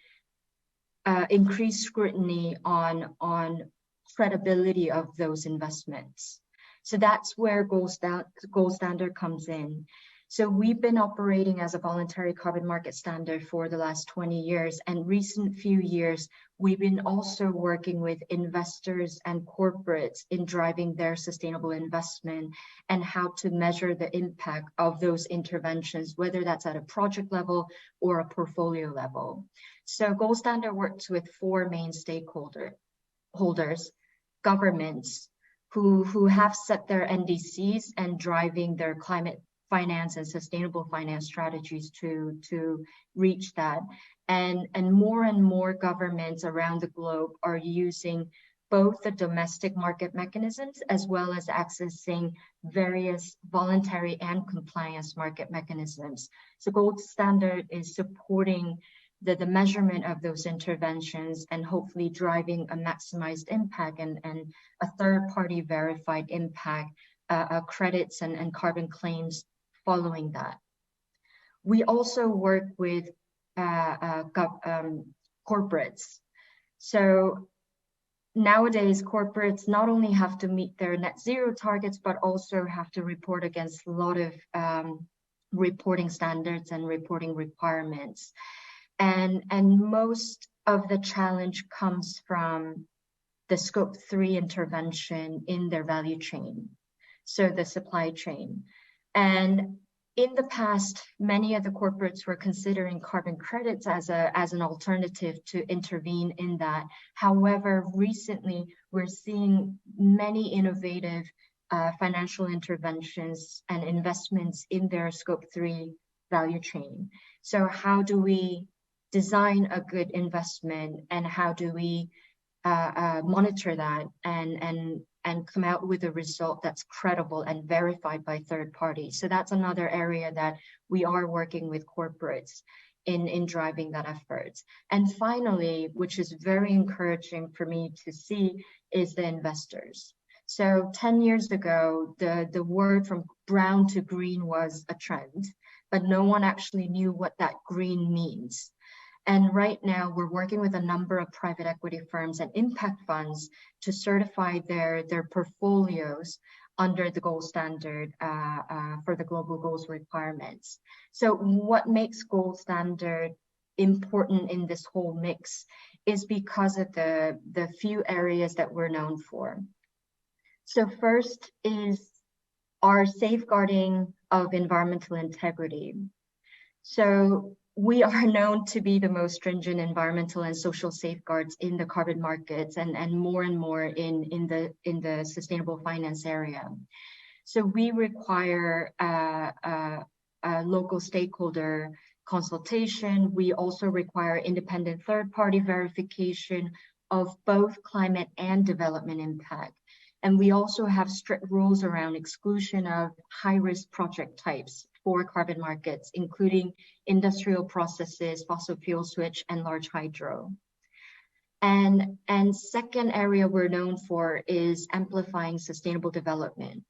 increased scrutiny on credibility of those investments. So that's where Gold Standard comes in. So we've been operating as a voluntary carbon market standard for the last 20 years, and recent few years, we've been also working with investors and corporates in driving their sustainable investment and how to measure the impact of those interventions, whether that's at a project level or a portfolio level. So Gold Standard works with 4 main stakeholders, governments who have set their NDCs and driving their climate finance and sustainable finance strategies to reach that. And more governments around the globe are using both the domestic market mechanisms as well as accessing various voluntary and compliance market mechanisms. So Gold Standard is supporting the measurement of those interventions and hopefully driving a maximized impact and a third-party verified impact credits and carbon claims following that. we also work with corporates. So nowadays, corporates not only have to meet their net zero targets, but also have to report against a lot of reporting standards and reporting requirements. And most of the challenge comes from the scope 3 intervention in their value chain, so the supply chain. And in the past, many of the corporates were considering carbon credits as an alternative to intervene in that. However, recently, we're seeing many innovative financial interventions and investments in their scope 3 value chain. So how do we design a good investment, and how do we monitor that and come out with a result that's credible and verified by third parties? So that's another area that we are working with corporates in driving that effort. And finally, which is very encouraging for me to see, is the investors. So 10 years ago, the word from brown to green was a trend, but no one actually knew what that green means. And right now, we're working with a number of private equity firms and impact funds to certify their portfolios under the gold standard for the global goals requirements. So what makes gold standard important in this whole mix is because of the few areas that we're known for. So first is our safeguarding of environmental integrity. So we are known to be the most stringent environmental and social safeguards in the carbon markets, and more in the sustainable finance area. So we require a local stakeholder consultation. We also require independent third-party verification of both climate and development impact. And we also have strict rules around exclusion of high-risk project types for carbon markets, including industrial processes, fossil fuel switch, and large hydro. And second area we're known for is amplifying sustainable development.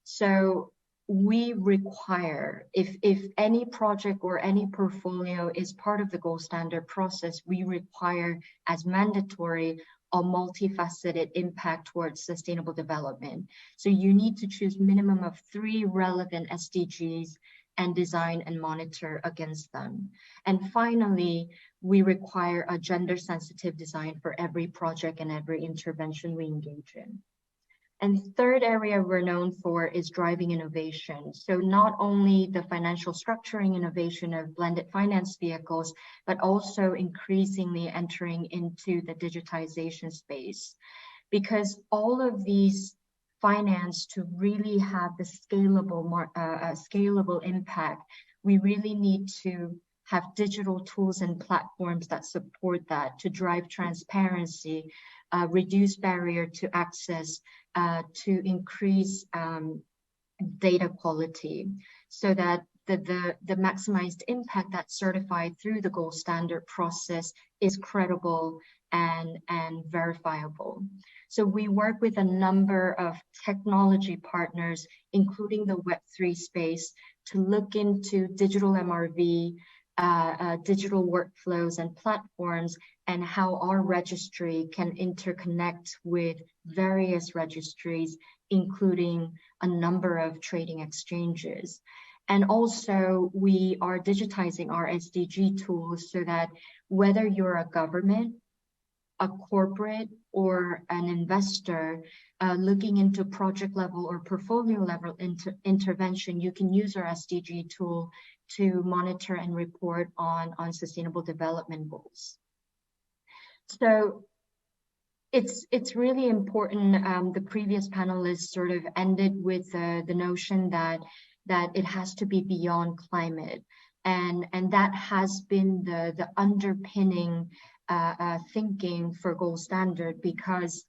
So we require, if any project or any portfolio is part of the gold standard process, we require as mandatory a multifaceted impact towards sustainable development. So you need to choose minimum of 3 relevant SDGs and design and monitor against them. And finally, we require a gender-sensitive design for every project and every intervention we engage in. And third area we're known for is driving innovation. So not only the financial structuring innovation of blended finance vehicles, but also increasingly entering into the digitization space. Because all of these finance to really have the scalable impact, we really need to have digital tools and platforms that support that to drive transparency, reduce barrier to access, to increase data quality, so that the maximized impact that's certified through the gold standard process is credible and verifiable. So we work with a number of technology partners, including the Web3 space, to look into digital MRV, digital workflows and platforms, and how our registry can interconnect with various registries, including a number of trading exchanges. And also, we are digitizing our SDG tools so that whether you're a government, a corporate, or an investor looking into project level or portfolio level intervention, you can use our SDG tool to monitor and report on sustainable development goals. So it's really important. The previous panelists sort of ended with the notion that it has to be beyond climate, and that has been the underpinning thinking for gold standard, because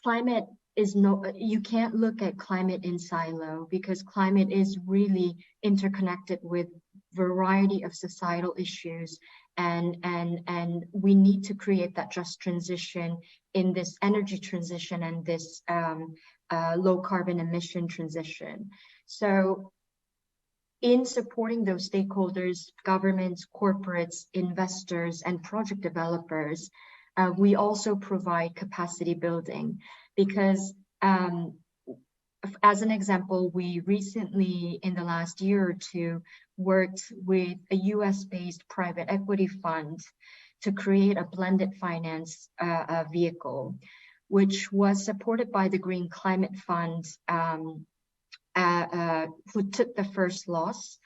climate is you can't look at climate in silo, because climate is really interconnected with variety of societal issues, and we need to create that just transition in this energy transition and this low carbon emission transition. So in supporting those stakeholders, governments, corporates, investors, and project developers, we also provide capacity building because as an example, we recently, in the last year or two, worked with a US-based private equity fund to create a blended finance vehicle, which was supported by the Green Climate Fund, who took the first loss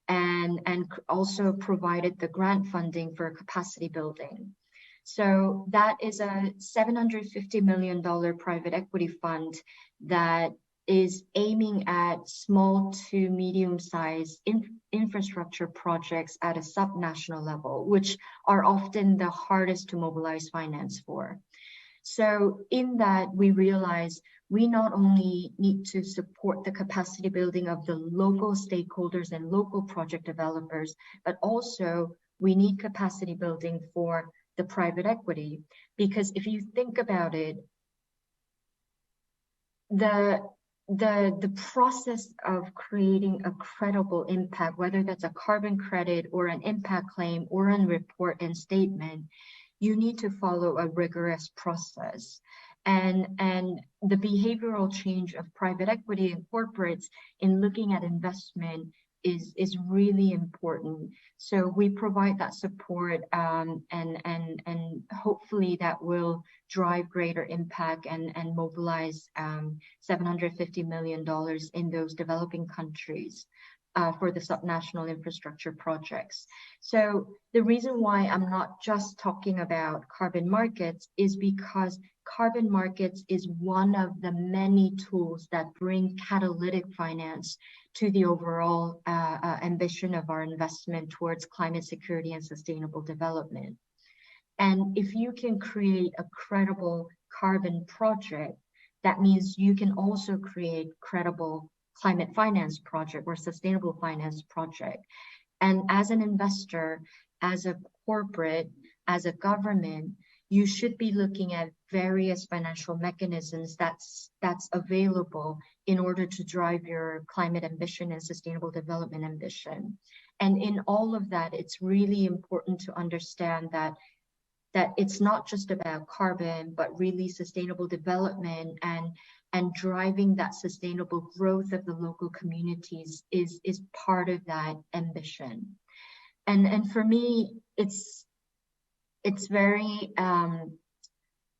and also provided the grant funding for capacity building. So that is a $750 million private equity fund that is aiming at small to medium-sized infrastructure projects at a subnational level, which are often the hardest to mobilize finance for. So in that, we realize we not only need to support the capacity building of the local stakeholders and local project developers, but also we need capacity building for the private equity. Because if you think about it, the process of creating a credible impact, whether that's a carbon credit or an impact claim or a report and statement, you need to follow a rigorous process. And the behavioral change of private equity and corporates in looking at investment is really important. So we provide that support and hopefully that will drive greater impact and mobilize $750 million in those developing countries for the subnational infrastructure projects. So the reason why I'm not just talking about carbon markets is because carbon markets is one of the many tools that bring catalytic finance to the overall ambition of our investment towards climate security and sustainable development. And if you can create a credible carbon project, that means you can also create credible climate finance project or sustainable finance project. And as an investor, as a corporate, as a government, you should be looking at various financial mechanisms that's available in order to drive your climate ambition and sustainable development ambition. And in all of that, it's really important to understand that it's not just about carbon, but really sustainable development and driving that sustainable growth of the local communities is part of that ambition. And for me, it's very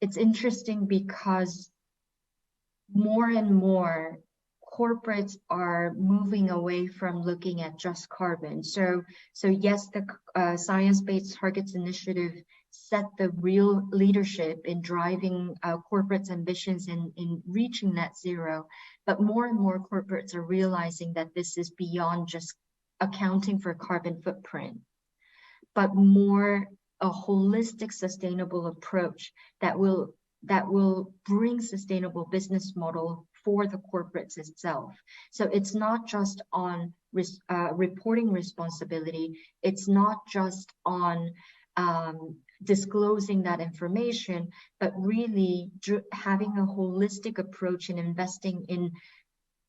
it's interesting because more and more corporates are moving away from looking at just carbon. So yes, the Science-Based Targets Initiative set the real leadership in driving corporates' ambitions in reaching net zero, but more and more corporates are realizing that this is beyond just accounting for carbon footprint, but more a holistic sustainable approach that will bring sustainable business model for the corporates itself. So it's not just on reporting responsibility, it's not just on disclosing that information, but really having a holistic approach in investing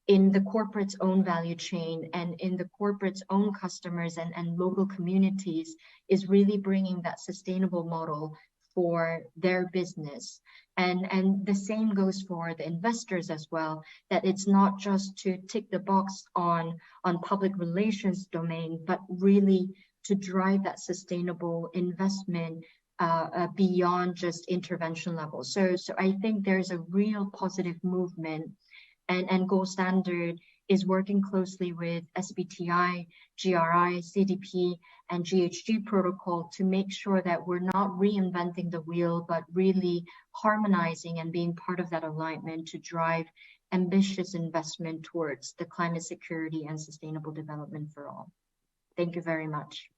in the corporate's own value chain and in the corporate's own customers and local communities is really bringing that sustainable model for their business. And the same goes for the investors as well, that it's not just to tick the box on public relations domain, but really to drive that sustainable investment beyond just intervention level. So I think there's a real positive movement, and Gold Standard is working closely with SBTi, GRI, CDP, and GHG protocol to make sure that we're not reinventing the wheel, but really harmonizing and being part of that alignment to drive ambitious investment towards the climate security and sustainable development for all. Thank you very much.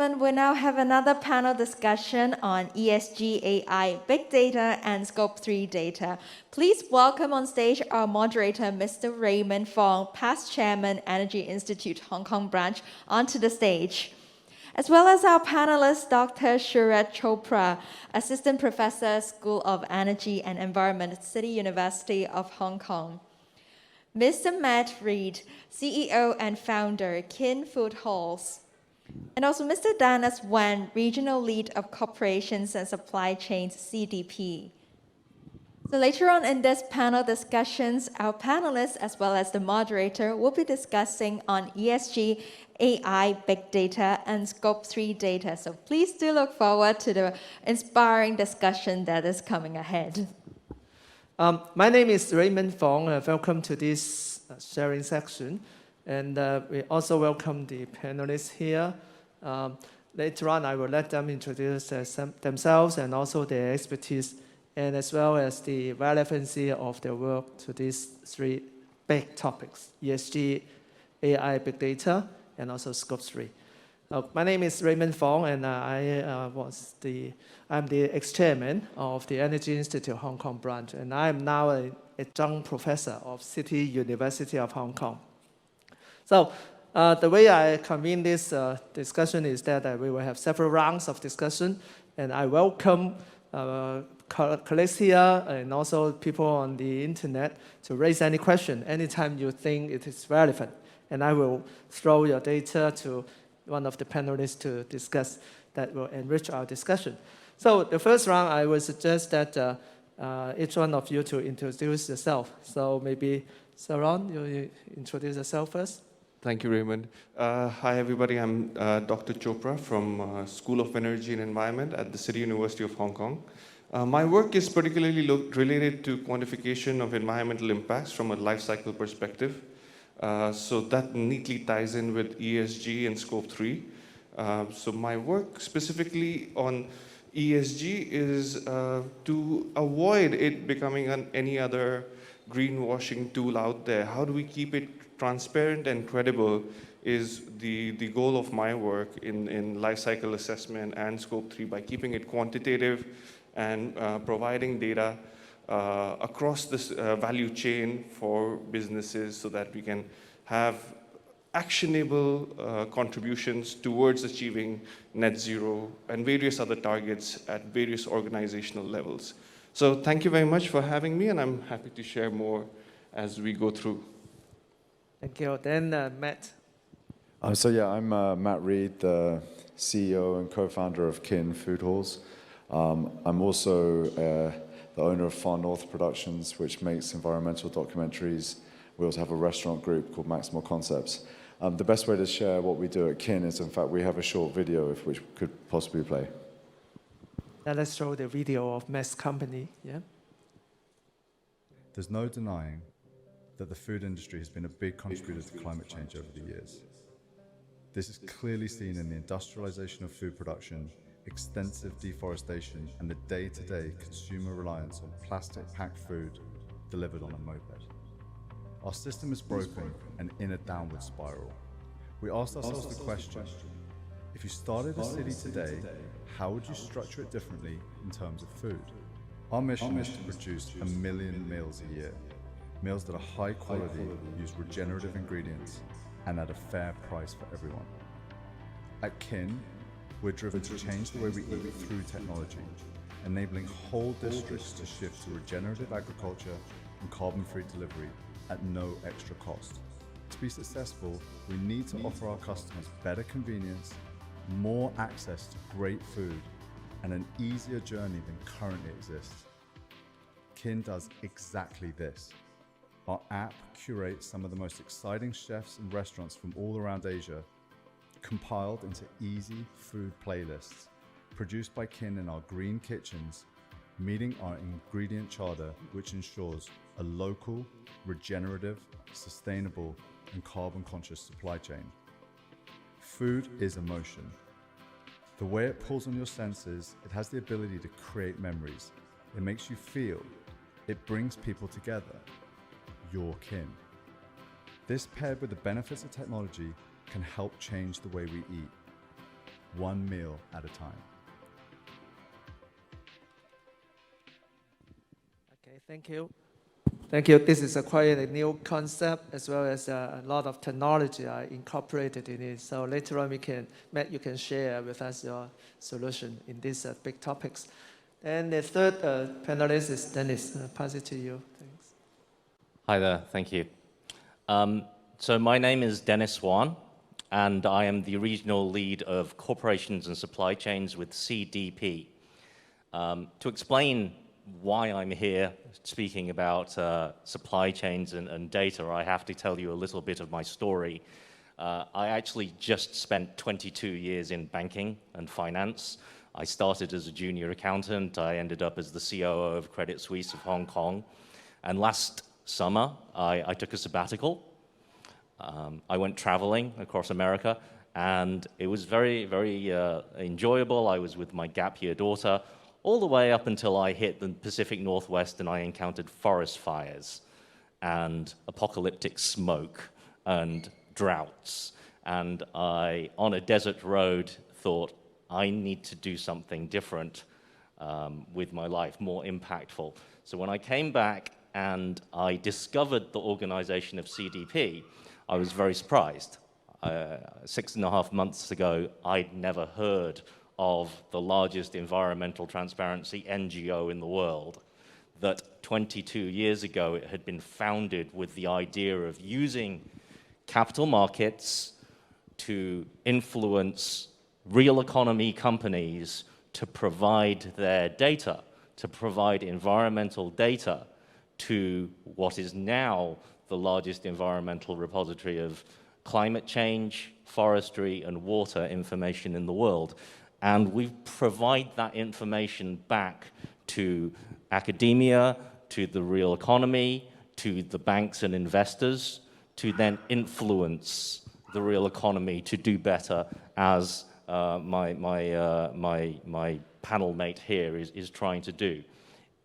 gentlemen, we now have another panel discussion on ESG, AI, Big Data, and Scope 3 data. Please welcome on stage our moderator, Mr. Raymond Fong, past chairman, Energy Institute Hong Kong branch, onto the stage. As well as our panelist, Dr. Surat Chopra, assistant professor, School of Energy and Environment, City University of Hong Kong. Mr. Matt Reed, CEO and founder, Kin Food Halls. And also Mr. Dennis Wan, Regional Lead of Corporations and Supply Chains, CDP. So later on in this panel discussions, our panelists as well as the moderator will be discussing on ESG, AI, Big Data, and Scope 3 data. So please do look forward to the inspiring discussion that is coming ahead. My name is Raymond Fong. Welcome to this sharing section. And we also welcome the panelists here. Later on, I will let them introduce themselves and also their expertise, and as well as the relevancy of their work to these three big topics: ESG, AI, Big Data, and also Scope 3. My name is Raymond Fong, and I'm the ex-chairman of the Energy Institute Hong Kong branch, and I am now an adjunct professor of City University of Hong Kong. So the way I convene this discussion is that we will have several rounds of discussion, and I welcome colleagues here and also people on the internet to raise any question anytime you think it is relevant. And I will throw your data to one of the panelists to discuss that will enrich our discussion. So the first round, I would suggest that each one of you to introduce yourself. So maybe Saron, you introduce yourself first. Thank you, Raymond. Hi, everybody. I'm Dr. Chopra from School of Energy and Environment at the City University of Hong Kong. My work is particularly related to quantification of environmental impacts from a life cycle perspective. So that neatly ties in with ESG and Scope 3. So my work specifically on ESG is to avoid it becoming any other greenwashing tool out there. How do we keep it transparent and credible is the goal of my work in life cycle assessment and Scope 3 by keeping it quantitative and providing data across this value chain for businesses so that we can have actionable contributions towards achieving net zero and various other targets at various organizational levels. So thank you very much for having me, and I'm happy to share more as we go through. Thank you. Then Matt. I'm Matt Reed, the CEO and co-founder of Kin Food Halls. I'm also the owner of Far North Productions, which makes environmental documentaries. We also have a restaurant group called Maximal Concepts. The best way to share what we do at Kin is, in fact, we have a short video which could possibly play. Now let's show the video of Matt's company. Yeah. There's no denying that the food industry has been a big contributor to climate change over the years. This is clearly seen in the industrialization of food production, extensive deforestation, and the day-to-day consumer reliance on plastic-packed food delivered on a moped. Our system is broken and in a downward spiral. We asked ourselves the question, if you started a city today, how would you structure it differently in terms of food? Our mission is to produce 1 million meals a year. Meals that are high quality, use regenerative ingredients, and at a fair price for everyone. At Kin, we're driven to change the way we eat through technology, enabling whole districts to shift to regenerative agriculture and carbon-free delivery at no extra cost. To be successful, we need to offer our customers better convenience, more access to great food, and an easier journey than currently exists. Kin does exactly this. Our app curates some of the most exciting chefs and restaurants from all around Asia, compiled into easy food playlists, produced by Kin in our green kitchens, meeting our ingredient charter, which ensures a local, regenerative, sustainable, and carbon-conscious supply chain. Food is emotion. The way it pulls on your senses, it has the ability to create memories. It makes you feel. It brings people together. Your kin. This, paired with the benefits of technology, can help change the way we eat. one meal at a time. Okay, thank you. Thank you. This is quite a new concept as well as a lot of technology are incorporated in it. So later on, Matt, you can share with us your solution in these big topics. And the third panelist is Dennis. I'll pass it to you. Thanks. Hi there. Thank you. So my name is Dennis Swan, and I am the regional lead of corporations and supply chains with CDP. To explain why I'm here speaking about supply chains and data, I have to tell you a little bit of my story. I actually just spent 22 years in banking and finance. I started as a junior accountant. I ended up as the COO of Credit Suisse of Hong Kong. And last summer, I took a sabbatical. I went traveling across America, and it was very, very enjoyable. I was with my gap year daughter, all the way up until I hit the Pacific Northwest and I encountered forest fires and apocalyptic smoke and droughts. And I, on a desert road, thought, I need to do something different with my life, more impactful. So when I came back and I discovered the organization of CDP, I was very surprised. 6.5 months ago, I'd never heard of the largest environmental transparency NGO in the world, that 22 years ago it had been founded with the idea of using capital markets to influence real economy companies to provide their data, to provide environmental data to what is now the largest environmental repository of climate change, forestry, and water information in the world. And we provide that information back to academia, to the real economy, to the banks and investors, to then influence the real economy to do better, as my panel mate here is trying to do.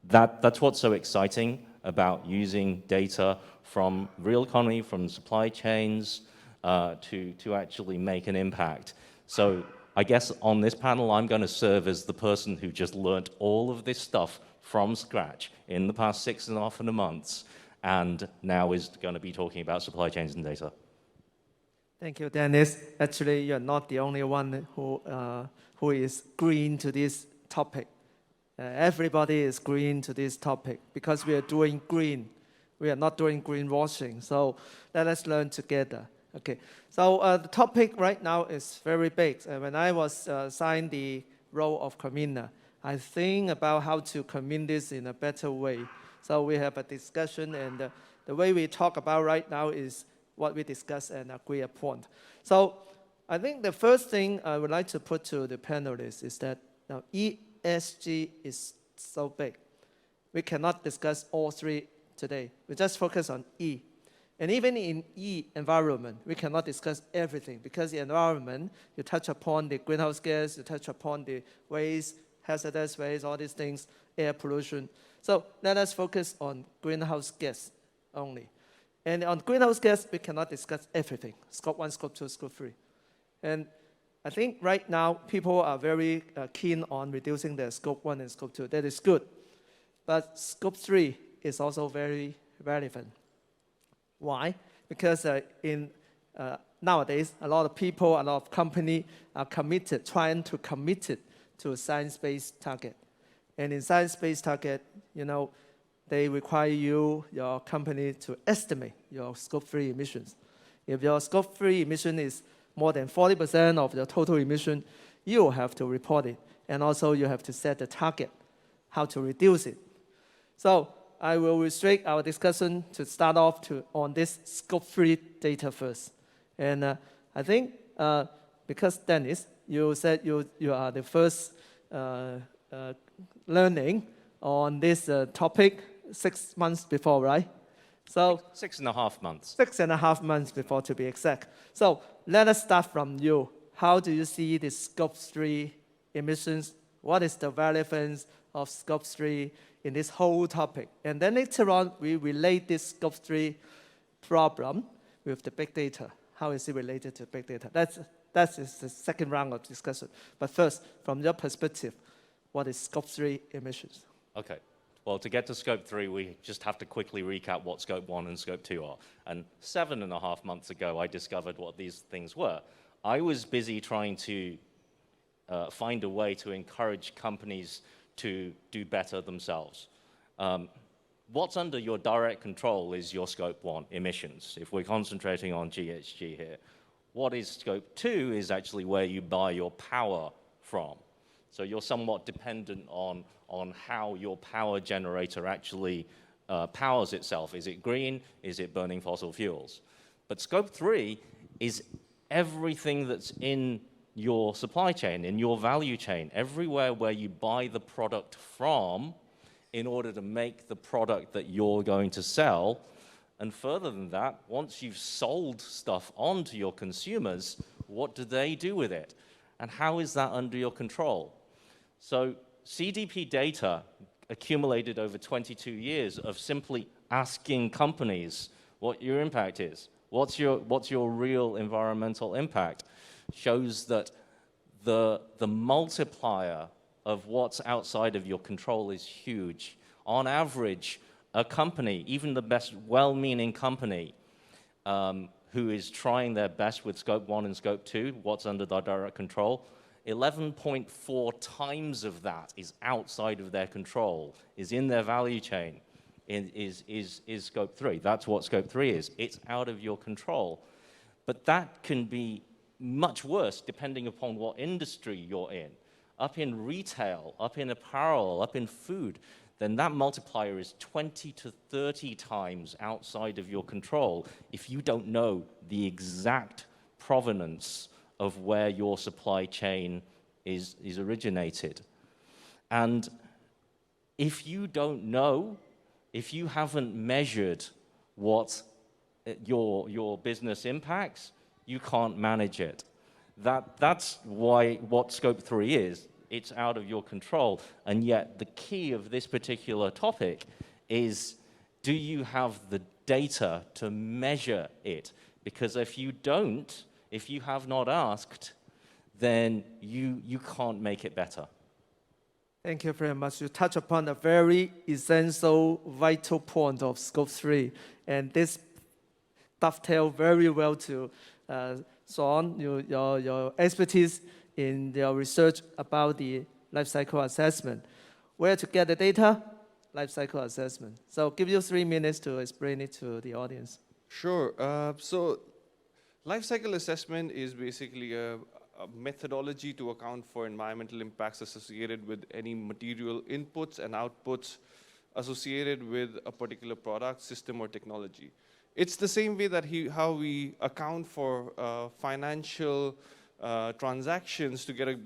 That's what's so exciting about using data from real economy, from supply chains, to actually make an impact. So I guess on this panel, I'm going to serve as the person who just learned all of this stuff from scratch in the past 6.5 months, and now is going to be talking about supply chains and data. Thank you, Dennis. Actually, you're not the only one who is green to this topic. Everybody is green to this topic because we are doing green. We are not doing greenwashing. So let us learn together. Okay. So the topic right now is very big. When I was assigned the role of convener, I think about how to convene this in a better way. So we have a discussion, and the way we talk about right now is what we discuss and agree upon. So I think the first thing I would like to put to the panelists is that now ESG is so big. We cannot discuss all three today. We just focus on E. And even in E, environment, we cannot discuss everything because the environment, you touch upon the greenhouse gas, you touch upon the waste, hazardous waste, all these things, air pollution. So let us focus on greenhouse gas only. And on greenhouse gas, we cannot discuss everything, scope 1, scope 2, scope 3. And I think right now, people are very keen on reducing their scope 1 and scope 2. That is good. But scope 3 is also very relevant. Why? Because nowadays, a lot of people, a lot of companies are committed, trying to commit it to a science-based target. And in science-based target, you know, they require you, your company, to estimate your scope 3 emissions. If your scope 3 emission is more than 40% of the total emission, you have to report it. And also you have to set the target, how to reduce it. So I will restrict our discussion to start off on this scope 3 data first. And I think because Dennis, you said you are the first learning on this topic 6 months before, right? So 6.5 months. 6.5 months before, to be exact. So let us start from you. How do you see the scope 3 emissions? What is the relevance of scope 3 in this whole topic? And then later on, we relate this scope 3 problem with the big data. How is it related to big data? Let's that is the second round of discussion. But first, from your perspective, what is Scope 3 emissions? Okay. Well, to get to Scope 3, we just have to quickly recap what Scope 1 and Scope 2 are. And 7.5 months ago, I discovered what these things were. I was busy trying to find a way to encourage companies to do better themselves. What's under your direct control is your Scope 1 emissions, if we're concentrating on GHG here. What is Scope 2 is actually where you buy your power from. So you're somewhat dependent on how your power generator actually powers itself. Is it green? Is it burning fossil fuels? But Scope 3 is everything that's in your supply chain, in your value chain, everywhere where you buy the product from in order to make the product that you're going to sell. And further than that, once you've sold stuff on to your consumers, what do they do with it? And how is that under your control? So CDP data accumulated over 22 years of simply asking companies what your impact is. What's your real environmental impact? Shows that the multiplier of what's outside of your control is huge. On average, a company, even the best well-meaning company, who is trying their best with Scope 1 and Scope 2, what's under their direct control, 11.4 times of that is outside of their control, is in their value chain, is Scope 3. That's what Scope 3 is. It's out of your control. But that can be much worse depending upon what industry you're in. Up in retail, up in apparel, up in food, then that multiplier is 20 to 30 times outside of your control if you don't know the exact provenance of where your supply chain is originated. And if you don't know, if you haven't measured what your business impacts, you can't manage it. That's what Scope 3 is. It's out of your control. And yet the key of this particular topic is, do you have the data to measure it? Because if you don't, if you have not asked, then you can't make it better. Thank you very much. You touch upon a very essential, vital point of Scope 3. And this dovetails very well to Sean, your expertise in your research about the life cycle assessment. Where to get the data? Life cycle assessment. So give you 3 minutes to explain it to the audience. Sure. So life cycle assessment is basically a methodology to account for environmental impacts associated with any material inputs and outputs associated with a particular product, system, or technology. It's the same way that how we account for financial transactions to get a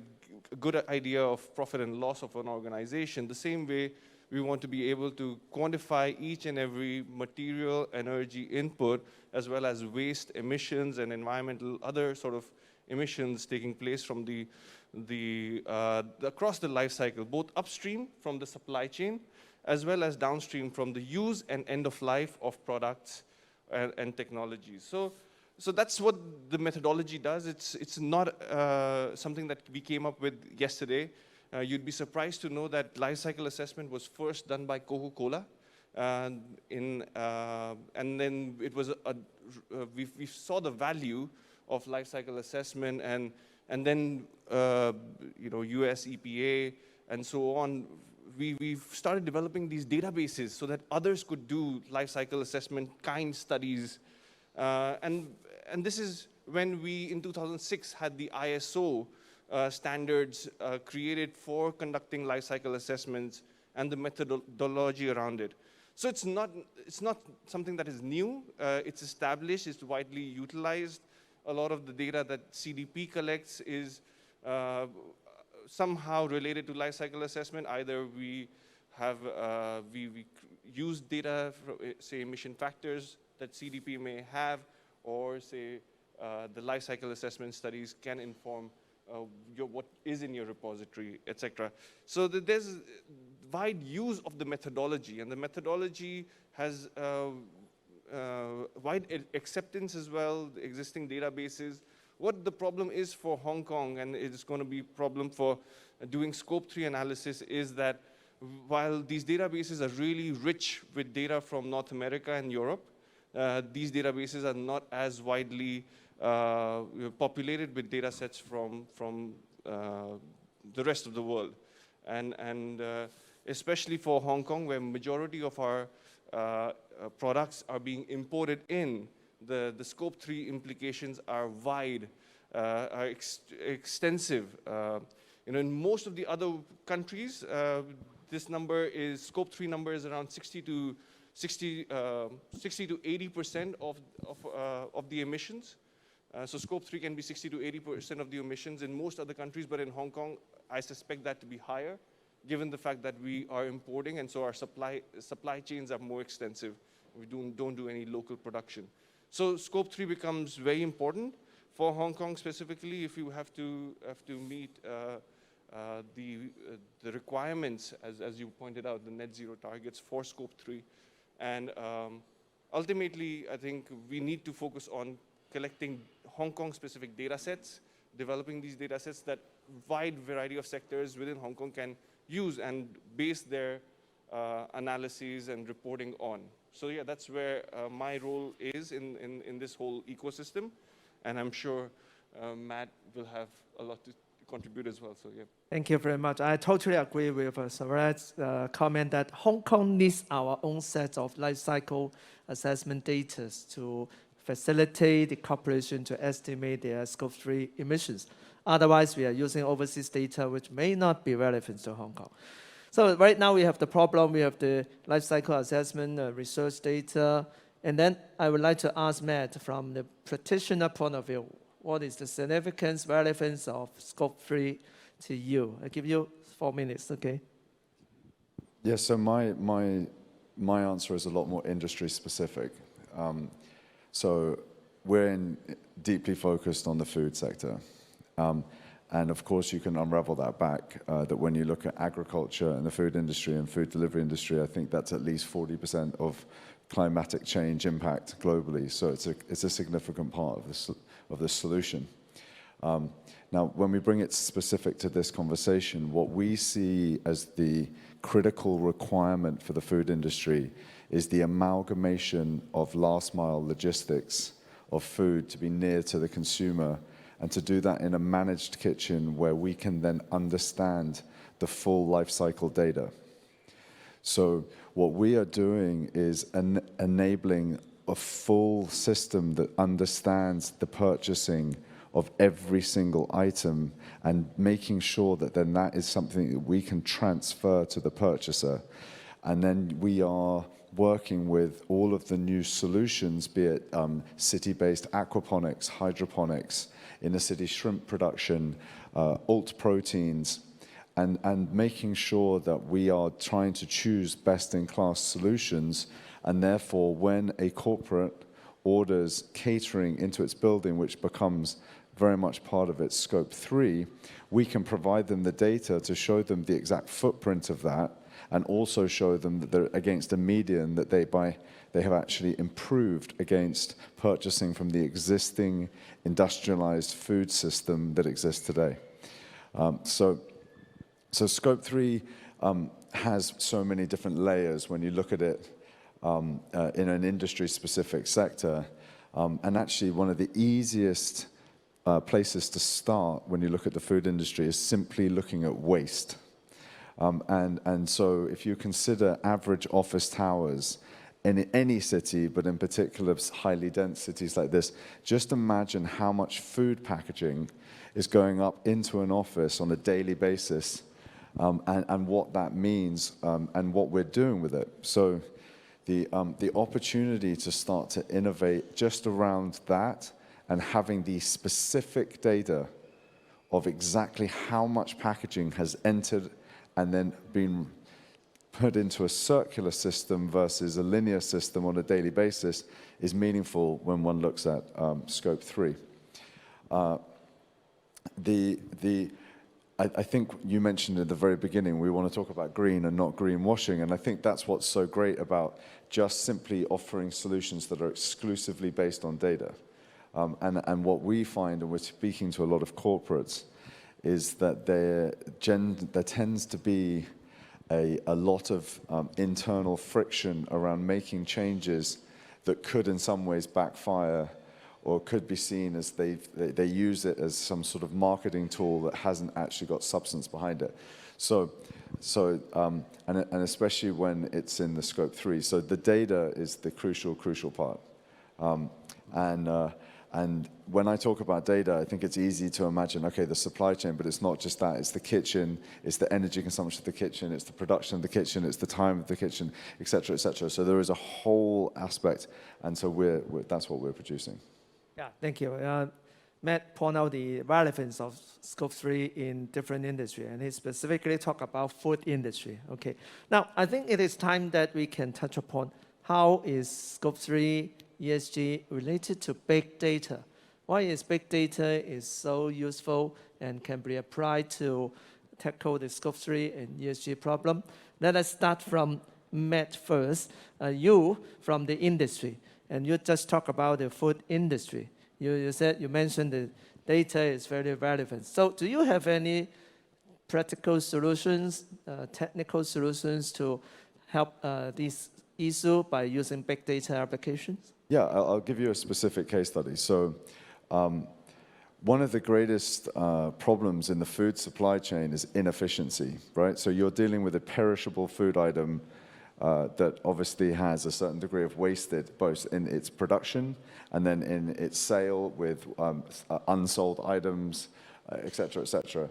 good idea of profit and loss of an organization. The same way we want to be able to quantify each and every material, energy input, as well as waste emissions and environmental other sort of emissions taking place from across the life cycle, both upstream from the supply chain, as well as downstream from the use and end of life of products and technologies. So that's what the methodology does. It's not something that we came up with yesterday. You'd be surprised to know that life cycle assessment was first done by Coca-Cola, and then it was we saw the value of life cycle assessment, and then US EPA and so on. We've started developing these databases so that others could do life cycle assessment kind studies, and this is when we in 2006 had the ISO standards created for conducting life cycle assessments and the methodology around it. So it's not something that is new. It's established. It's widely utilized. A lot of the data that CDP collects is somehow related to life cycle assessment. Either we have we use data from, say, emission factors that CDP may have, or say the life cycle assessment studies can inform what is in your repository, etc. So there's wide use of the methodology, and the methodology has wide acceptance as well. The existing databases what the problem is for Hong Kong, and it's going to be a problem for doing Scope 3 analysis, is that while these databases are really rich with data from North America and Europe, these databases are not as widely populated with data sets from the rest of the world. And especially for Hong Kong, where majority of our products are being imported in, the Scope 3 implications are wide, are extensive. In most of the other countries, this number is, Scope 3 number is around 60 to 80% of the emissions. So Scope 3 can be 60 to 80% of the emissions in most other countries, but in Hong Kong, I suspect that to be higher, given the fact that we are importing, and so our supply chains are more extensive. We don't do any local production. So Scope 3 becomes very important for Hong Kong specifically if you have to meet the requirements, as you pointed out, the net zero targets for Scope 3. And ultimately, I think we need to focus on collecting Hong Kong-specific data sets, developing these data sets that wide variety of sectors within Hong Kong can use and base their analyses and reporting on. So yeah, that's where my role is in this whole ecosystem. And I'm sure Matt will have a lot to contribute as well, so yeah. Thank you very much. I totally agree with Sarat's comment that Hong Kong needs our own set of life cycle assessment data to facilitate the corporation to estimate their Scope 3 emissions. Otherwise, we are using overseas data which may not be relevant to Hong Kong. So right now we have the problem, we have the life cycle assessment, research data, and then I would like to ask Matt from the practitioner point of view, what is the significance, relevance of Scope 3 to you? I give you 4 minutes, okay? Yeah, so my answer is a lot more industry specific. So we're deeply focused on the food sector. And of course, you can unravel that back, that when you look at agriculture and the food industry and food delivery industry, I think that's at least 40% of climatic change impact globally. So it's a significant part of the solution. Now, when we bring it specific to this conversation, what we see as the critical requirement for the food industry is the amalgamation of last mile logistics of food to be near to the consumer, and to do that in a managed kitchen where we can then understand the full life cycle data. So what we are doing is enabling a full system that understands the purchasing of every single item and making sure that then that is something that we can transfer to the purchaser. And then we are working with all of the new solutions, be it city-based aquaponics, hydroponics, inner city shrimp production, alt proteins, and making sure that we are trying to choose best-in-class solutions. And therefore, when a corporate orders catering into its building, which becomes very much part of its Scope 3, we can provide them the data to show them the exact footprint of that, and also show them that they're against a median that they have actually improved against purchasing from the existing industrialized food system that exists today. So Scope 3 has so many different layers when you look at it in an industry-specific sector. And actually, one of the easiest places to start when you look at the food industry is simply looking at waste. And so if you consider average office towers in any city, but in particular highly dense cities like this, just imagine how much food packaging is going up into an office on a daily basis, and what that means, and what we're doing with it. So the opportunity to start to innovate just around that and having the specific data of exactly how much packaging has entered and then been put into a circular system versus a linear system on a daily basis is meaningful when one looks at Scope 3. I think you mentioned at the very beginning, we want to talk about green and not greenwashing, and I think that's what's so great about just simply offering solutions that are exclusively based on data. And what we find, and we're speaking to a lot of corporates, is that there tends to be a lot of internal friction around making changes that could in some ways backfire or could be seen as they use it as some sort of marketing tool that hasn't actually got substance behind it. And especially when it's in the scope 3. So the data is the crucial part. And when I talk about data, I think it's easy to imagine, okay, the supply chain, but it's not just that. It's the kitchen, it's the energy consumption of the kitchen, it's the production of the kitchen, it's the time of the kitchen, et cetera, et cetera. So there is a whole aspect, and so that's what we're producing. Yeah, thank you. Matt pointed out the relevance of Scope 3 in different industry, and he specifically talked about food industry. Okay, now I think it is time that we can touch upon how is Scope 3 ESG related to big data. Why is big data is so useful and can be applied to tackle the Scope 3 and ESG problem? Let us start from Matt first. You from the industry, and you just talk about the food industry. You mentioned the data is very relevant. So do you have any practical solutions, technical solutions to help this issue by using big data applications? Yeah, I'll give you a specific case study. So one of the greatest problems in the food supply chain is inefficiency, right? So you're dealing with a perishable food item that obviously has a certain degree of wasted, both in its production and then in its sale with unsold items, et cetera, et cetera.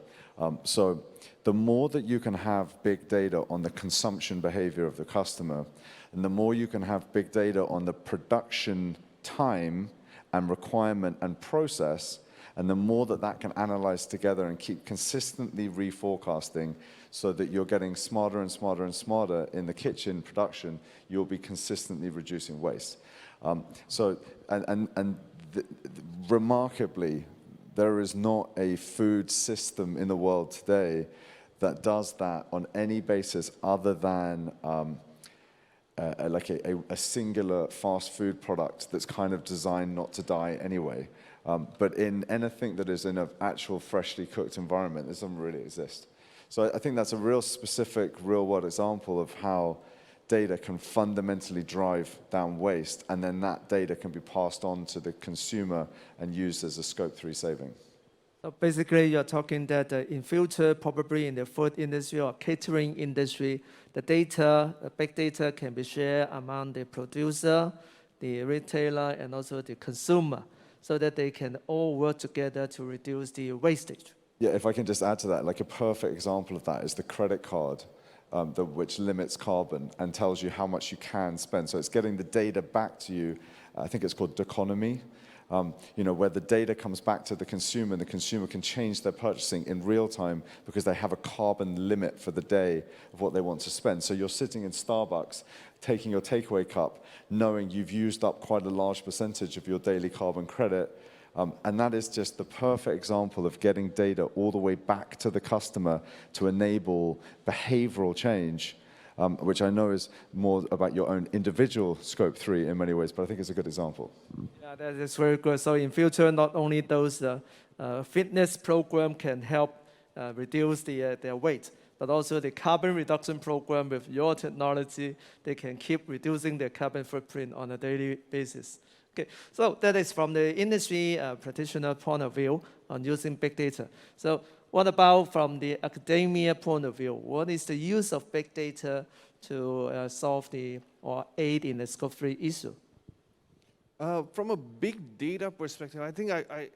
So the more that you can have big data on the consumption behavior of the customer, and the more you can have big data on the production time and requirement and process, and the more that that can analyze together and keep consistently reforecasting so that you're getting smarter and smarter and smarter in the kitchen production, you'll be consistently reducing waste. Remarkably, there is not a food system in the world today that does that on any basis other than like a singular fast food product that's kind of designed not to die anyway. But in anything that is in an actual freshly cooked environment, it doesn't really exist. So I think that's a real specific, real-world example of how data can fundamentally drive down waste, and then that data can be passed on to the consumer and used as a Scope 3 saving. So basically, you're talking that in future, probably in the food industry or catering industry, the data, the big data can be shared among the producer, the retailer, and also the consumer, so that they can all work together to reduce the wastage. Yeah, if I can just add to that, like a perfect example of that is the credit card, which limits carbon and tells you how much you can spend. So it's getting the data back to you. I think it's called Deconomy. Where the data comes back to the consumer, and the consumer can change their purchasing in real time because they have a carbon limit for the day of what they want to spend. So you're sitting in Starbucks, taking your takeaway cup, knowing you've used up quite a large percentage of your daily carbon credit. And that is just the perfect example of getting data all the way back to the customer to enable behavioral change, which I know is more about your own individual Scope 3 in many ways, but I think it's a good example. Yeah, that is very good. So in future, not only those fitness program can help reduce their weight, but also the carbon reduction program with your technology, they can keep reducing their carbon footprint on a daily basis. Okay, so that is from the industry practitioner point of view on using big data. So what about from the academia point of view? What is the use of big data to solve or aid in the Scope 3 issue? From a big data perspective, I think I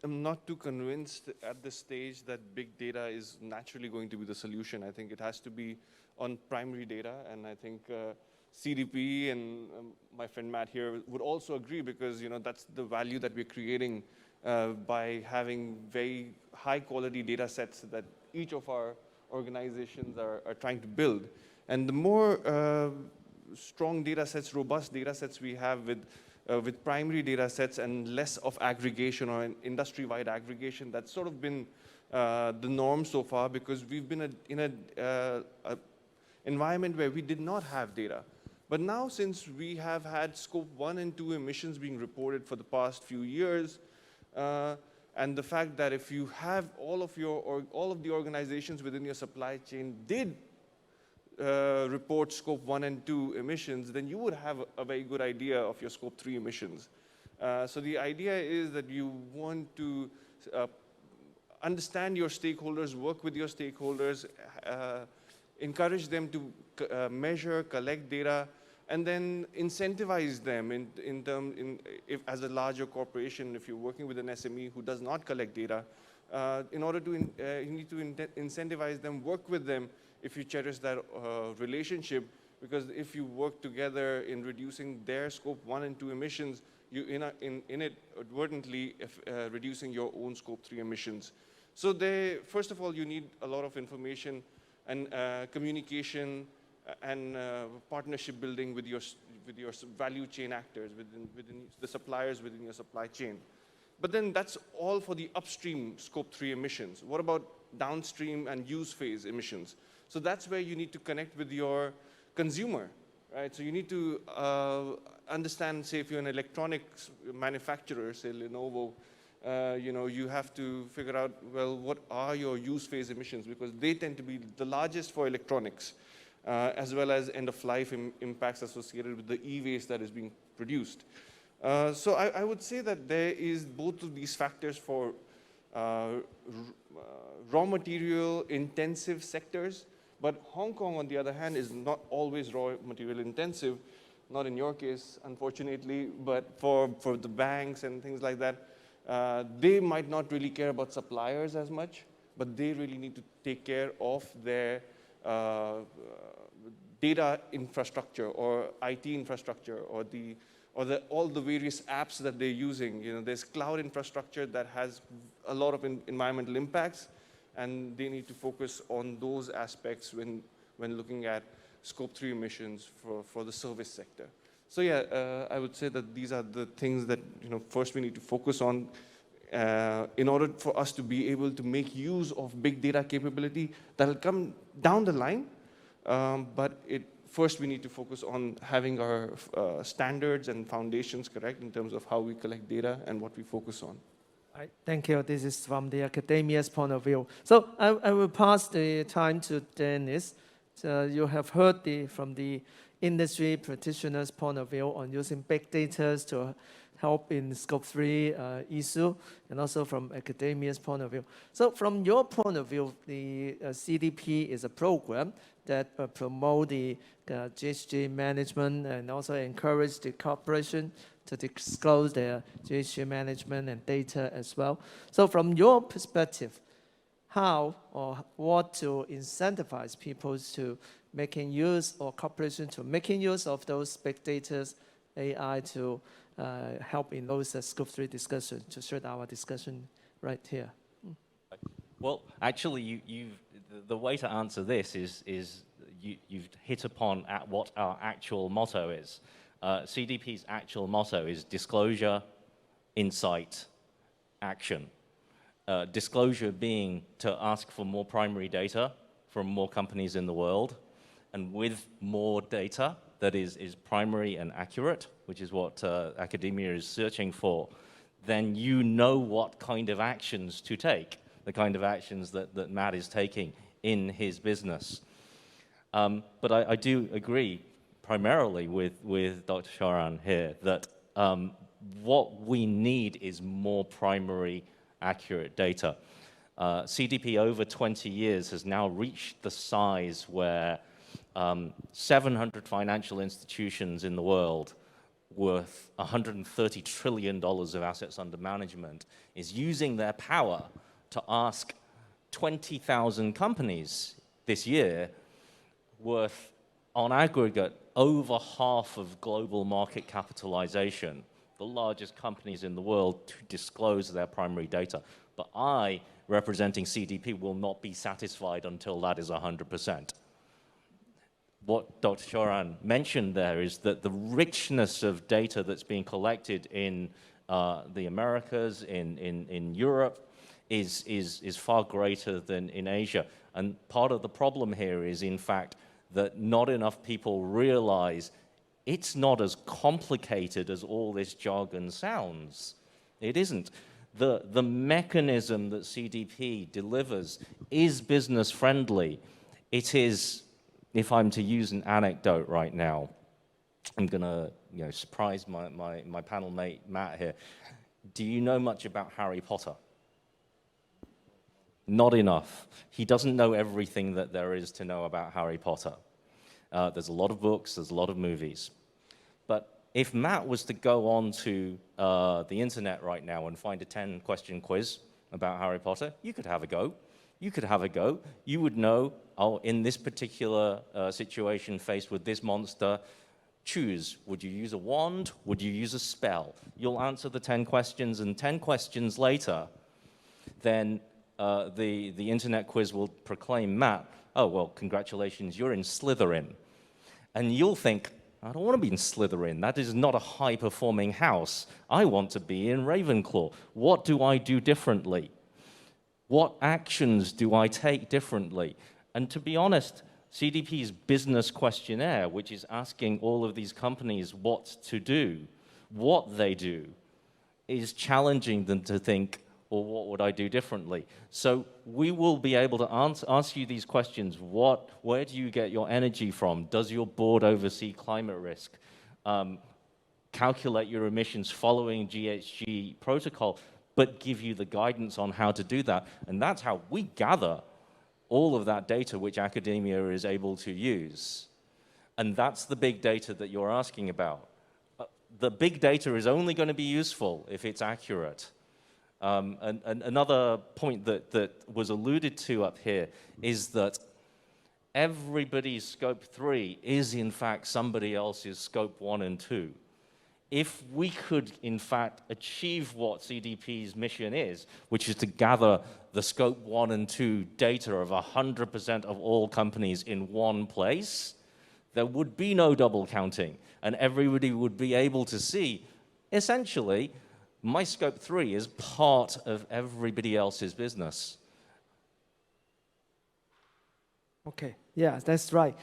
am not too convinced at this stage that big data is naturally going to be the solution. I think it has to be on primary data, and I think CDP and my friend Matt here would also agree, because that's the value that we're creating by having very high quality data sets that each of our organizations are trying to build. And the more strong data sets, robust data sets we have with primary data sets and less of aggregation or an industry-wide aggregation, that's sort of been the norm so far, because we've been in an environment where we did not have data. But now, since we have had scope 1 and 2 emissions being reported for the past few years, and the fact that if you have all of the organizations within your supply chain did report scope 1 and 2 emissions, then you would have a very good idea of your scope 3 emissions. So the idea is that you want to understand your stakeholders, work with your stakeholders, encourage them to measure, collect data, and then incentivize them as a larger corporation, if you're working with an SME who does not collect data, in order to, you need to incentivize them, work with them if you cherish that relationship, because if you work together in reducing their scope 1 and 2 emissions, you inadvertently reducing your own scope 3 emissions. So first of all, you need a lot of information and communication and partnership building with your value chain actors, within the suppliers within your supply chain. But then that's all for the upstream scope 3 emissions. What about downstream and use phase emissions? So that's where you need to connect with your consumer, right? So you need to understand, say, if you're an electronics manufacturer, say Lenovo, you have to figure out, well, what are your use phase emissions? Because they tend to be the largest for electronics, as well as end-of-life impacts associated with the e-waste that is being produced. So I would say that there is both of these factors for raw material intensive sectors, but Hong Kong, on the other hand, is not always raw material intensive, not in your case, unfortunately, but for the banks and things like that, they might not really care about suppliers as much, but they really need to take care of their data infrastructure or IT infrastructure or all the various apps that they're using. There's cloud infrastructure that has a lot of environmental impacts, and they need to focus on those aspects when looking at scope 3 emissions for the service sector. So yeah, I would say that these are the things that first we need to focus on in order for us to be able to make use of big data capability that will come down the line. But first we need to focus on having our standards and foundations correct in terms of how we collect data and what we focus on. Thank you. This is from the academia's point of view. So I will pass the time to Dennis. So you have heard from the industry practitioners' point of view on using big data to help in scope 3 issue, and also from academia's point of view. So from your point of view, the CDP is a program that promote the GHG management and also encourage the corporation to disclose their GHG management and data as well. So from your perspective, how or what to incentivize people to making use, or corporations to making use of those big data, AI to help in those scope 3 discussions, to start our discussion right here. Well, actually, the way to answer this is you've hit upon what our actual motto is. CDP's actual motto is disclosure, insight, action. Disclosure being to ask for more primary data from more companies in the world, and with more data that is primary and accurate, which is what academia is searching for, then you know what kind of actions to take, the kind of actions that Matt is taking in his business. But I do agree primarily with Dr. Sharan here that what we need is more primary accurate data. CDP over 20 years has now reached the size where 700 financial institutions in the world worth $130 trillion of assets under management is using their power to ask 20,000 companies this year worth, on aggregate, over half of global market capitalization, the largest companies in the world, to disclose their primary data. But I, representing CDP, will not be satisfied until that is 100%. What Dr. Sharan mentioned there is that the richness of data that's being collected in the Americas, in Europe, is far greater than in Asia. And part of the problem here is, in fact, that not enough people realize It's not as complicated as all this jargon sounds. It isn't. The mechanism that CDP delivers is business friendly. It is, if I'm to use an anecdote right now, I'm gonna surprise my panel mate Matt here. Do you know much about Harry Potter? Not enough. He doesn't know everything that there is to know about Harry Potter. There's a lot of books, there's a lot of movies. But if Matt was to go on to the internet right now and find a 10-question quiz about Harry Potter, you could have a go. You could have a go. You would know, oh, in this particular situation faced with this monster, choose. Would you use a wand? Would you use a spell? You'll answer the 10 questions, and 10 questions later, then the internet quiz will proclaim Matt, oh, well, congratulations, you're in Slytherin. And you'll think, I don't want to be in Slytherin. That is not a high-performing house. I want to be in Ravenclaw. What do I do differently? What actions do I take differently? And to be honest, CDP's business questionnaire, which is asking all of these companies what to do, what they do, is challenging them to think, or what would I do differently? So we will be able to ask you these questions. Where do you get your energy from? Does your board oversee climate risk? Calculate your emissions following GHG protocol, but give you the guidance on how to do that. And that's how we gather all of that data which academia is able to use. And that's the big data that you're asking about. The big data is only going to be useful if it's accurate. And another point that was alluded to up here is that everybody's scope 3 is in fact somebody else's scope 1 and 2. If we could in fact achieve what CDP's mission is, which is to gather the scope 1 and 2 data of 100% of all companies in one place, there would be no double counting, and everybody would be able to see, essentially, my scope 3 is part of everybody else's business. Okay, yeah, that's right.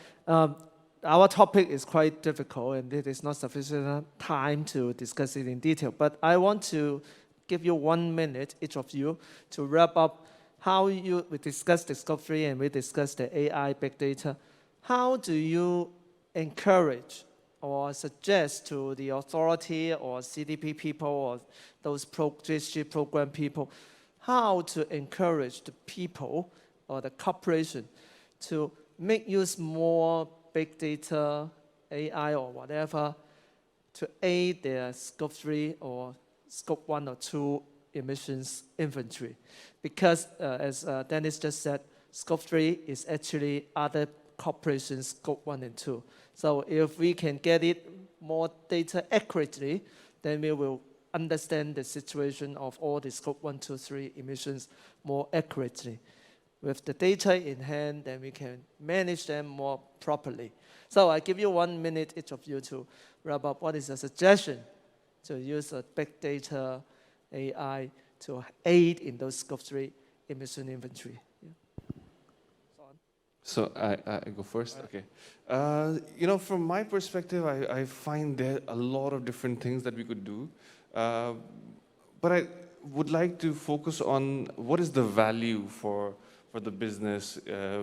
Our topic is quite difficult, and it is not sufficient time to discuss it in detail. But I want to give you 1 minute, each of you, to wrap up how we discussed the scope 3 and we discussed the AI big data. How do you encourage or suggest to the authority or CDP people or those GHG program people how to encourage the people or the corporation to make use more big data, AI or whatever, to aid their scope 3 or scope 1 or 2 emissions inventory? Because as Dennis just said, scope 3 is actually other corporations' scope 1 and 2. So if we can get it more data accurately, then we will understand the situation of all the scope 1, 2, 3 emissions more accurately. With the data in hand, then we can manage them more properly. So I give you 1 minute, each of you, to wrap up. What is a suggestion to use a big data AI to aid in those scope 3 emission inventory? So I go first? Okay. From my perspective, I find there a lot of different things that we could do. But I would like to focus on what is the value for the business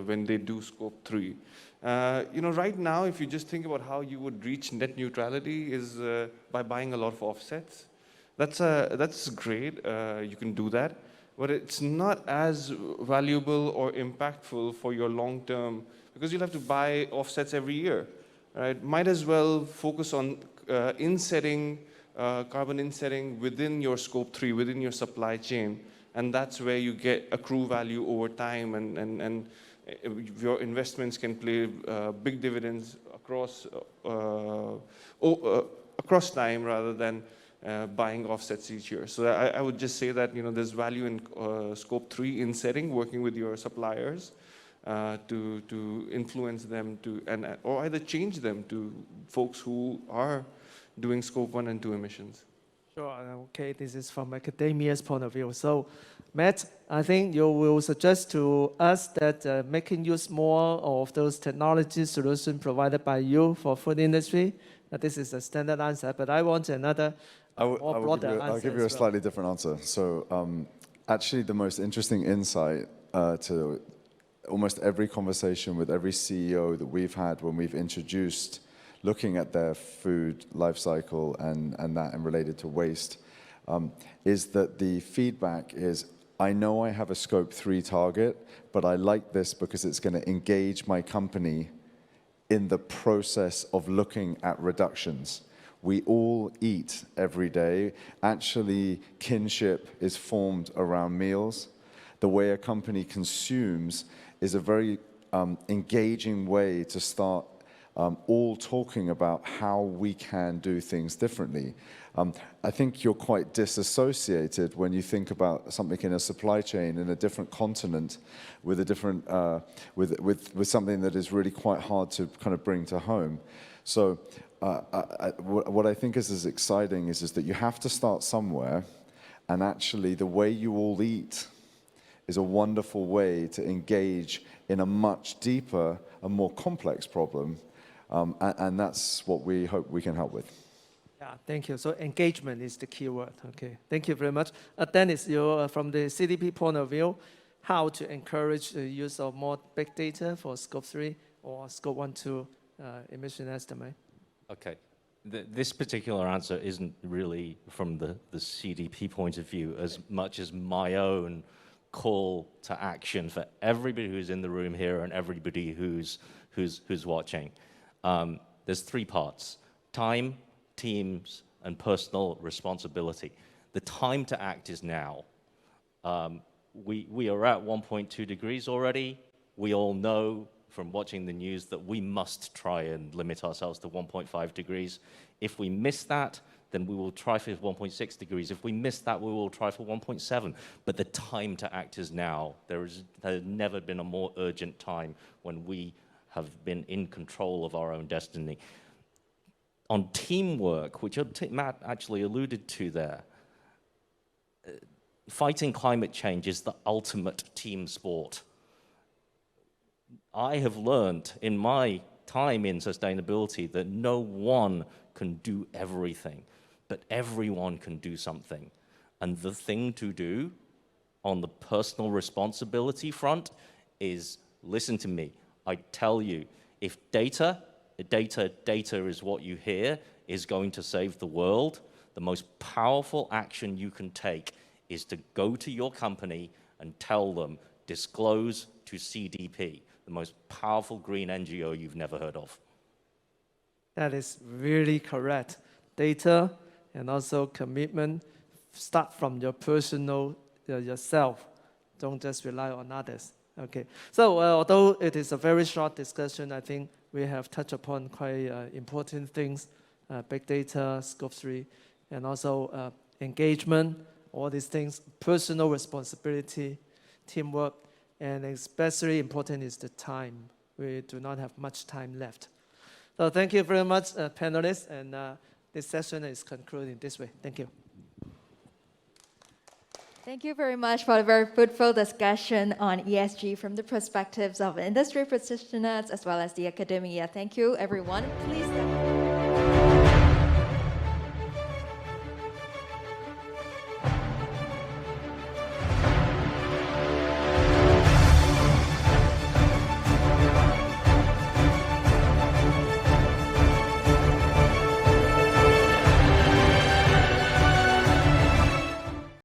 when they do scope 3. Right now, if you just think about how you would reach net neutrality is by buying a lot of offsets. That's great. You can do that. But it's not as valuable or impactful for your long term, because you'll have to buy offsets every year, right? Might as well focus on carbon insetting within your scope 3, within your supply chain, and that's where you get accrue value over time, and your investments can play big dividends across time rather than buying offsets each year. So I would just say that there's value in scope 3 in setting, working with your suppliers to influence them or either change them to folks who are doing scope 1 and 2 emissions. Sure. Okay, this is from academia's point of view. So, Matt, I think you will suggest to us that making use more of those technology solutions provided by you for food industry This is a standard answer, but I want another more broader answer. I'll give you a slightly different answer. So actually the most interesting insight to almost every conversation with every CEO that we've had when we've introduced looking at their food life cycle and related to waste is that the feedback is, I know I have a scope 3 target, but I like this because it's going to engage my company in the process of looking at reductions. We all eat every day. Actually, kinship is formed around meals. The way a company consumes is a very engaging way to start all talking about how we can do things differently. I think you're quite disassociated when you think about something in a supply chain in a different continent with a different, with something that is really quite hard to kind of bring to home. So what I think is as exciting is that you have to start somewhere, and actually the way you all eat is a wonderful way to engage in a much deeper and more complex problem. And that's what we hope we can help with. Yeah, thank you. So engagement is the key word. Okay, thank you very much. Dennis, you from the CDP point of view, how to encourage the use of more big data for Scope 3 or Scope 1, 2 emission estimate? Okay. This particular answer isn't really from the CDP point of view as much as my own call to action for everybody who's in the room here and everybody who's watching. There's 3 parts: time, teams, and personal responsibility. The time to act is now. We are at 1.2 degrees already. We all know from watching the news that we must try and limit ourselves to 1.5 degrees. If we miss that, then we will try for 1.6 degrees. If we miss that, we will try for 1.7. But the time to act is now. There has never been a more urgent time when we have been in control of our own destiny. On teamwork, which Matt actually alluded to there, fighting climate change is the ultimate team sport. I have learned in my time in sustainability that no one can do everything, but everyone can do something. And the thing to do on the personal responsibility front is, listen to me, I tell you, if data is what you hear is going to save the world, the most powerful action you can take is to go to your company and tell them, disclose to CDP, the most powerful green NGO you've never heard of. That is really correct. Data and also commitment start from your personal yourself. Don't just rely on others. Okay. So although it is a very short discussion, I think we have touched upon quite important things: big data, Scope 3, and also engagement. All these things, personal responsibility, teamwork, and especially important is the time. We do not have much time left. So thank you very much, panelists, and this session is concluded this way. Thank you. Thank you very much for a very fruitful discussion on ESG from the perspectives of industry practitioners as well as the academia. Thank you, everyone. Please.